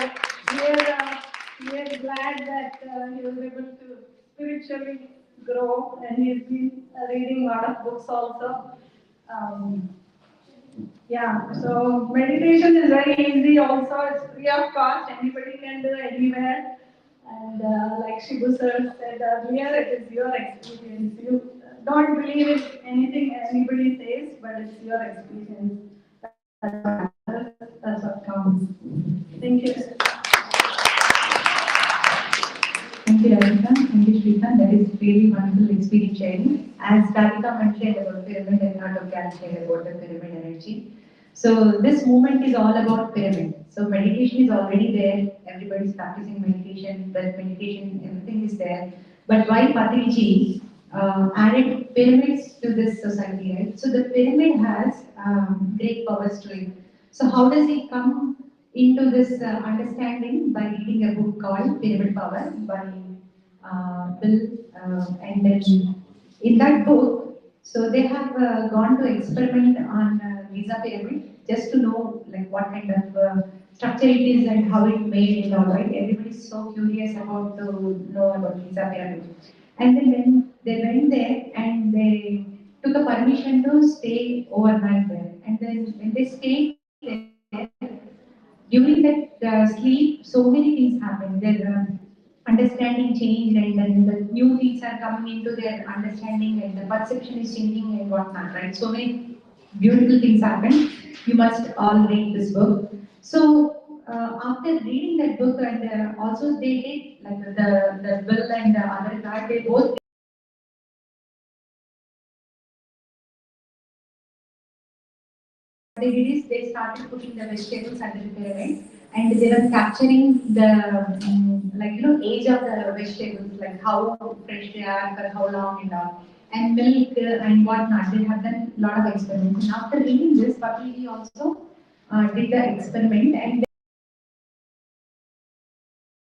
we are glad that he was able to spiritually grow, and he's been reading a lot of books also. Um, yeah, so meditation is very easy also, it's free of cost, anybody can do anywhere. And like Shibu sir said earlier, it is your experience. You don't believe in anything anybody says, but it's your experience. That's what counts. Thank you. Thank you, Radhika. Thank you, Shrikant. That is really wonderful experience sharing. As Radhika mentioned about pyramid and not shared about the pyramid energy. So this movement is all about pyramid. So meditation is already there. Everybody's practicing meditation, breath meditation, everything is there. But why Patrici added pyramids to this society, right? So the pyramid has great powers to it. So how does it come into this understanding? By reading a book called Pyramid Power by Bill, and then in that book, so they have gone to experiment on Giza pyramid just to know like what kind of structure it is and how it made and all, right? Everybody is so curious about to know about Giza pyramid. And then when they went there and they took a permission to stay overnight there. And then when they stayed there, during that sleep, so many things happen. Their understanding changed, and then the new things are coming into their understanding, and the perception is changing and whatnot, right? So many beautiful things happen. You must all read this book. So after reading that book, and also they did like the Bill and the other guy, they both they did is they started putting the vegetables under the pyramid, and they were capturing the age of the vegetables, like how fresh they are for how long and all, and milk and whatnot. They have done a lot of experiments. And after reading this, Patli also did the experiment, and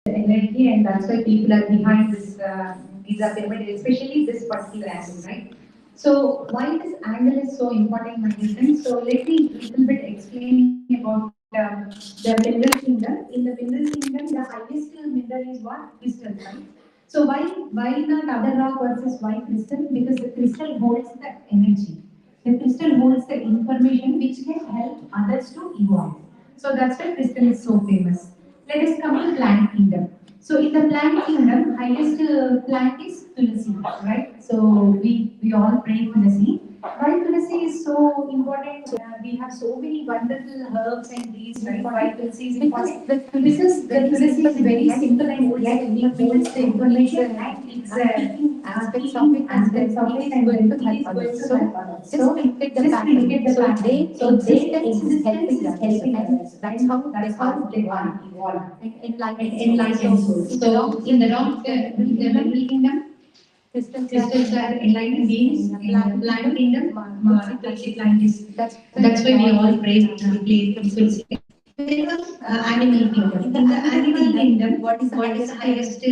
energy, and that's why people are behind this Giza pyramid, especially this particular angle, right? So why this angle is so important, my dear friends? So let me little bit explain about the mineral kingdom. In the mineral kingdom, the highest mineral is what? Crystal, right? So why not other rock versus why crystal? Because the crystal holds the energy. The crystal holds the information which can help others to evolve. So that's why crystal is so famous. Let us come to plant kingdom. So in the plant kingdom, highest plant is tulsi, right? So we all pray tulsi. Why tulsi is so important? We have so many wonderful herbs and trees, right? Why tulsi is important? Because the tulsi is very simple and yet it holds the information and it's aspects of it and then it is going to help others. So just look at the pattern. So they existence is helping others. That's how they want to evolve and enlighten souls. So in the middle kingdom, crystals are enlightened beings. In the plant kingdom, tulsi plant is. That's why we all pray tulsi. Animal kingdom. In the animal kingdom, what is the highest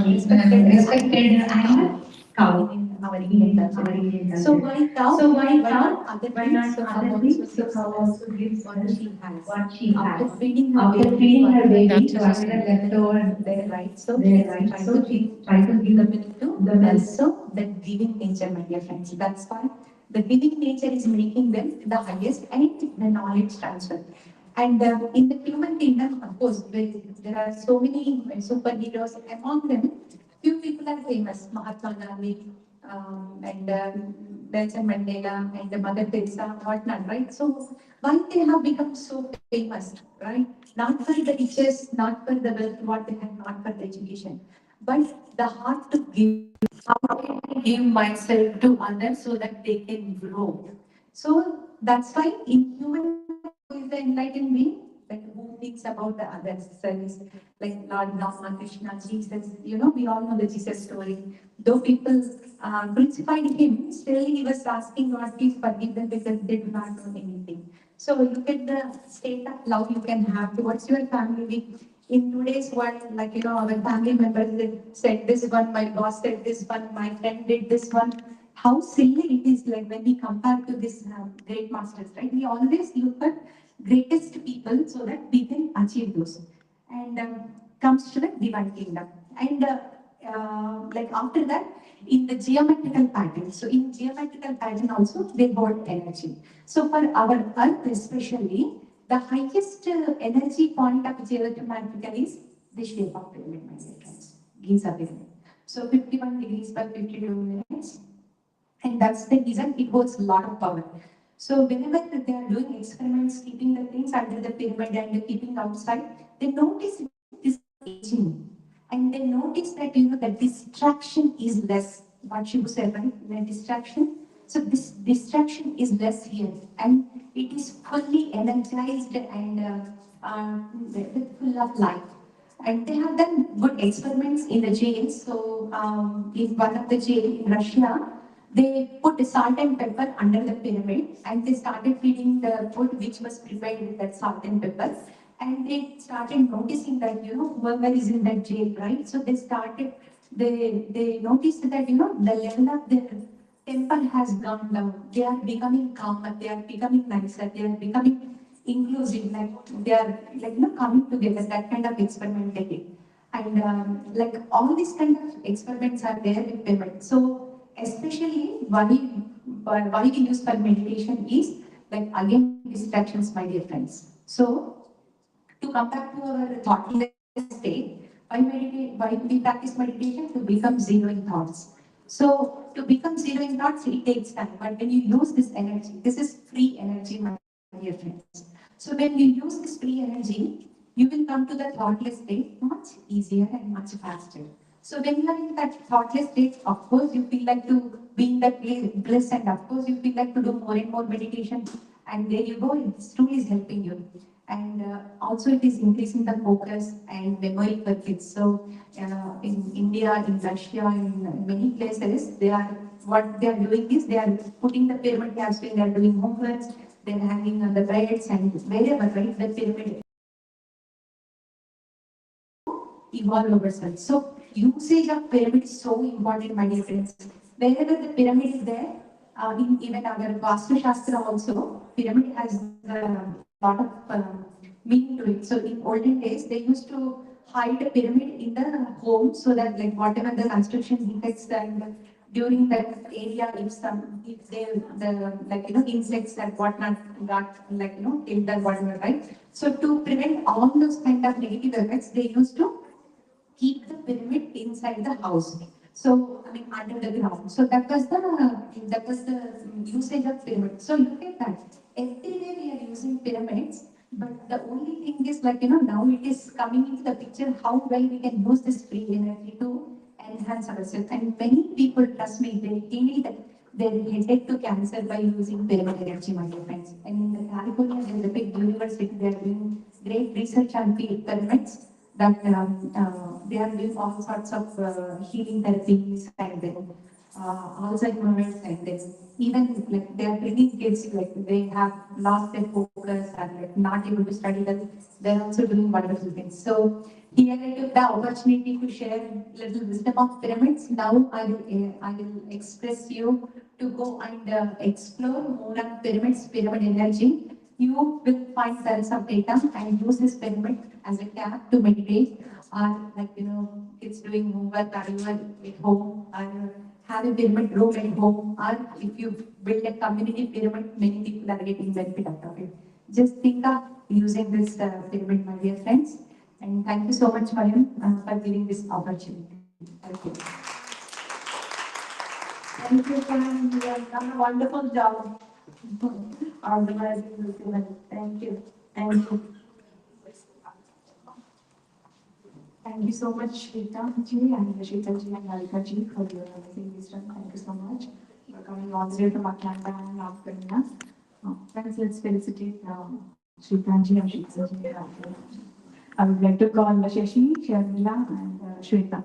respected animal? Cow in our Indian culture. So why cow? So why cow? Why not other things? So cow also gives what she has. What she has. After feeding her baby, whatever left over there, right? So she try to give the milk to the milk. So the giving nature, my dear friends. That's why the giving nature is making them the highest and the knowledge transfer. And in the human kingdom, of course, there are so many superheroes. Among them, few people are famous: Mahatma Gandhi, and Nelson Mandela, and Mother Teresa, whatnot, right? So why they have become so famous, right? Not for the riches, not for the wealth, what they have, not for the education, but the heart to give. How can I give myself to others so that they can grow? So that's why in human who is the enlightened being, like who thinks about the others. Service, like Lord Rama, Krishna, Jesus. You know, we all know the Jesus story. Though people crucified him, still he was asking God, please forgive them because they do not know anything. So look at the state of love you can have towards your family. In today's world, like our family members they said this one, my boss said this one, my friend did this one. How silly it is, like when we compare to this great masters, right? We always look at greatest people so that we can achieve those. And comes to the divine kingdom. And like after that, in the geometrical pattern. So in geometrical pattern also, they hold energy. So for our earth especially, the highest energy point of geometrical is the shape of pyramid, my dear friends. Giza pyramid. So 51 degrees by 52 minutes. And that's the reason it holds a lot of power. So whenever they are doing experiments, keeping the things under the pyramid and keeping outside, they notice this aging. And they notice that the distraction is less. What you said, right? The distraction. So this distraction is less here, and it is fully energized and full of life. And they have done good experiments in the jails. So in one of the jail in Russia, they put salt and pepper under the pyramid, and they started feeding the food which was prepared with that salt and pepper. And they started noticing that whoever is in that jail, right? So they noticed that the level of their temper has gone down. They are becoming calmer. They are becoming nicer. They are becoming inclusive. Like they are coming together. That kind of experiment they did. And like all these kind of experiments are there with pyramid. So especially why we use for meditation is like again distractions, my dear friends. So to come back to our thoughtless state, why we practice meditation? To become zero in thoughts. So to become zero in thoughts, it takes time. But when you use this energy, this is free energy, my dear friends. So when you use this free energy, you will come to the thoughtless state much easier and much faster. So when you are in that thoughtless state, of course you feel like to be in that bliss, and of course you feel like to do more and more meditation. And there you go, this tool is helping you. And also it is increasing the focus and memory for kids. So in India, in Russia, in many places, what they are doing is they are putting the pyramid tabs when they are doing homeworks, they are hanging on the beds and wherever, right, the pyramid evolve ourselves. So usage of pyramid is so important, my dear friends. Wherever the pyramid is there, in even our Vastu Shastra also, pyramid has a lot of meaning to it. So in olden days, they used to hide a pyramid in the home so that like whatever the construction defects and during that area, if they the insects and whatnot got killed and whatever, right? So to prevent all those kind of negative effects, they used to keep the pyramid inside the house. So I mean under the ground. So that was the usage of pyramid. So look at that. Every day we are using pyramids, but the only thing is now it is coming into the picture how well we can use this free energy to enhance ourselves. And many people, trust me, they healed their headache to cancer by using pyramid energy, my dear friends. And in California, there is a big university. They are doing great research on pyramids that they are doing all sorts of healing therapies and then Alzheimer's and then even like they are training kids like they have lost their focus and like not able to study well. They are also doing wonderful things. So here I took the opportunity to share little wisdom of pyramids. Now I will express you to go and explore more on pyramids, pyramid energy. You will find tons of data and use this pyramid as a cap to meditate or kids doing homework or you are at home or have a pyramid room at home or if you build a community pyramid, many people are getting benefit out of it. Just think of using this pyramid, my dear friends. And thank you so much, Mayam, for giving this opportunity. Thank you. Thank you, Pam. You have done a wonderful job organizing this event. Thank you. Thank you. Thank you so much, Shweta ji and Shweta ji and Malika ji for your amazing wisdom. Thank you so much for coming all the way from Atlanta and North Carolina. Friends, let's felicitate Shweta ji and Shweta ji. I would like to call Shashi, Sharmila and Shweta.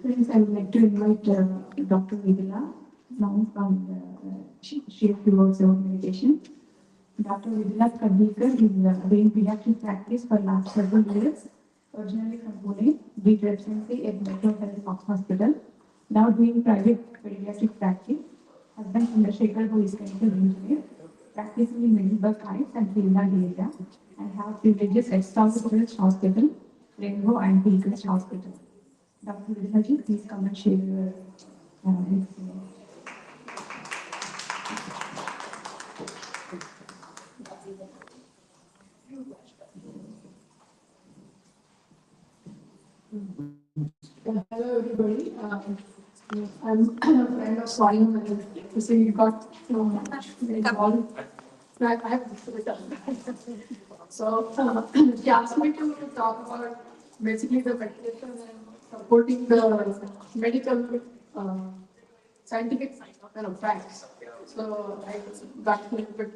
Friends, I would like to invite Dr. Vidula now from she has towards our meditation. Dr. Vidula Kadikar is doing pediatric practice for last several years, originally from Pune, did residency at Metro Health Hospital, now doing private pediatric practice. Husband Chandrasekhar, who is chemical engineer, practicing in Medibus Heights and Finland area, and have privileges at South Village Hospital, Rainbow and Hillcrest Hospital. Dr. Vidula, please come and share your experience. Hello everybody. I'm a friend of Swayam and you see you got very all. I have so he asked me to talk about basically the meditation and supporting the medical scientific facts. So I got a little bit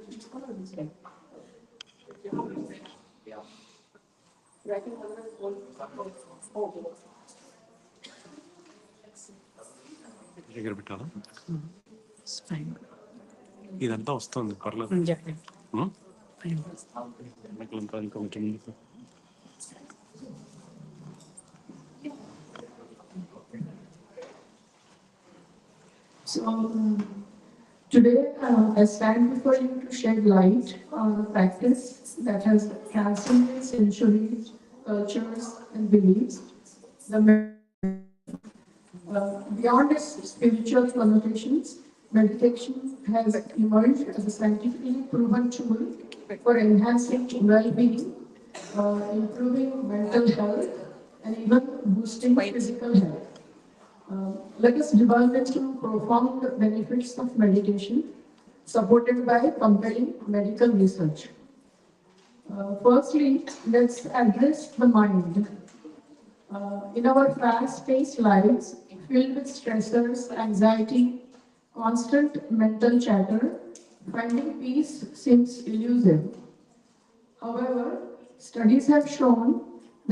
దగ్గర పెట్టాలా ఇదంతా వస్తుంది పర్లేదు వెనకలంతా ఇంకా కొంచెం So today I stand before you to shed light on a practice that has transcended centuries, cultures, and beliefs. Beyond its spiritual connotations, meditation has emerged as a scientifically proven tool for enhancing well-being, improving mental health, and even boosting physical health. Let us delve into profound benefits of meditation, supported by compelling medical research. Firstly, let's address the mind. In our fast-paced lives, filled with stressors, anxiety, constant mental chatter, finding peace seems elusive. However, studies have shown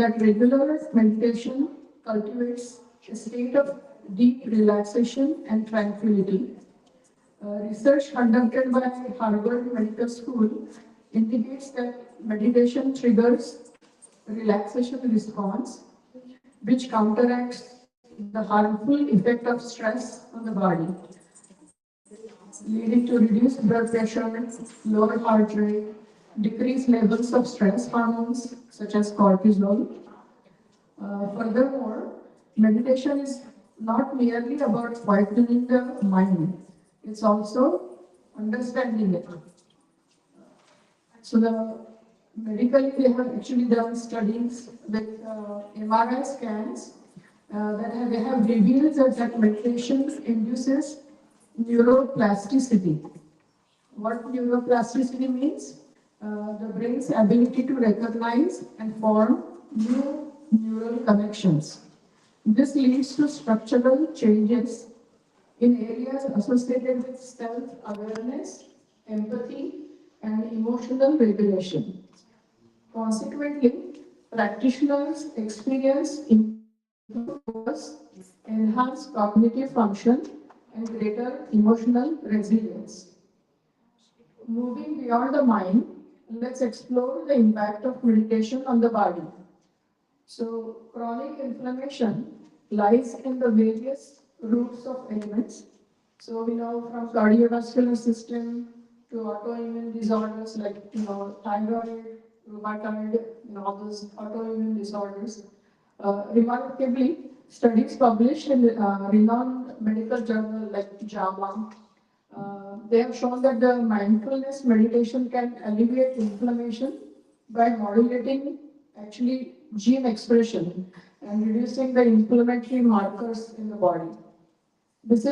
that regular meditation cultivates a state of deep relaxation and tranquility. Research conducted by Harvard Medical School indicates that meditation triggers relaxation response, which counteracts the harmful effect of stress on the body, leading to reduced blood pressure, lower heart rate, decreased levels of stress hormones such as cortisol. Furthermore, meditation is not merely about quietening the mind, it's also understanding it. So medically they have actually done studies with MRI scans they have revealed that meditation induces neuroplasticity. What neuroplasticity means? The brain's ability to recognize and form new neural connections. This leads to structural changes in areas associated with self-awareness, empathy, and emotional regulation. Consequently, practitioners experience improved focus, enhanced cognitive function, and greater emotional resilience. Moving beyond the mind, let's explore the impact of meditation on the body. So, chronic inflammation lies in the various roots of ailments. So, we know from cardiovascular system to autoimmune disorders like thyroid, rheumatoid, all those autoimmune disorders. Remarkably, studies published in renowned medical journal like JAMA they have shown that the mindfulness meditation can alleviate inflammation by modulating actually gene expression and reducing the inflammatory markers in the body. This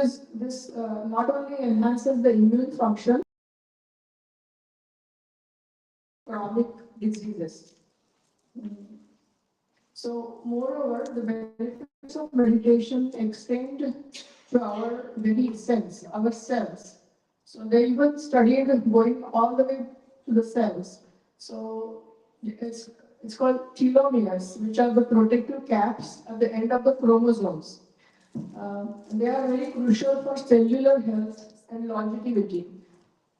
not only enhances the immune function, chronic diseases. So, moreover, the benefits of meditation extend to our very sense, our cells. So, they even studied going all the way to the cells. So, it's called telomeres, which are the protective caps at the end of the chromosomes. They are very crucial for cellular health and longevity.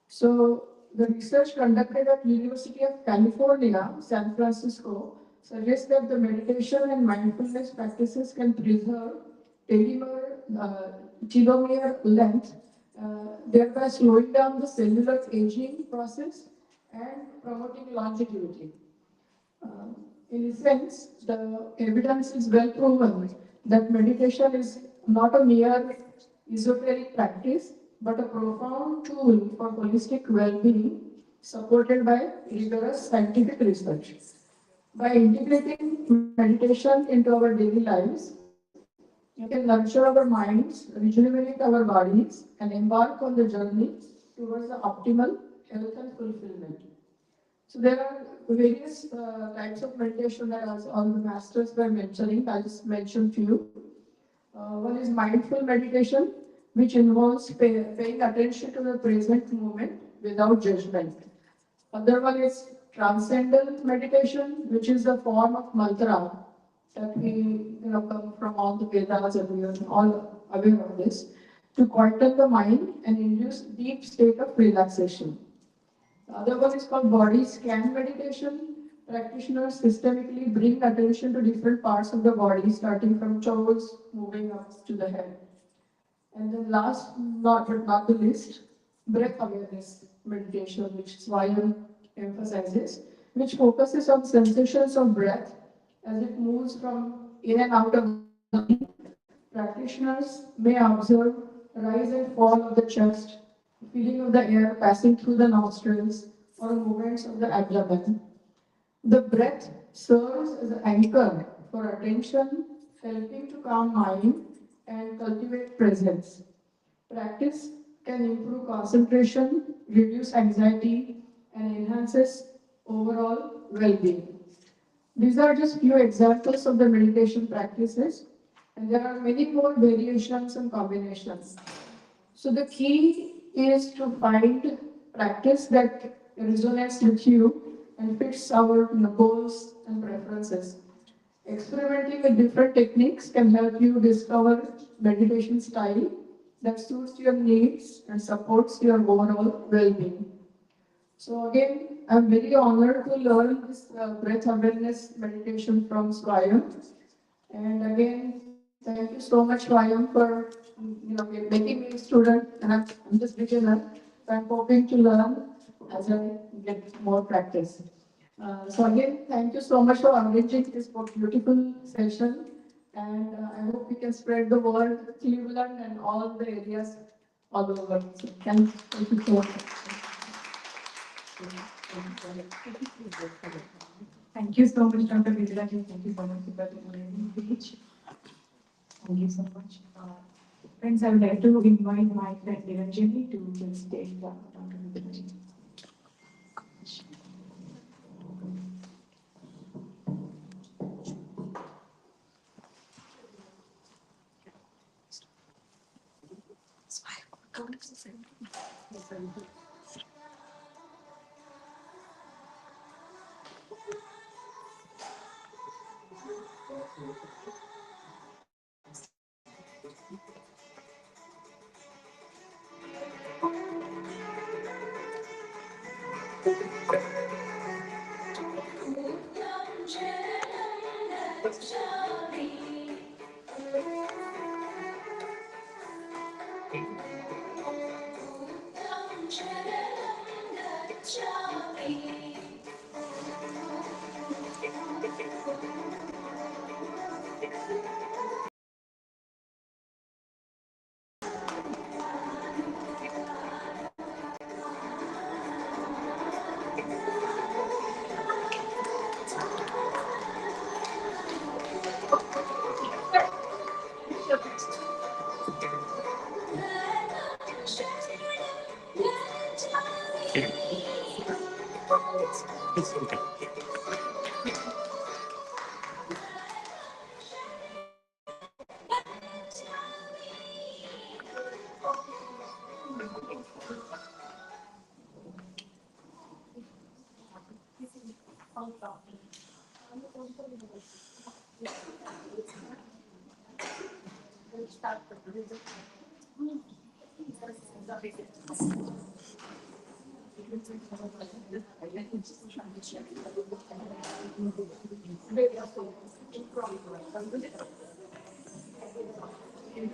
So the research conducted at University of California, San Francisco, suggests that the meditation and mindfulness practices can preserve telomere length, thereby slowing down the cellular aging process and promoting longevity. In a sense, the evidence is well proven that meditation is not a mere esoteric practice, but a profound tool for holistic well-being supported by rigorous scientific research. By integrating meditation into our daily lives, we can nurture our minds, rejuvenate our bodies, and embark on the journey towards the optimal health and fulfillment. So there are various types of meditation that all the masters were mentioning. I'll just mention few. One is mindful meditation, which involves paying attention to the present moment without judgment. Other one is transcendental meditation, which is a form of mantra that we come from all the Vedas and we are all aware of this, to quieten the mind and induce deep state of relaxation. The other one is called body scan meditation. Practitioners systemically bring attention to different parts of the body, starting from toes, moving up to the head. And then last, but not the least, breath awareness meditation, which Swayam emphasizes, which focuses on sensations of breath as it moves from in and out of the body. Practitioners may observe rise and fall of the chest, feeling of the air passing through the nostrils, or movements of the abdomen. The breath serves as an anchor for attention, helping to calm mind and cultivate presence. Practice can improve concentration, reduce anxiety, and enhances overall well-being. These are just few examples of the meditation practices, and there are many more variations and combinations. So the key is to find practice that resonates with you and fits our goals and preferences. Experimenting with different techniques can help you discover meditation style that suits your needs and supports your overall well-being. So again, I'm very honored to learn this breath awareness meditation from Swayam. And again, thank you so much, Swayam, for making me a student. And I'm just beginner. So I'm hoping to learn as I get more practice. So again, thank you so much for arranging this beautiful session. And I hope we can spread the word, Cleveland and all the areas all over. So thank you so much. Thank you so much, Dr. Vidyaji. Thank you so much for the amazing speech. Thank you so much. Friends, I would like to invite my friend Niranjani to just take Dr. Vidyaji.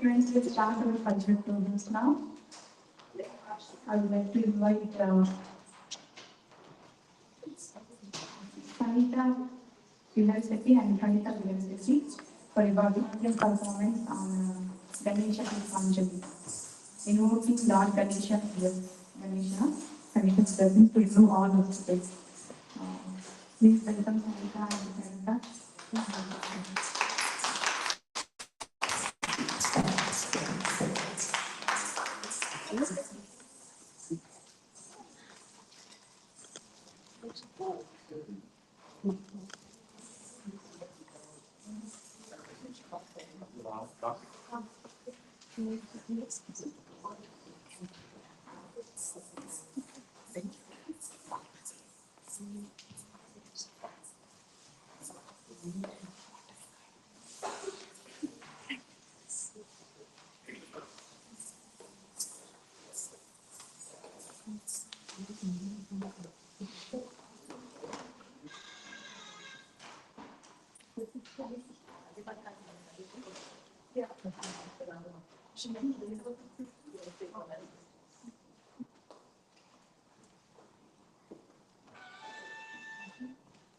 Friends, let's start our cultural programs now. I would like to invite Sanita Vilaseti and Pranita Vilaseti for a Bhagavatam performance on Ganesha Pustanjali. Invoking Lord Ganesha, Ganesha's presence to remove all obstacles. Please welcome Sanita and Pranita.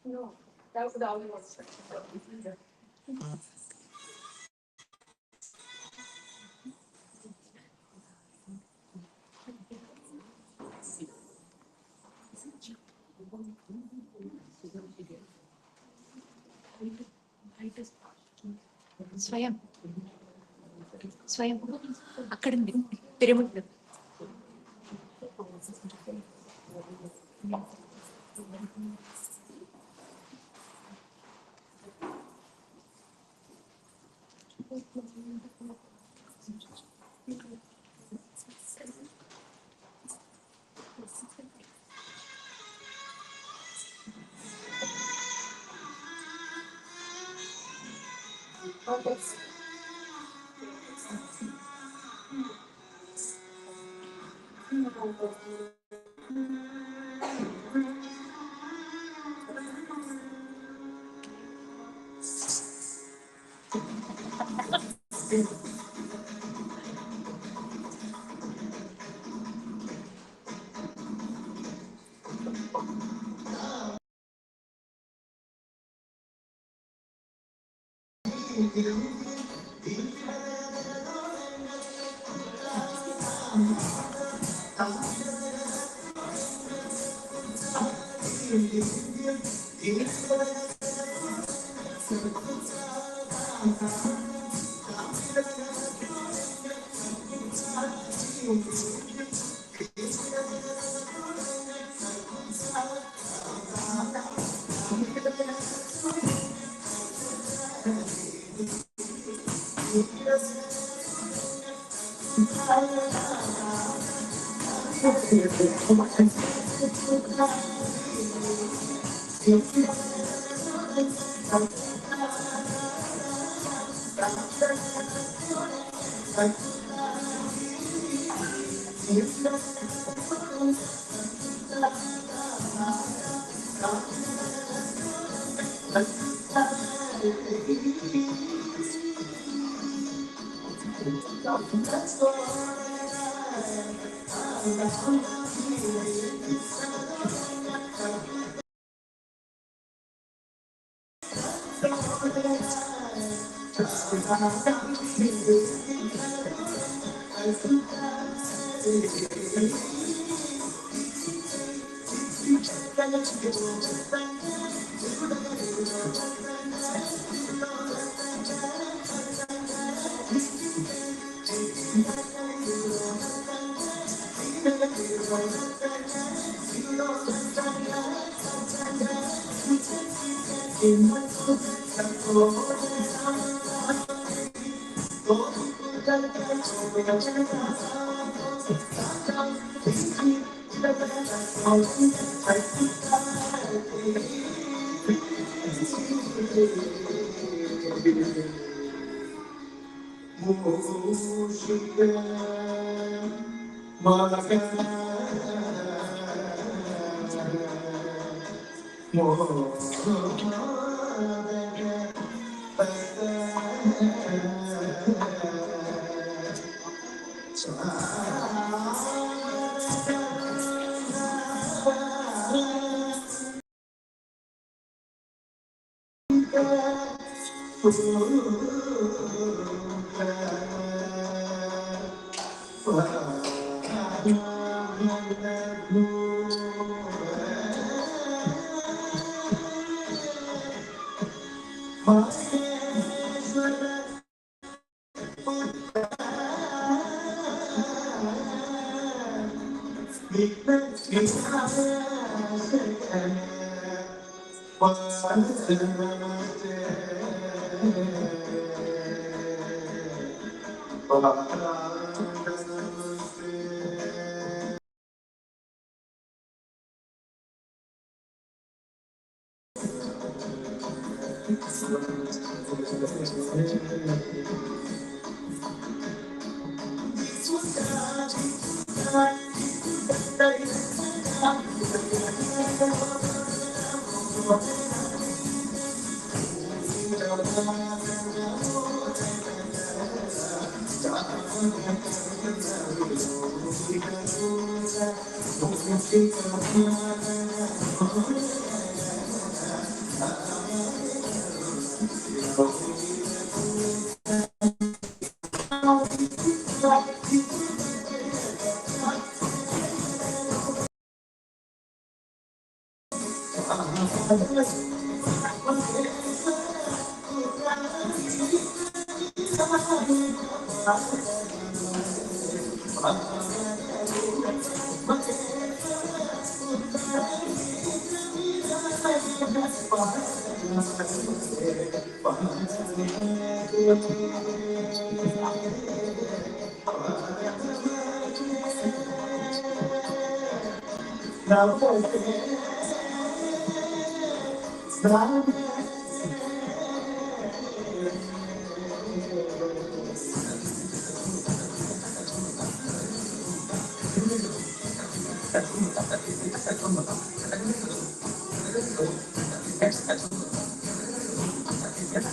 No, that was the only one. స్వయం స్వయం అక్కడుంది pyramid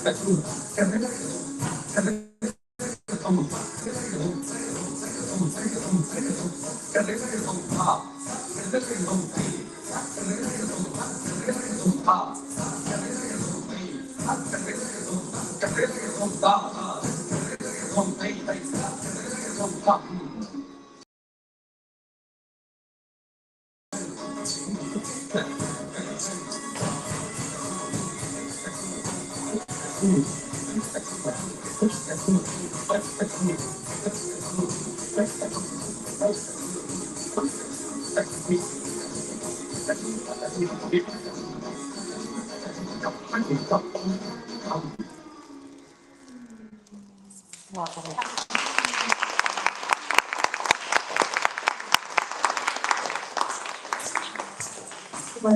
What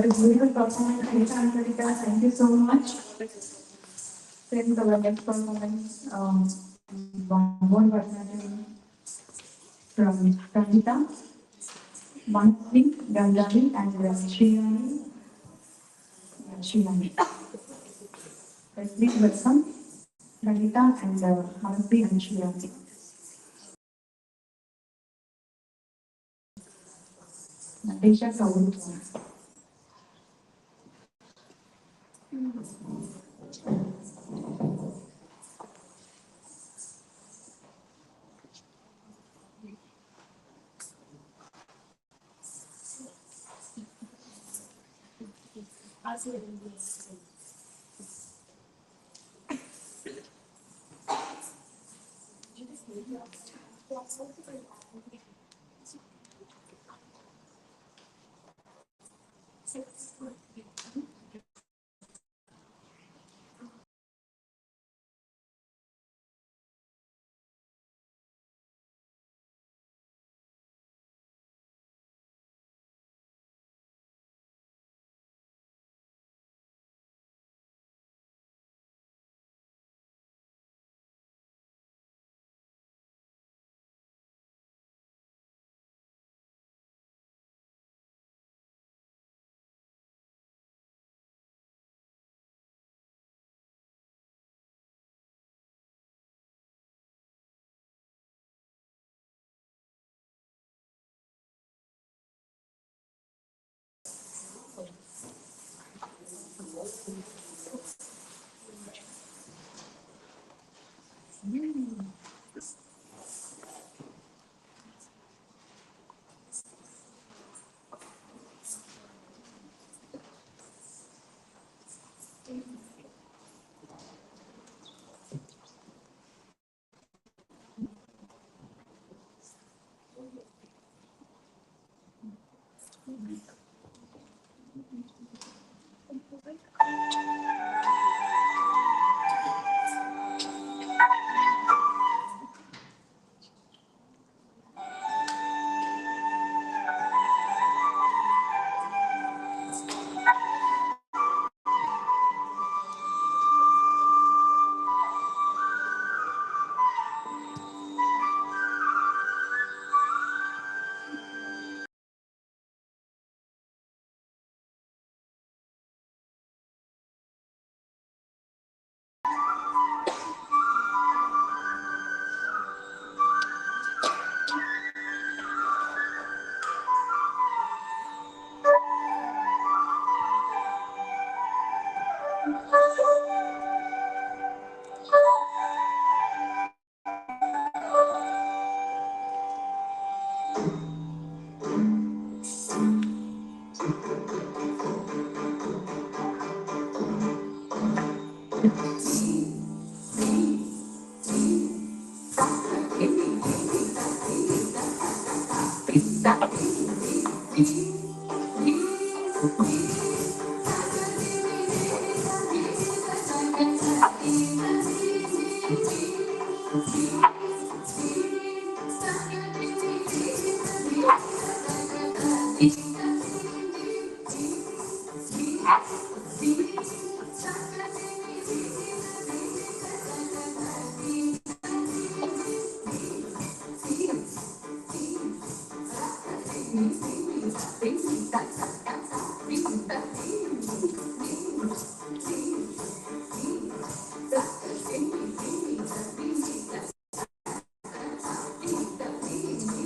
a beautiful performance, Anita and Sarita. Thank you so much. Same the next performance. One more Bharatanatyam from Pranita, Mansi, Ganjali, and Shriyani. Shriyani. Please welcome Pranita and Mansi and Shriyani. Natasha Kaur.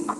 Thank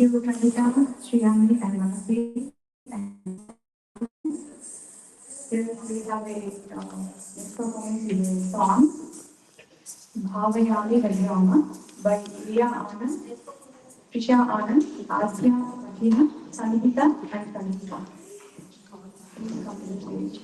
you, Kavita, Shriyani, and Manasi. Here we have a next performance is a song, Bhavayali Vairama, by Riya Anand, Trisha Anand, Asya Vakina, Sangeeta, and Kanika. Please come to the stage.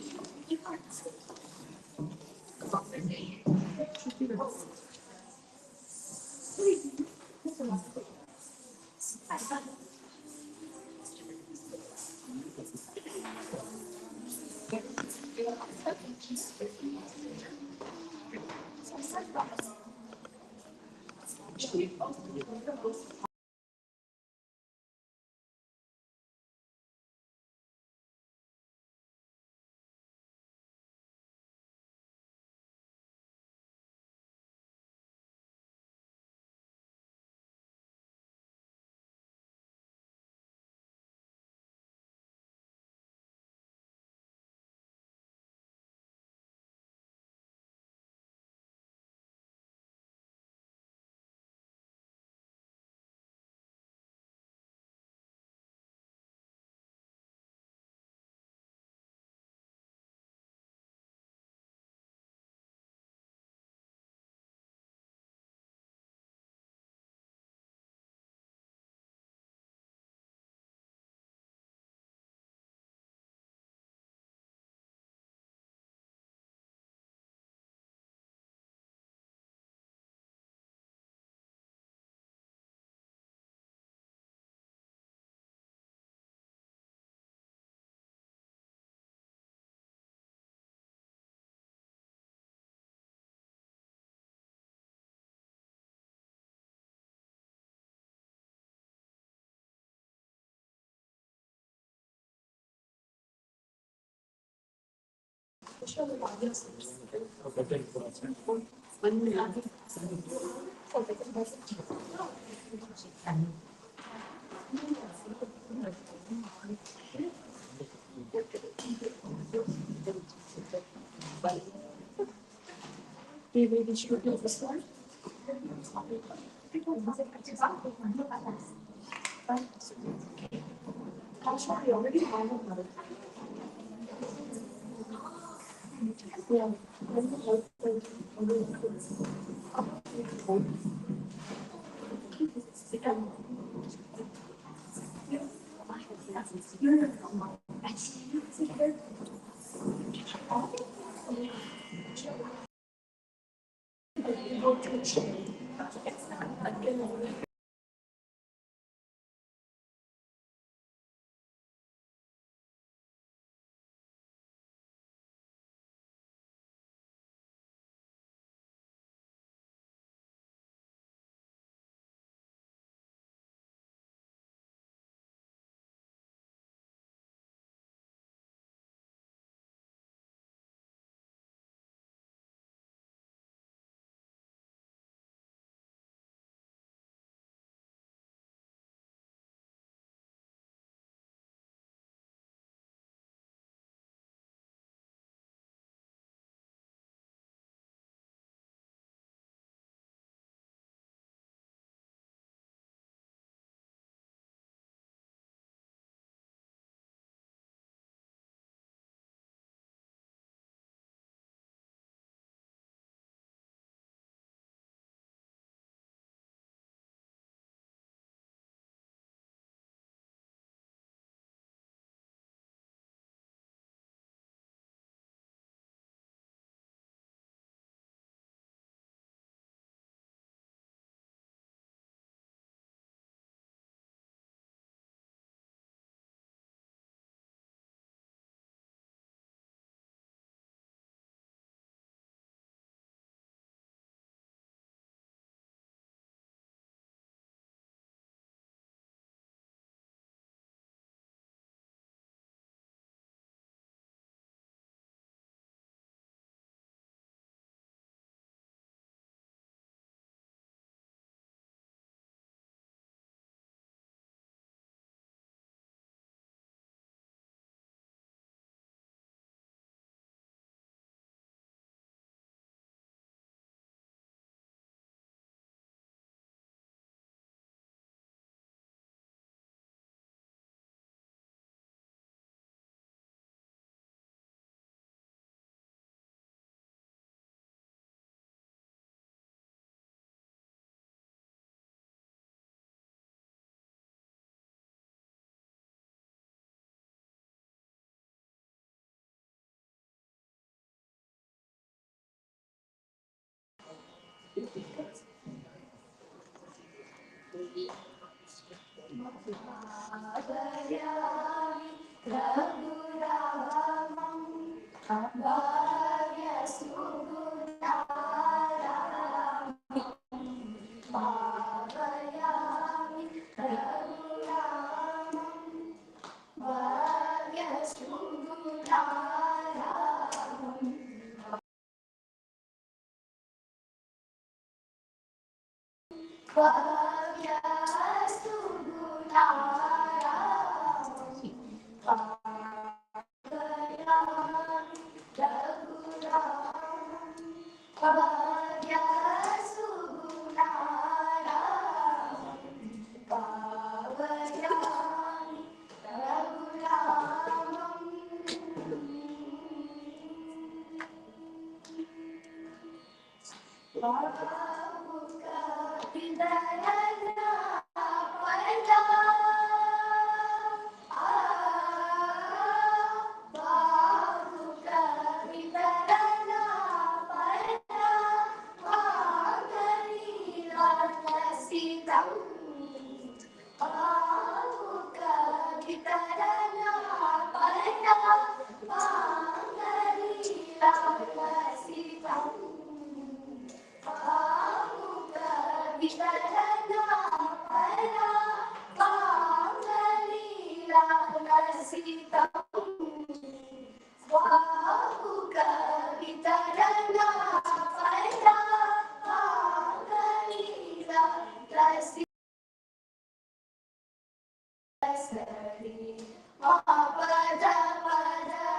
pada pada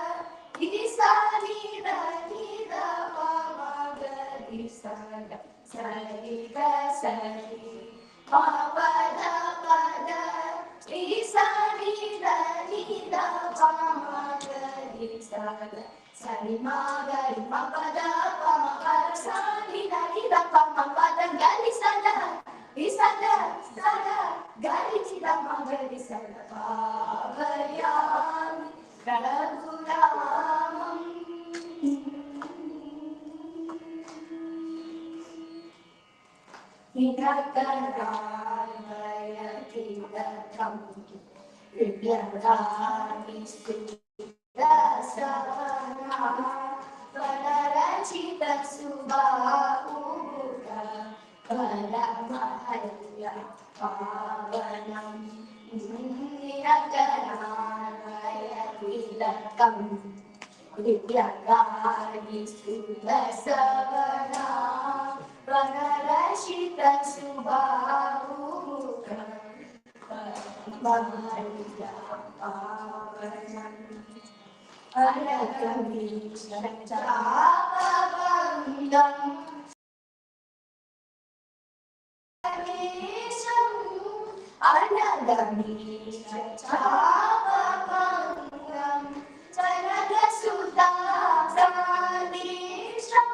isa ni da pa ma ga ni sa ga sa ni ga sa ni ma pada pada isa ni da pa ma ga ni sa ga sa ni ma ga ni ma pada pa ma ga sa ni da pa ma pada ga ni sa da Isada, sada, gari cita magari sada pabayam, raghuramam. Hidakaravaya hidakam, vidyarami sudasana, vanarachita subhahuga. Paramahaya Pavanam Nirakaraya Vilakam Vidyakari Sudasavana Vanarashita Subhahuka Paramahaya Pavanam Anakami Shantavavandam Anadamisha Chavapangam Janagasuta Pradisham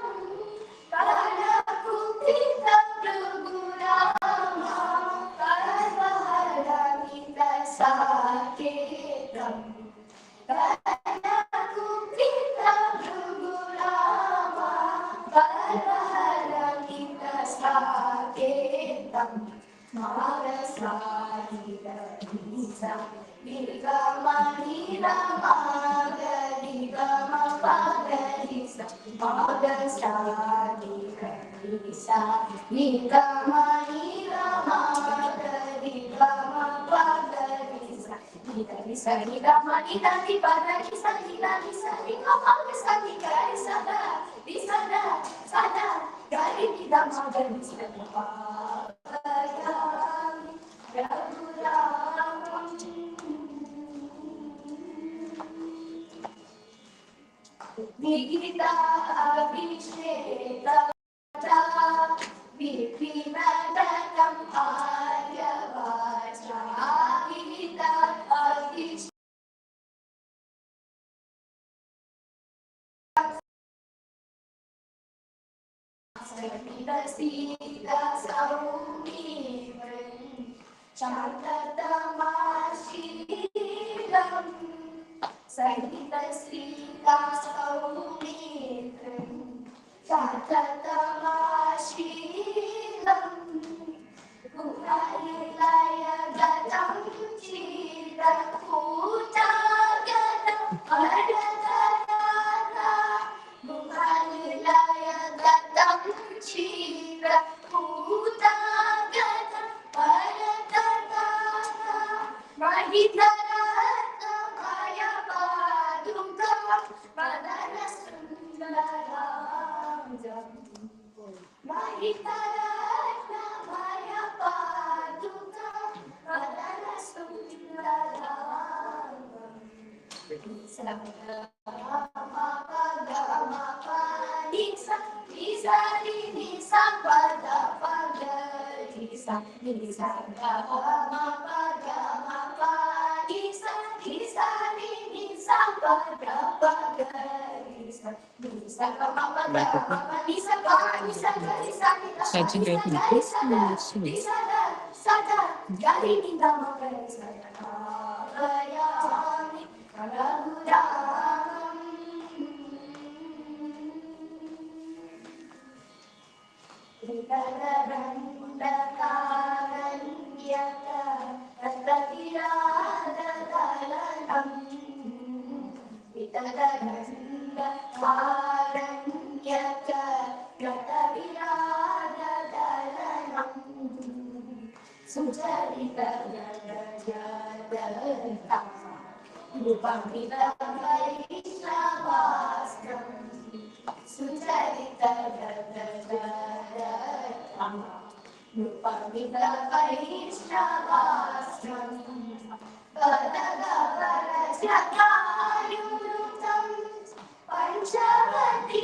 Kanakupita Prabhurama Karvaharamita Saketam Kanakupita Prabhurama Karvaharamita Saketam Magasarida Nisa Nigamanina Magadika Magadisa Magasarida Nisa Nigamanina Magadika Magadisa Nisa Nigamanina Nipadakisa Nina Nisa Nigamanisa Nigaisada Nisada Sada Gari Nida Magadisa Vigita Abhishekta Vipinadatam Aryavacha Vigita Abhishekta Sita Sita Saumi Chantatamaशीலம் Sahita Sita Saumitram Chantatamaशीலம் Kuhailaya Gatam Chita Kutagatam Adagadata Kuhailaya Gatam Chita Kutagatam Mahitaratta Maya Paduka Madana Sundaram Mahitaratta Maya Paduka Madana Sundaram Panchavathi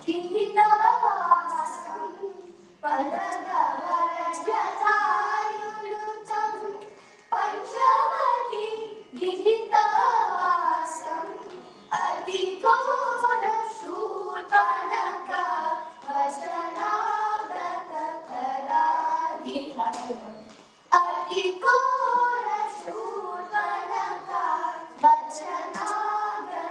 Gitavasam Padagavarajatayutam Panchavathi Gitavasam Adhikora Shurpanaka Vajanagatakaradiharam Adhikora Shurpanaka Vajanagatakaradiharam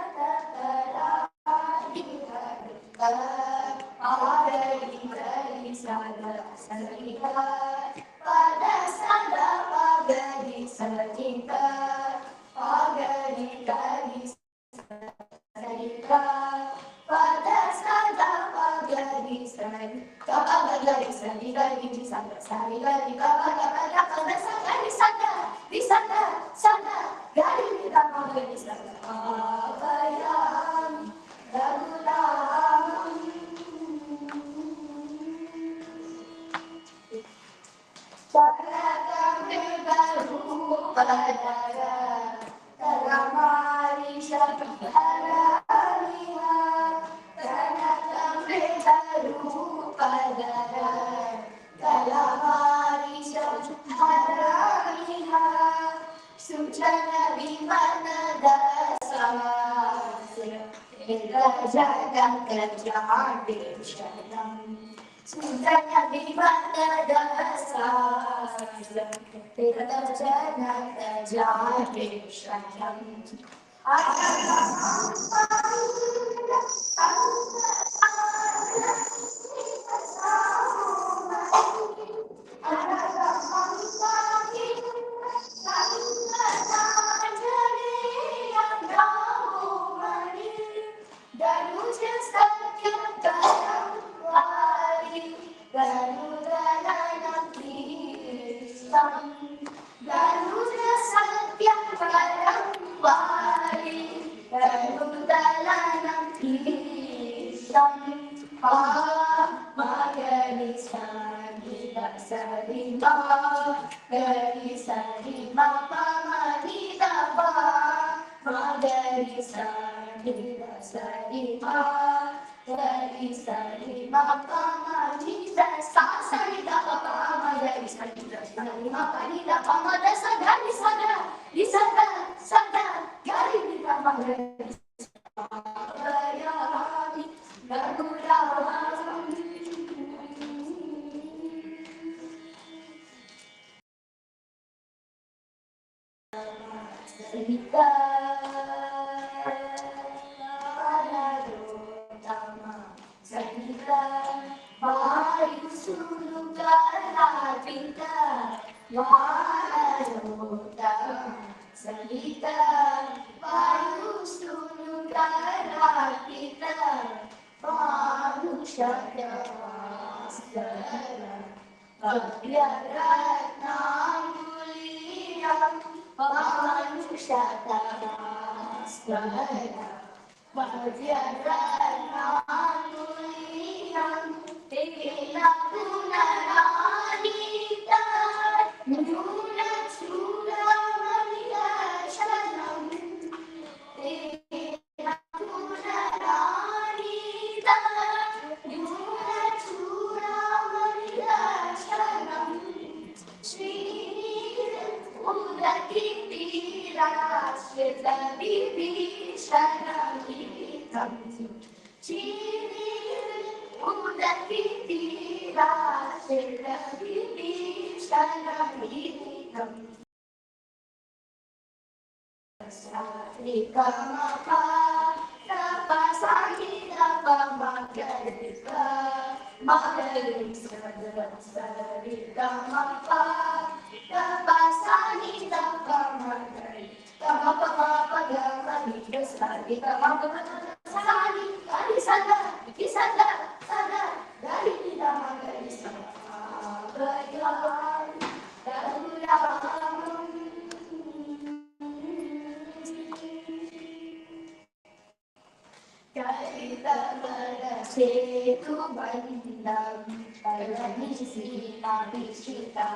सेतु बंधम करणी सीता विश्रिता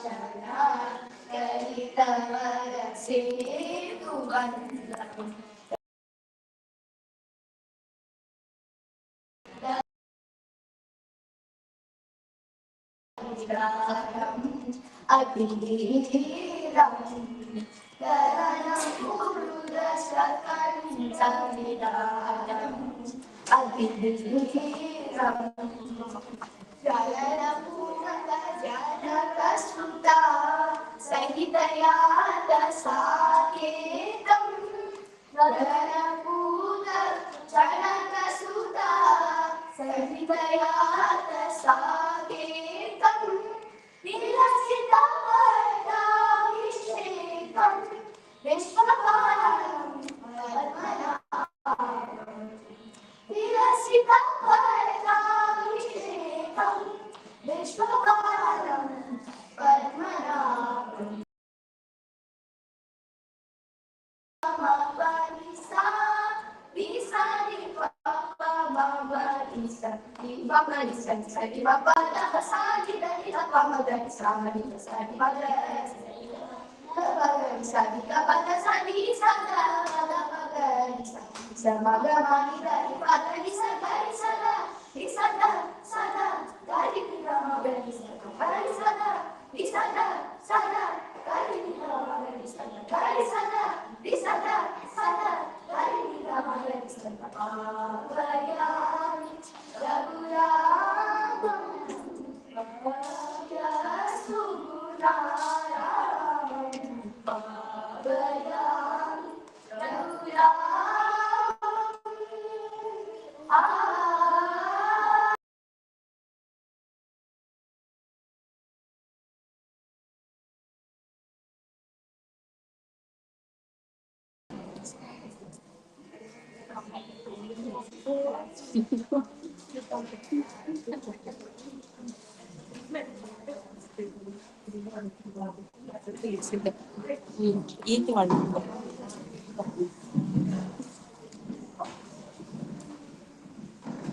शरणा कलितवर सेतु बंधम अभिधीरम करणपुरुषकण्ठविदारम अभिधीरम जनपूर्णकजनकसुता सहितया दसाकेतं जनपूर्ण जनकसुता सहितया दसाकेतं विलसितवरदाभिषेकं विश्वपालं पद्मनाभं विलसितवरदाभिषेकं विश्वपालं पद्मनाभं Mabarisa, bisa di papa mabarisa, di mabarisa, di papa dah sadi dari apa mabarisa, mabarisa di mabarisa, mabarisa di papa dah sadi sada, mabarisa, semaga mani dari papa di sada, di sada, sada dari kita mabarisa, dari sada, di sada, sada dari kita mabarisa, dari sada. Di sana, hari kita mabarisa, bayar lagu-lagu, bayar subuh-malam, bayar lagu-lagu.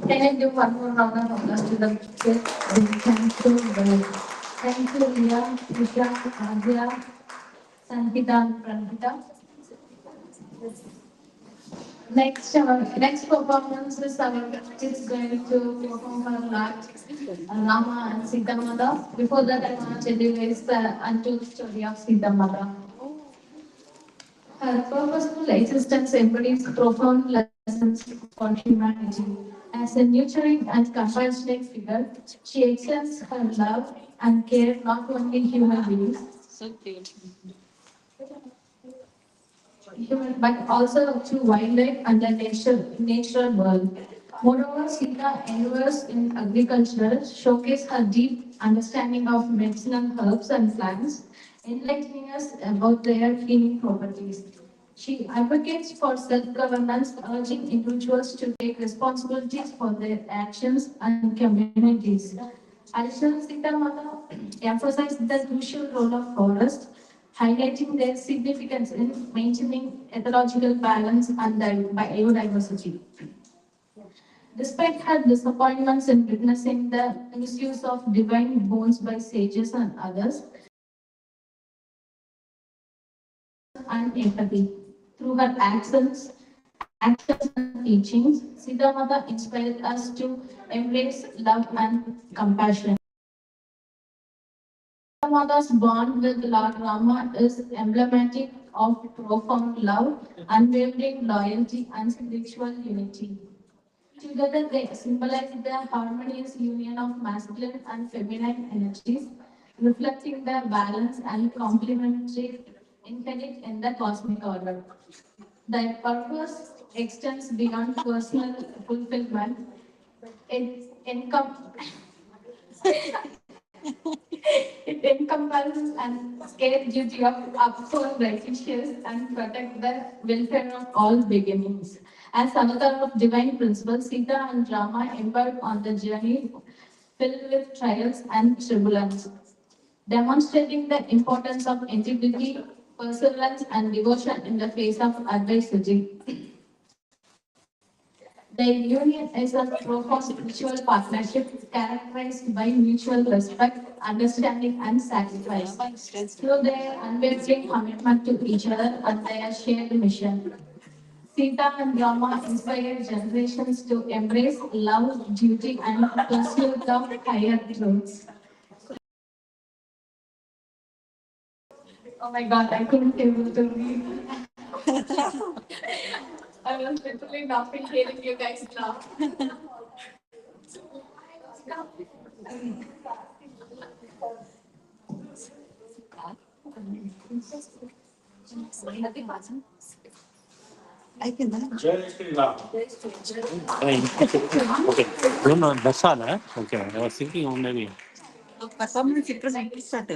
Can I do one more round of applause to the kids? Thank you, thank you, Ria, Prisha, Adya, Sankita, and Pranita. Next performance is our kids going to perform our art, Rama and Sita Mata. Before that, I want to tell you guys the untold story of Sita Mata. Her purposeful existence embodies profound lessons for humanity. As a nurturing and compassionate figure, she extends her love and care not only human beings, but also to wildlife and the natural world. Moreover, Sita endeavors in agriculture showcase her deep understanding of medicinal herbs and plants, enlightening us about their healing properties. She advocates for self-governance, urging individuals to take responsibilities for their actions and communities. Additionally, Sita Mata emphasized the crucial role of forests, highlighting their significance in maintaining ecological balance and biodiversity. Despite her disappointments in witnessing the misuse of divine bones by sages and others, and empathy. Through her actions and teachings, Siddhamata inspired us to embrace love and compassion. Siddhamata's bond with Lord Rama is emblematic of profound love, unwavering loyalty, and spiritual unity. Together, they symbolize the harmonious union of masculine and feminine energies, reflecting the balance and complementary inherent in the cosmic order. Their purpose extends beyond personal fulfillment. It, it encompasses and scared duty of uphold righteousness and protect the welfare of all beginnings. As avatar of divine principles, Sita and Rama embark on the journey filled with trials and tribulations, demonstrating the importance of integrity, perseverance, and devotion in the face of adversity. Their union is a profound spiritual partnership characterized by mutual respect, understanding, and sacrifice. Through their unwavering commitment to each other and their shared mission, Sita and Rama inspire generations to embrace love, duty, and pursuit of higher truths. Oh my God, I couldn't able to read. I was literally laughing hearing you guys laugh. Jai Shri Ram. Okay. No, no, that's all, huh? Okay. I was thinking of maybe. Performance ఇప్పుడు start.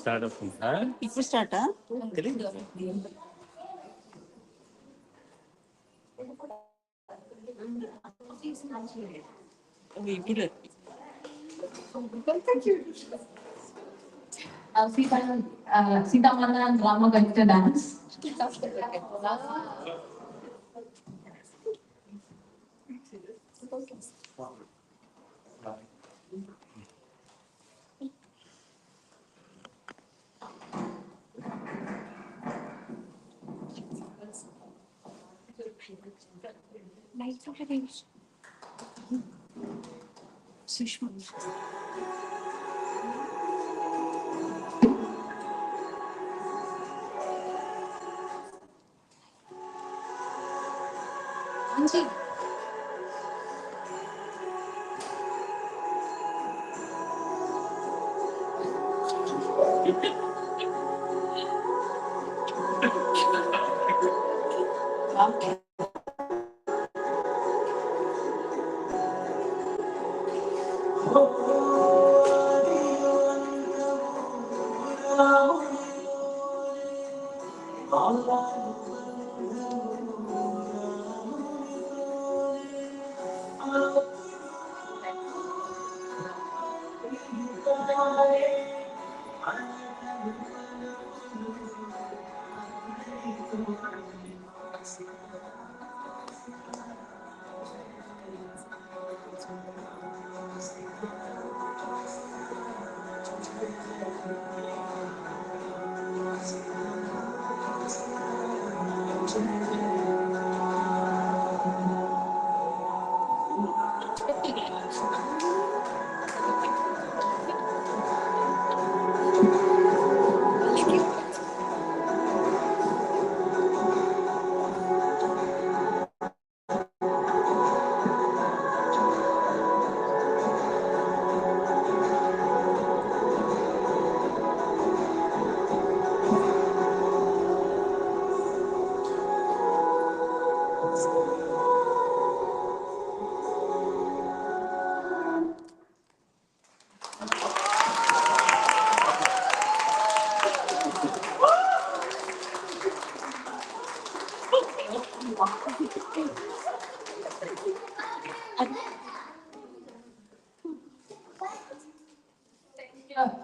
Start of huh? ఇప్పుడు start. తెలీదు. ఇప్పుడు Sita Mata and Rama going to dance. Sushma. Anji.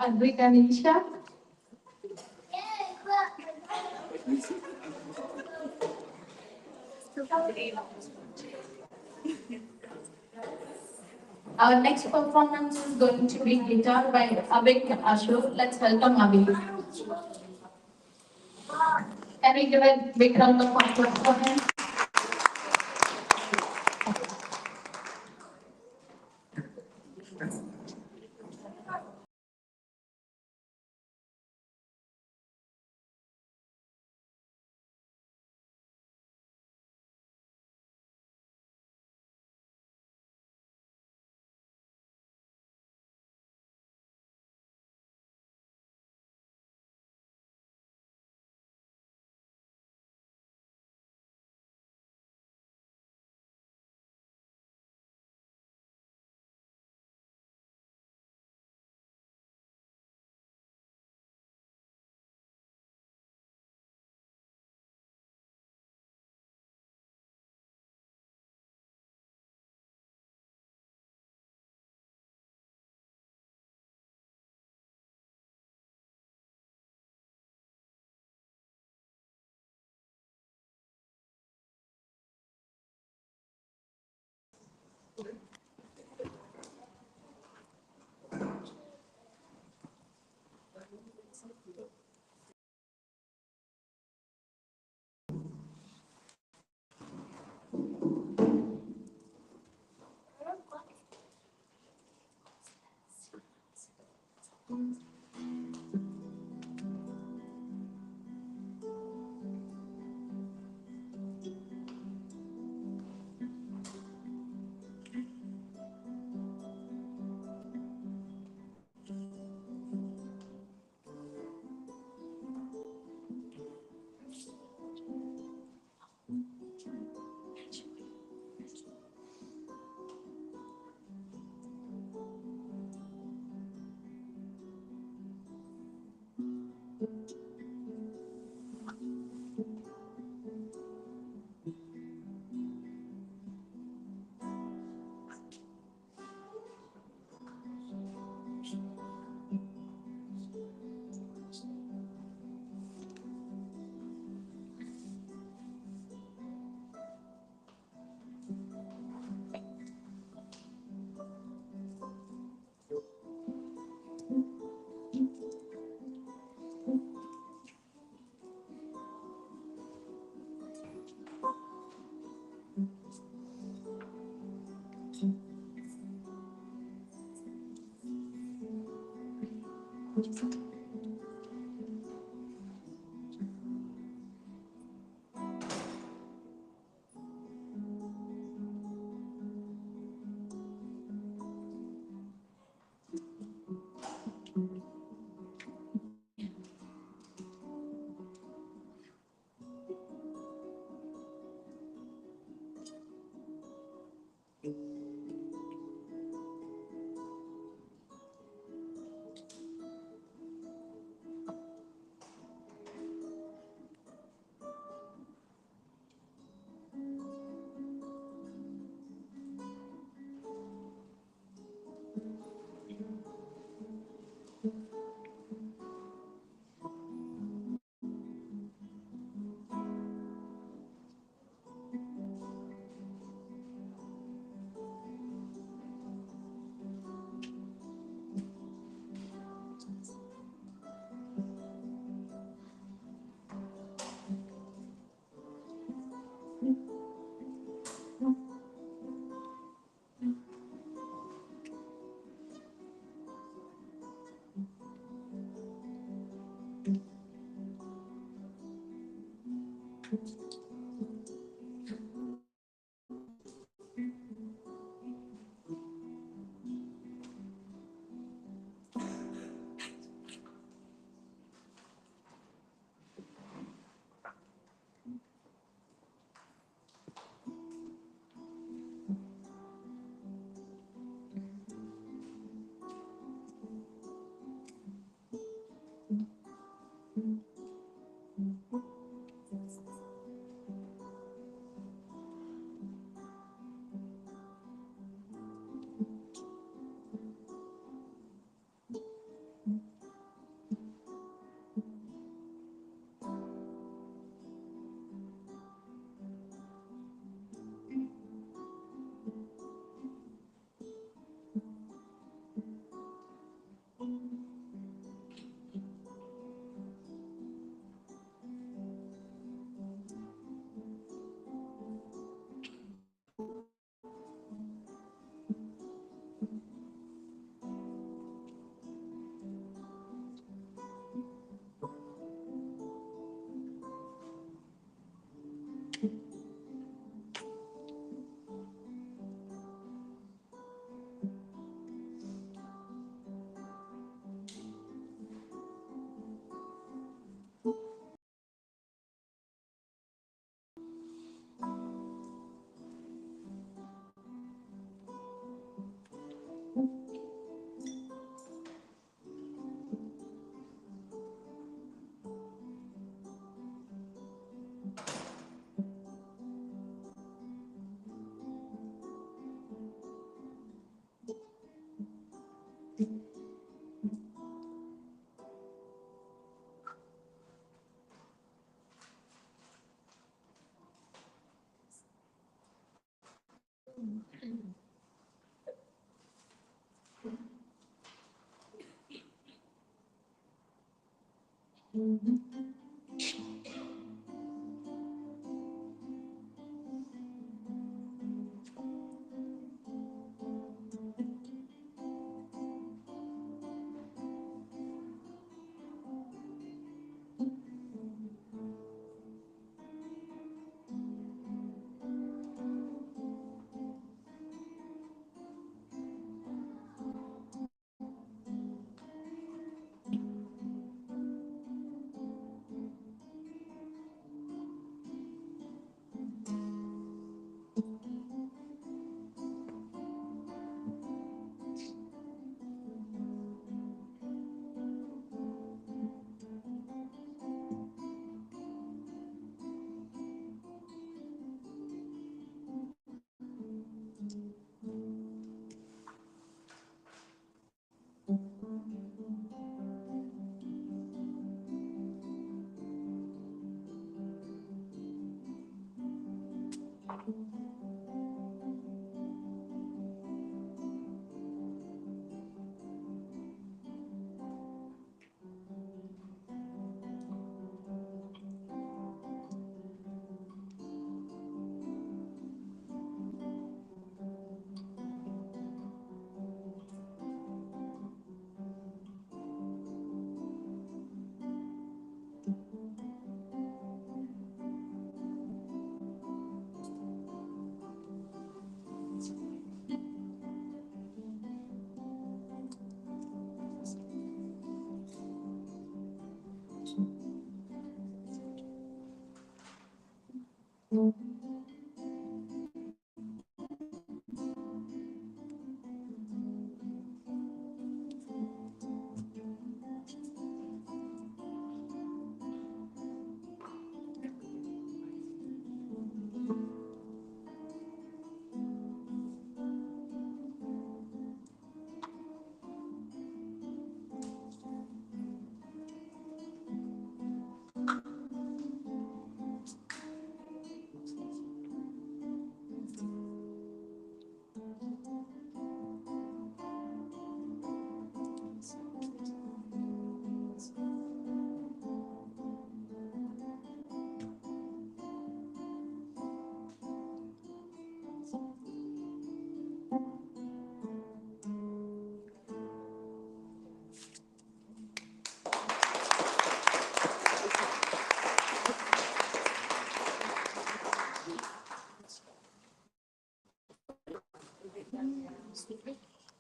Advik and Isha. Our next performance is going to be guitar by Abhik Ashok. Let's welcome Abhik. Can we give a big round of applause for him?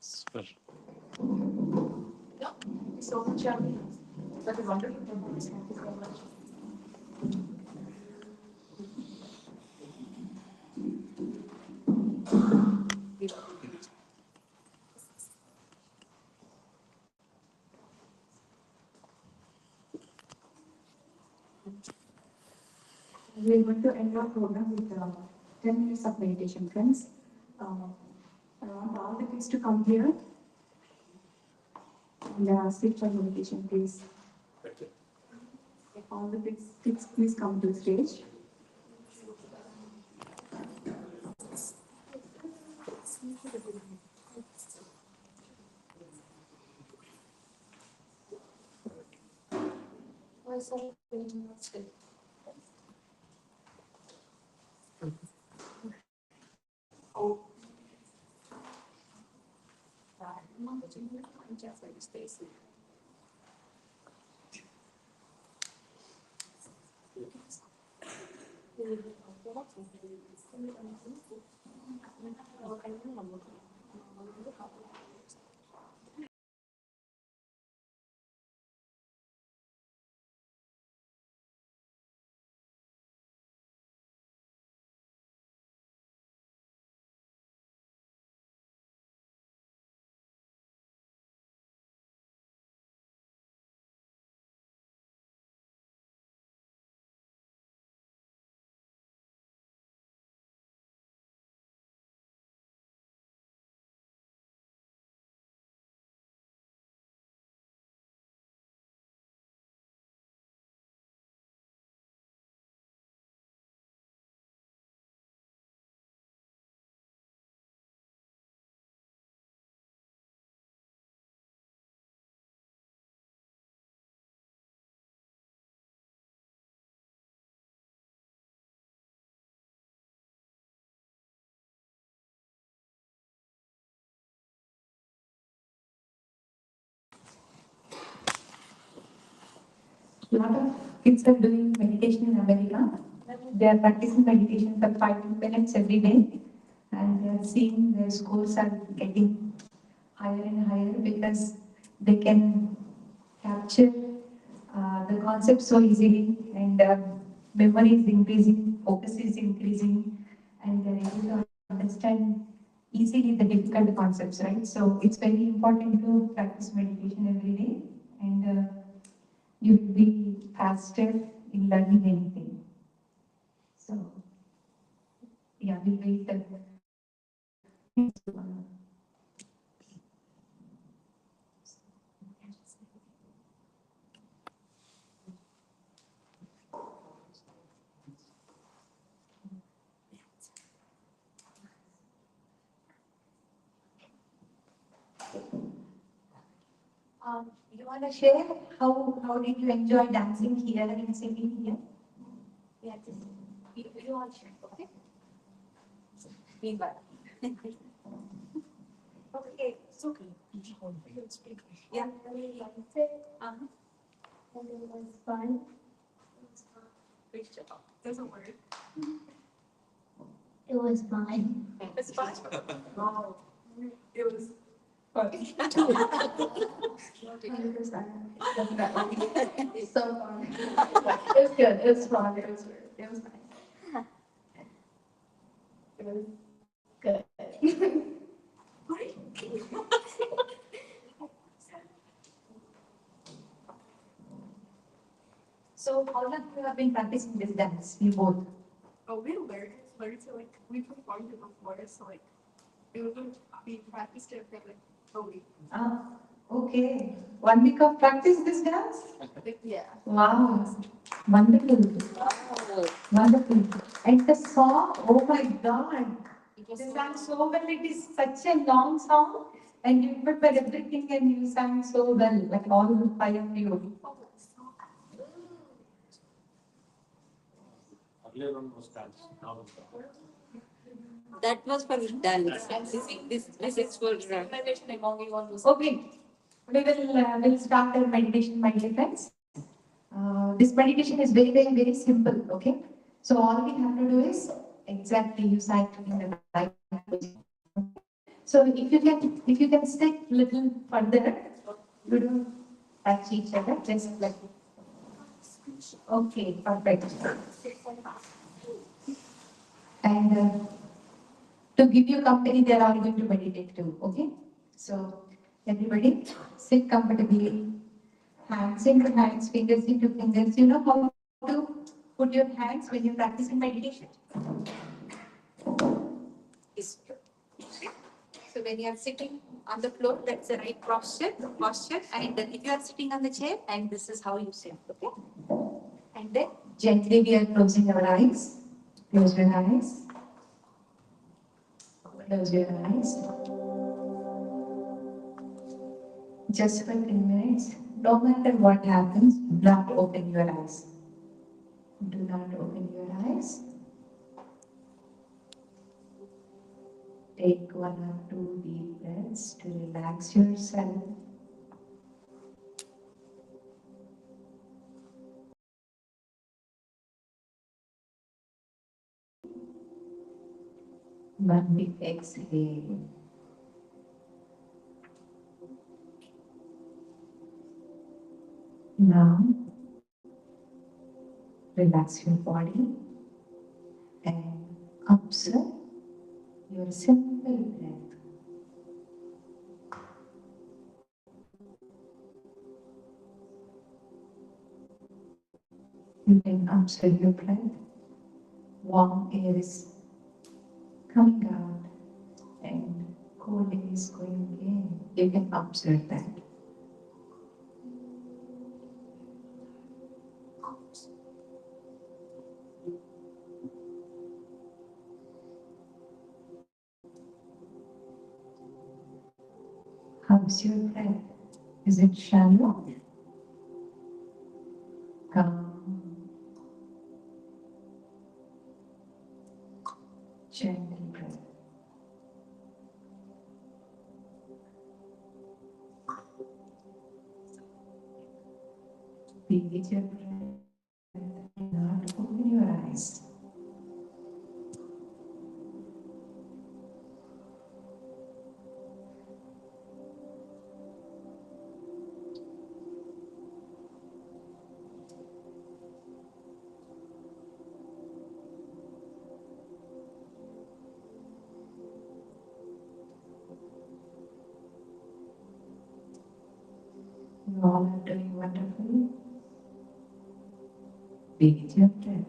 Super. Yeah, thank you so much, Yami. That is wonderful. Thank you so much. We are going to end our program with 10 minutes of meditation, friends. I want all the kids to come here and sit for meditation, please. All the kids, please come to the stage. Why is that not still? Oh. Just like space. A lot of kids are doing meditation in America. They are practicing meditation for 5 minutes every day, and they are seeing their scores are getting higher and higher because they can capture the concept so easily, and memory is increasing, focus is increasing, and they're able to understand easily the difficult concepts, right? So it's very important to practice meditation every day, and you will be faster in learning anything. So, yeah, we'll wait. You want to share how did you enjoy dancing here and singing here? Yeah, just you all share, okay? Meanwhile. Okay, it's okay. Yeah. Uh-huh. And it was fun. Doesn't work. It was fun. It's fun. Wow. It was fun. 100%. It's so fun. It was good. It was fun. It was weird. It was nice. It was good. So how long you have been practicing this dance? You both? Oh, we learned to like we performed it before, so like we practiced it for like a week. Ah, okay. 1 week of practice this dance? Yeah. Wow. Wonderful. Wow. Wonderful. And the song, oh my God. They sang so well. It is such a long song. And you prepared everything and you sang so well, like all 5 of you. Earlier one was dance, now it's dance. That was for dance. This is for okay. We'll start our meditation, my dear friends. This meditation is very simple. Okay. So all we have to do is exactly you sat in the right position. So if you can sit little further, you don't touch each other, just like okay, perfect. And to give you company, they are all going to meditate too. Okay, so everybody sit comfortably, hands into hands, fingers into fingers. You know how to put your hands when you're practicing meditation? Yes. So when you are sitting on the floor, that's the right posture. And then if you are sitting on the chair, and this is how you sit. Okay. And then gently we are closing our eyes. Close your eyes. Close your eyes. Just for 10 minutes. No matter what happens, do not open your eyes. Do not open your eyes. Take 1 or 2 deep breaths to relax yourself. One big exhale. Now, relax your body and observe your simple breath. You can observe your breath. Warm air is coming out and cold air is going in. You can observe that. How's your breath? Is it shallow? Calm. Gentle breath. Be with your breath. You all are doing wonderfully. Be with your breath.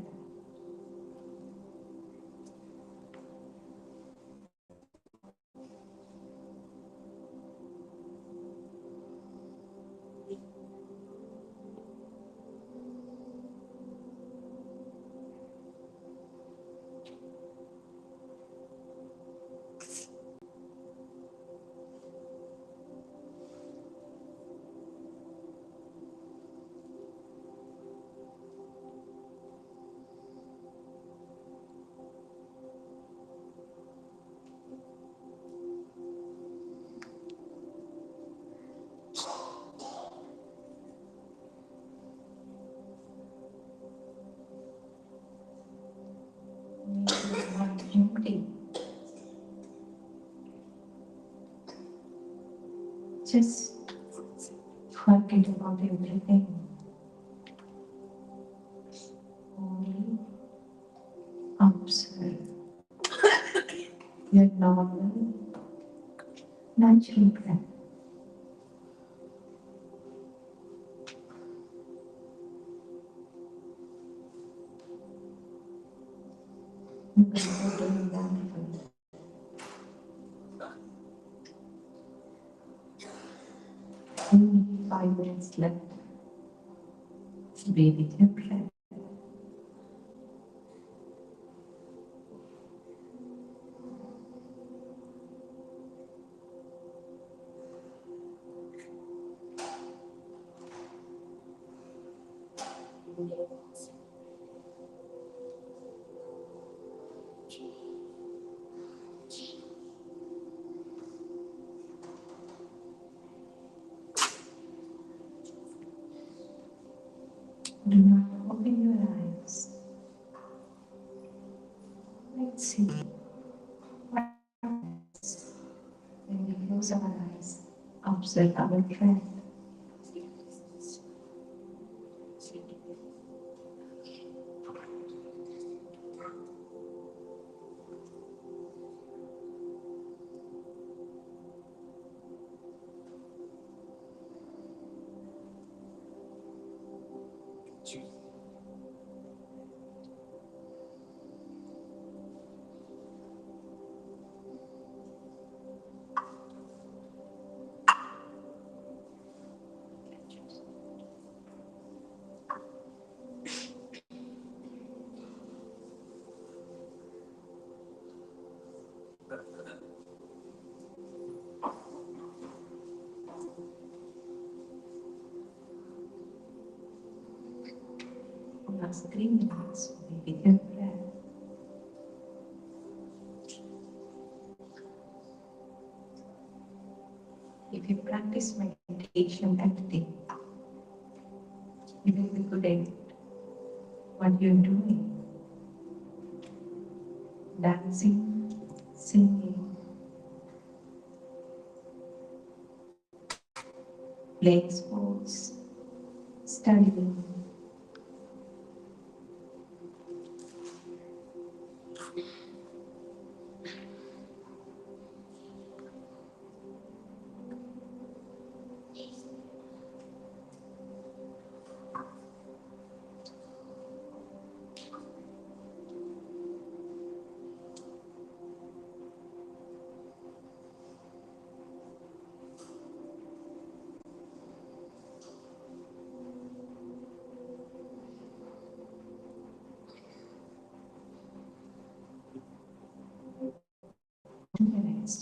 Make your heart empty. Just forget about everything. Only observe your normal, natural breath. You guys are doing wonderful. Only 5 minutes left. Be with your breath. Do not open your eyes. Let's see what happens when we close our eyes. Observe our breath. Last 3 minutes, be with your breath. If you practice meditation every day, you will be good at what you're doing. Dancing, singing, playing sports, studying.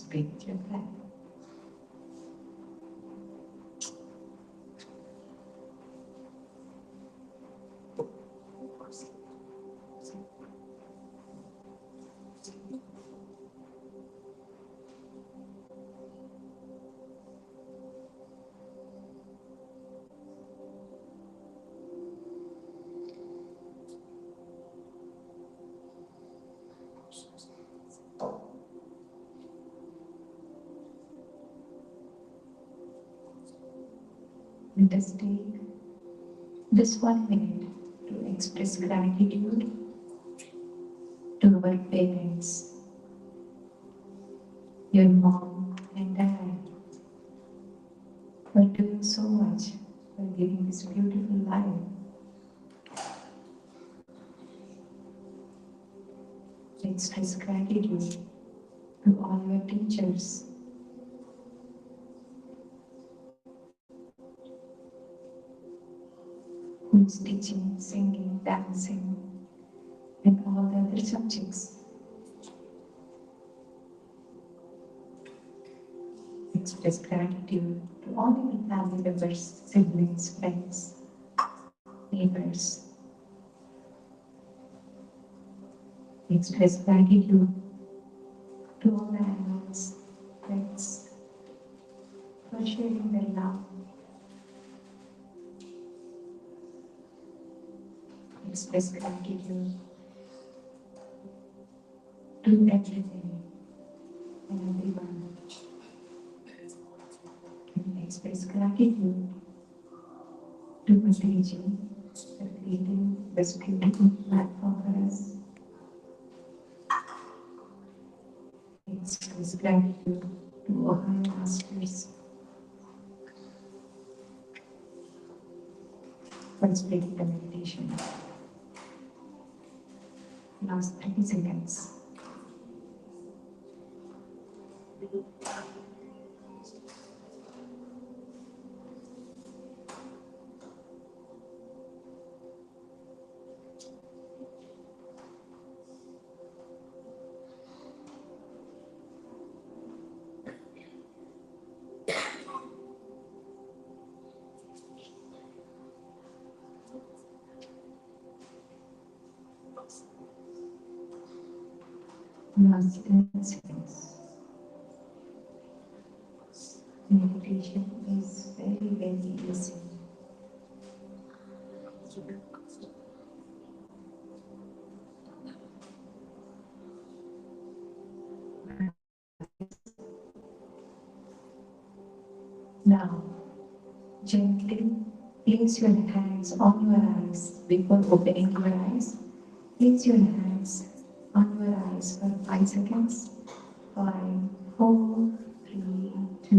Be with your breath. Let us take this 1 minute to express gratitude to our parents, your mom and dad, for doing so much living this beautiful life. Express gratitude to all your teachers, who's teaching, singing, dancing, and all the other subjects. Express gratitude to all your family members, siblings, friends, neighbors. Express gratitude to all the animals, pets, for sharing their love. Express gratitude to everything and everyone. And express gratitude to Patriji for creating this beautiful platform for us. Express gratitude to Ohio Masters for spreading the meditation. Last 30 seconds. Last 10 seconds. Meditation is very, very easy. Now, gently place your hands on your eyes before opening your eyes. Place your hands on your eyes for 5 seconds. 5, 4, 3, 2,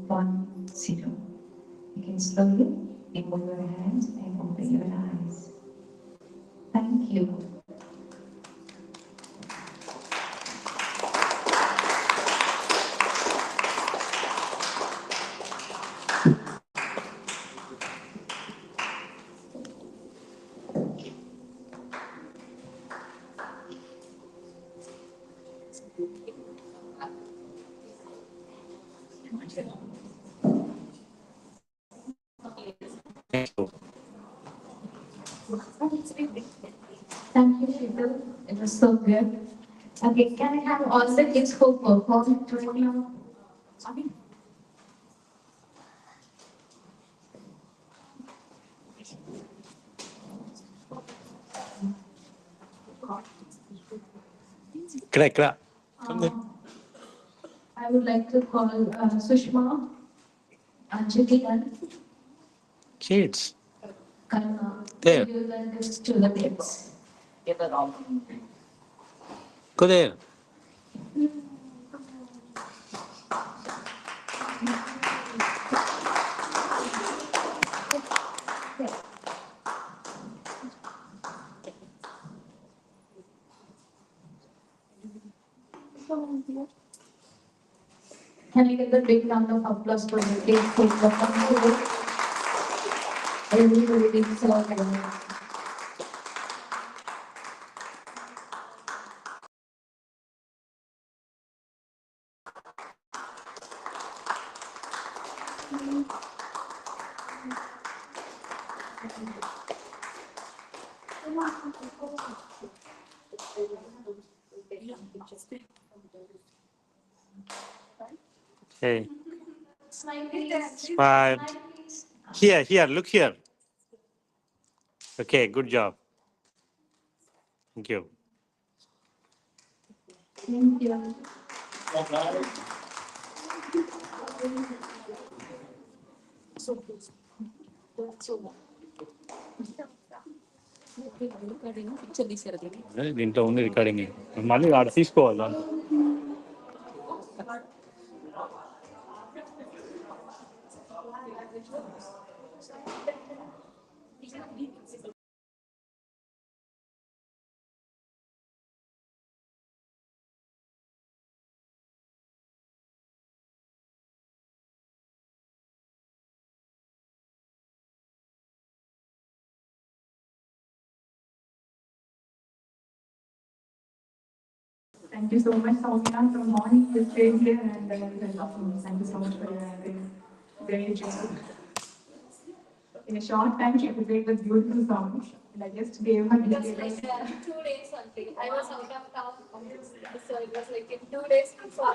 1, 0. You can slowly remove your hands and open your eyes. Thank you. Thank you, Sheetal. It was so good. Okay, can I have all the kids who performed right now? Crack. Come there. I would like to call Sushma, Anjali, and Kids. Karna There. to give the gifts to the kids. Go there. Can we get the big round of applause for the kids who performed today? Everybody did so well. Hey. Smile, please. Smile. Here, look here. Okay, good job. Thank you. Thank you. దీంట్లో ఉంది recording మళ్ళీ ఆడ తీసుకోవాలి Thank you so much, Soumya, from morning to stay here and thank you so much for your great job. In a short time, she prepared the beautiful song, and I just gave her details. 2 days something. I was out of town, so it was like in 2 days. So I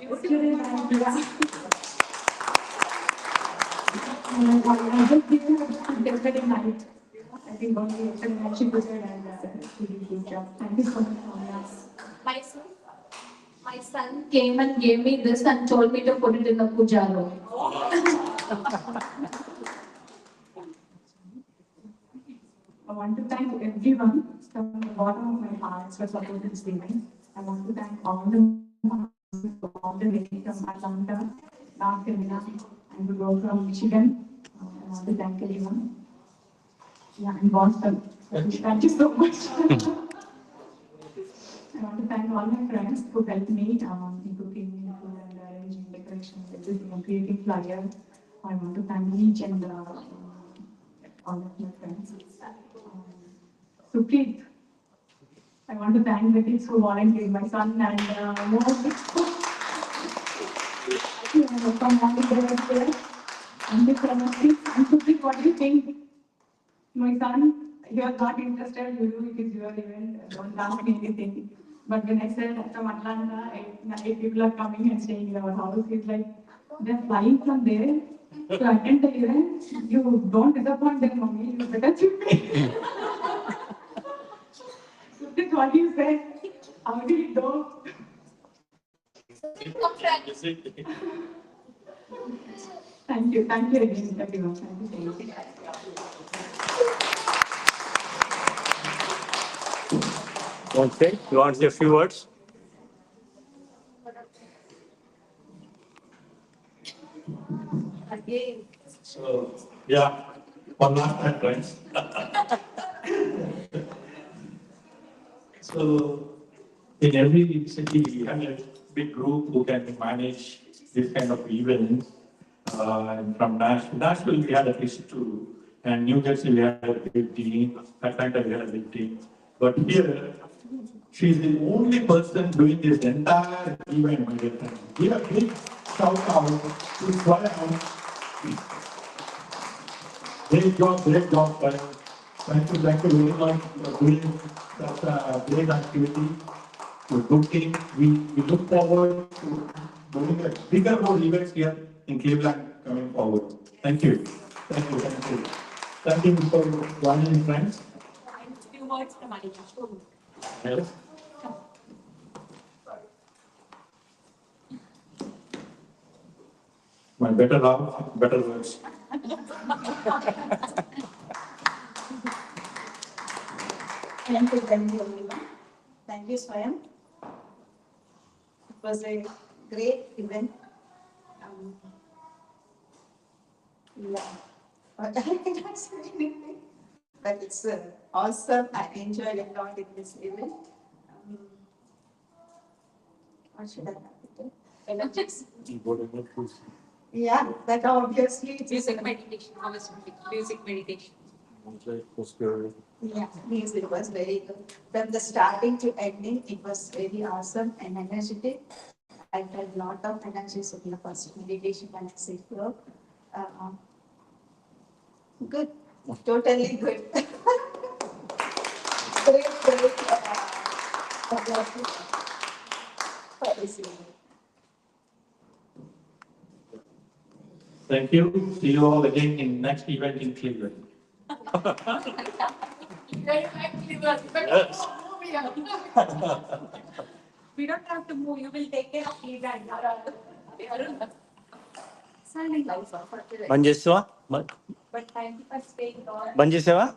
just gave her yesterday night. I think only yesterday night she prepared and she did a good job. Thank you so much, Soumya. my son came and gave me this and told me to put it in the puja room. I want to thank everyone from the bottom of my heart for supporting this event. I want to thank all the ladies from Atlanta, North Carolina, and the girl from Michigan. I want to thank everyone. Yeah, in Boston. Thank you so much. I want to thank all my friends who helped me in cooking food and arranging decorations, everything, and creating flyers. I want to thank each and all of my friends. Supreet, I want to thank the kids who volunteered, my son and more kids from morning there. Thank you so much. And Supreet, what do you think? My son, he was not interested, you do it is your event, don't ask me anything. But when I said from Atlanta, 8 people are coming and staying in our house, he's like, they're flying from there to attend the event. You don't disappoint them, mommy, you better choose me. Supreet, what do you say? How did it go? Thank you again, everyone. Thank you so much. Okay, you want to say a few words? Again. So, yeah, one last time, friends. So, in every city, we have a big group who can manage this kind of events. And from Nashville, we had at least two. And New Jersey, we had a big team. Atlanta, we had a big team. But here, she's the only person doing this entire event, my dear friend. Give a big shout out to Swayam. Great job, Swayam. Thank you very much for doing such a great activity. We're looking, we look forward to doing a bigger more events here in Cleveland coming forward. Thank you. Thank you. Thank you for joining, friends. Few words from Anika. Yes. My better love, better words. Thank you, everyone. Thank you, Swayam. It was a great event. Yeah, but I cannot say anything. But it's awesome. I enjoyed a lot in this event. What should I have to do? Energies. Yeah, that obviously it is Music meditation. Music meditation. Yeah, music was very good. From the starting to ending, it was very awesome and energetic. I felt a lot of energy in the first meditation when I sit here. Good, totally good. Great for this evening. Thank you. See you all again in next event in Cleveland. Yes. We don't have to move. You will take care of me. Manjeswa? But thank you for staying on. Manjeswa?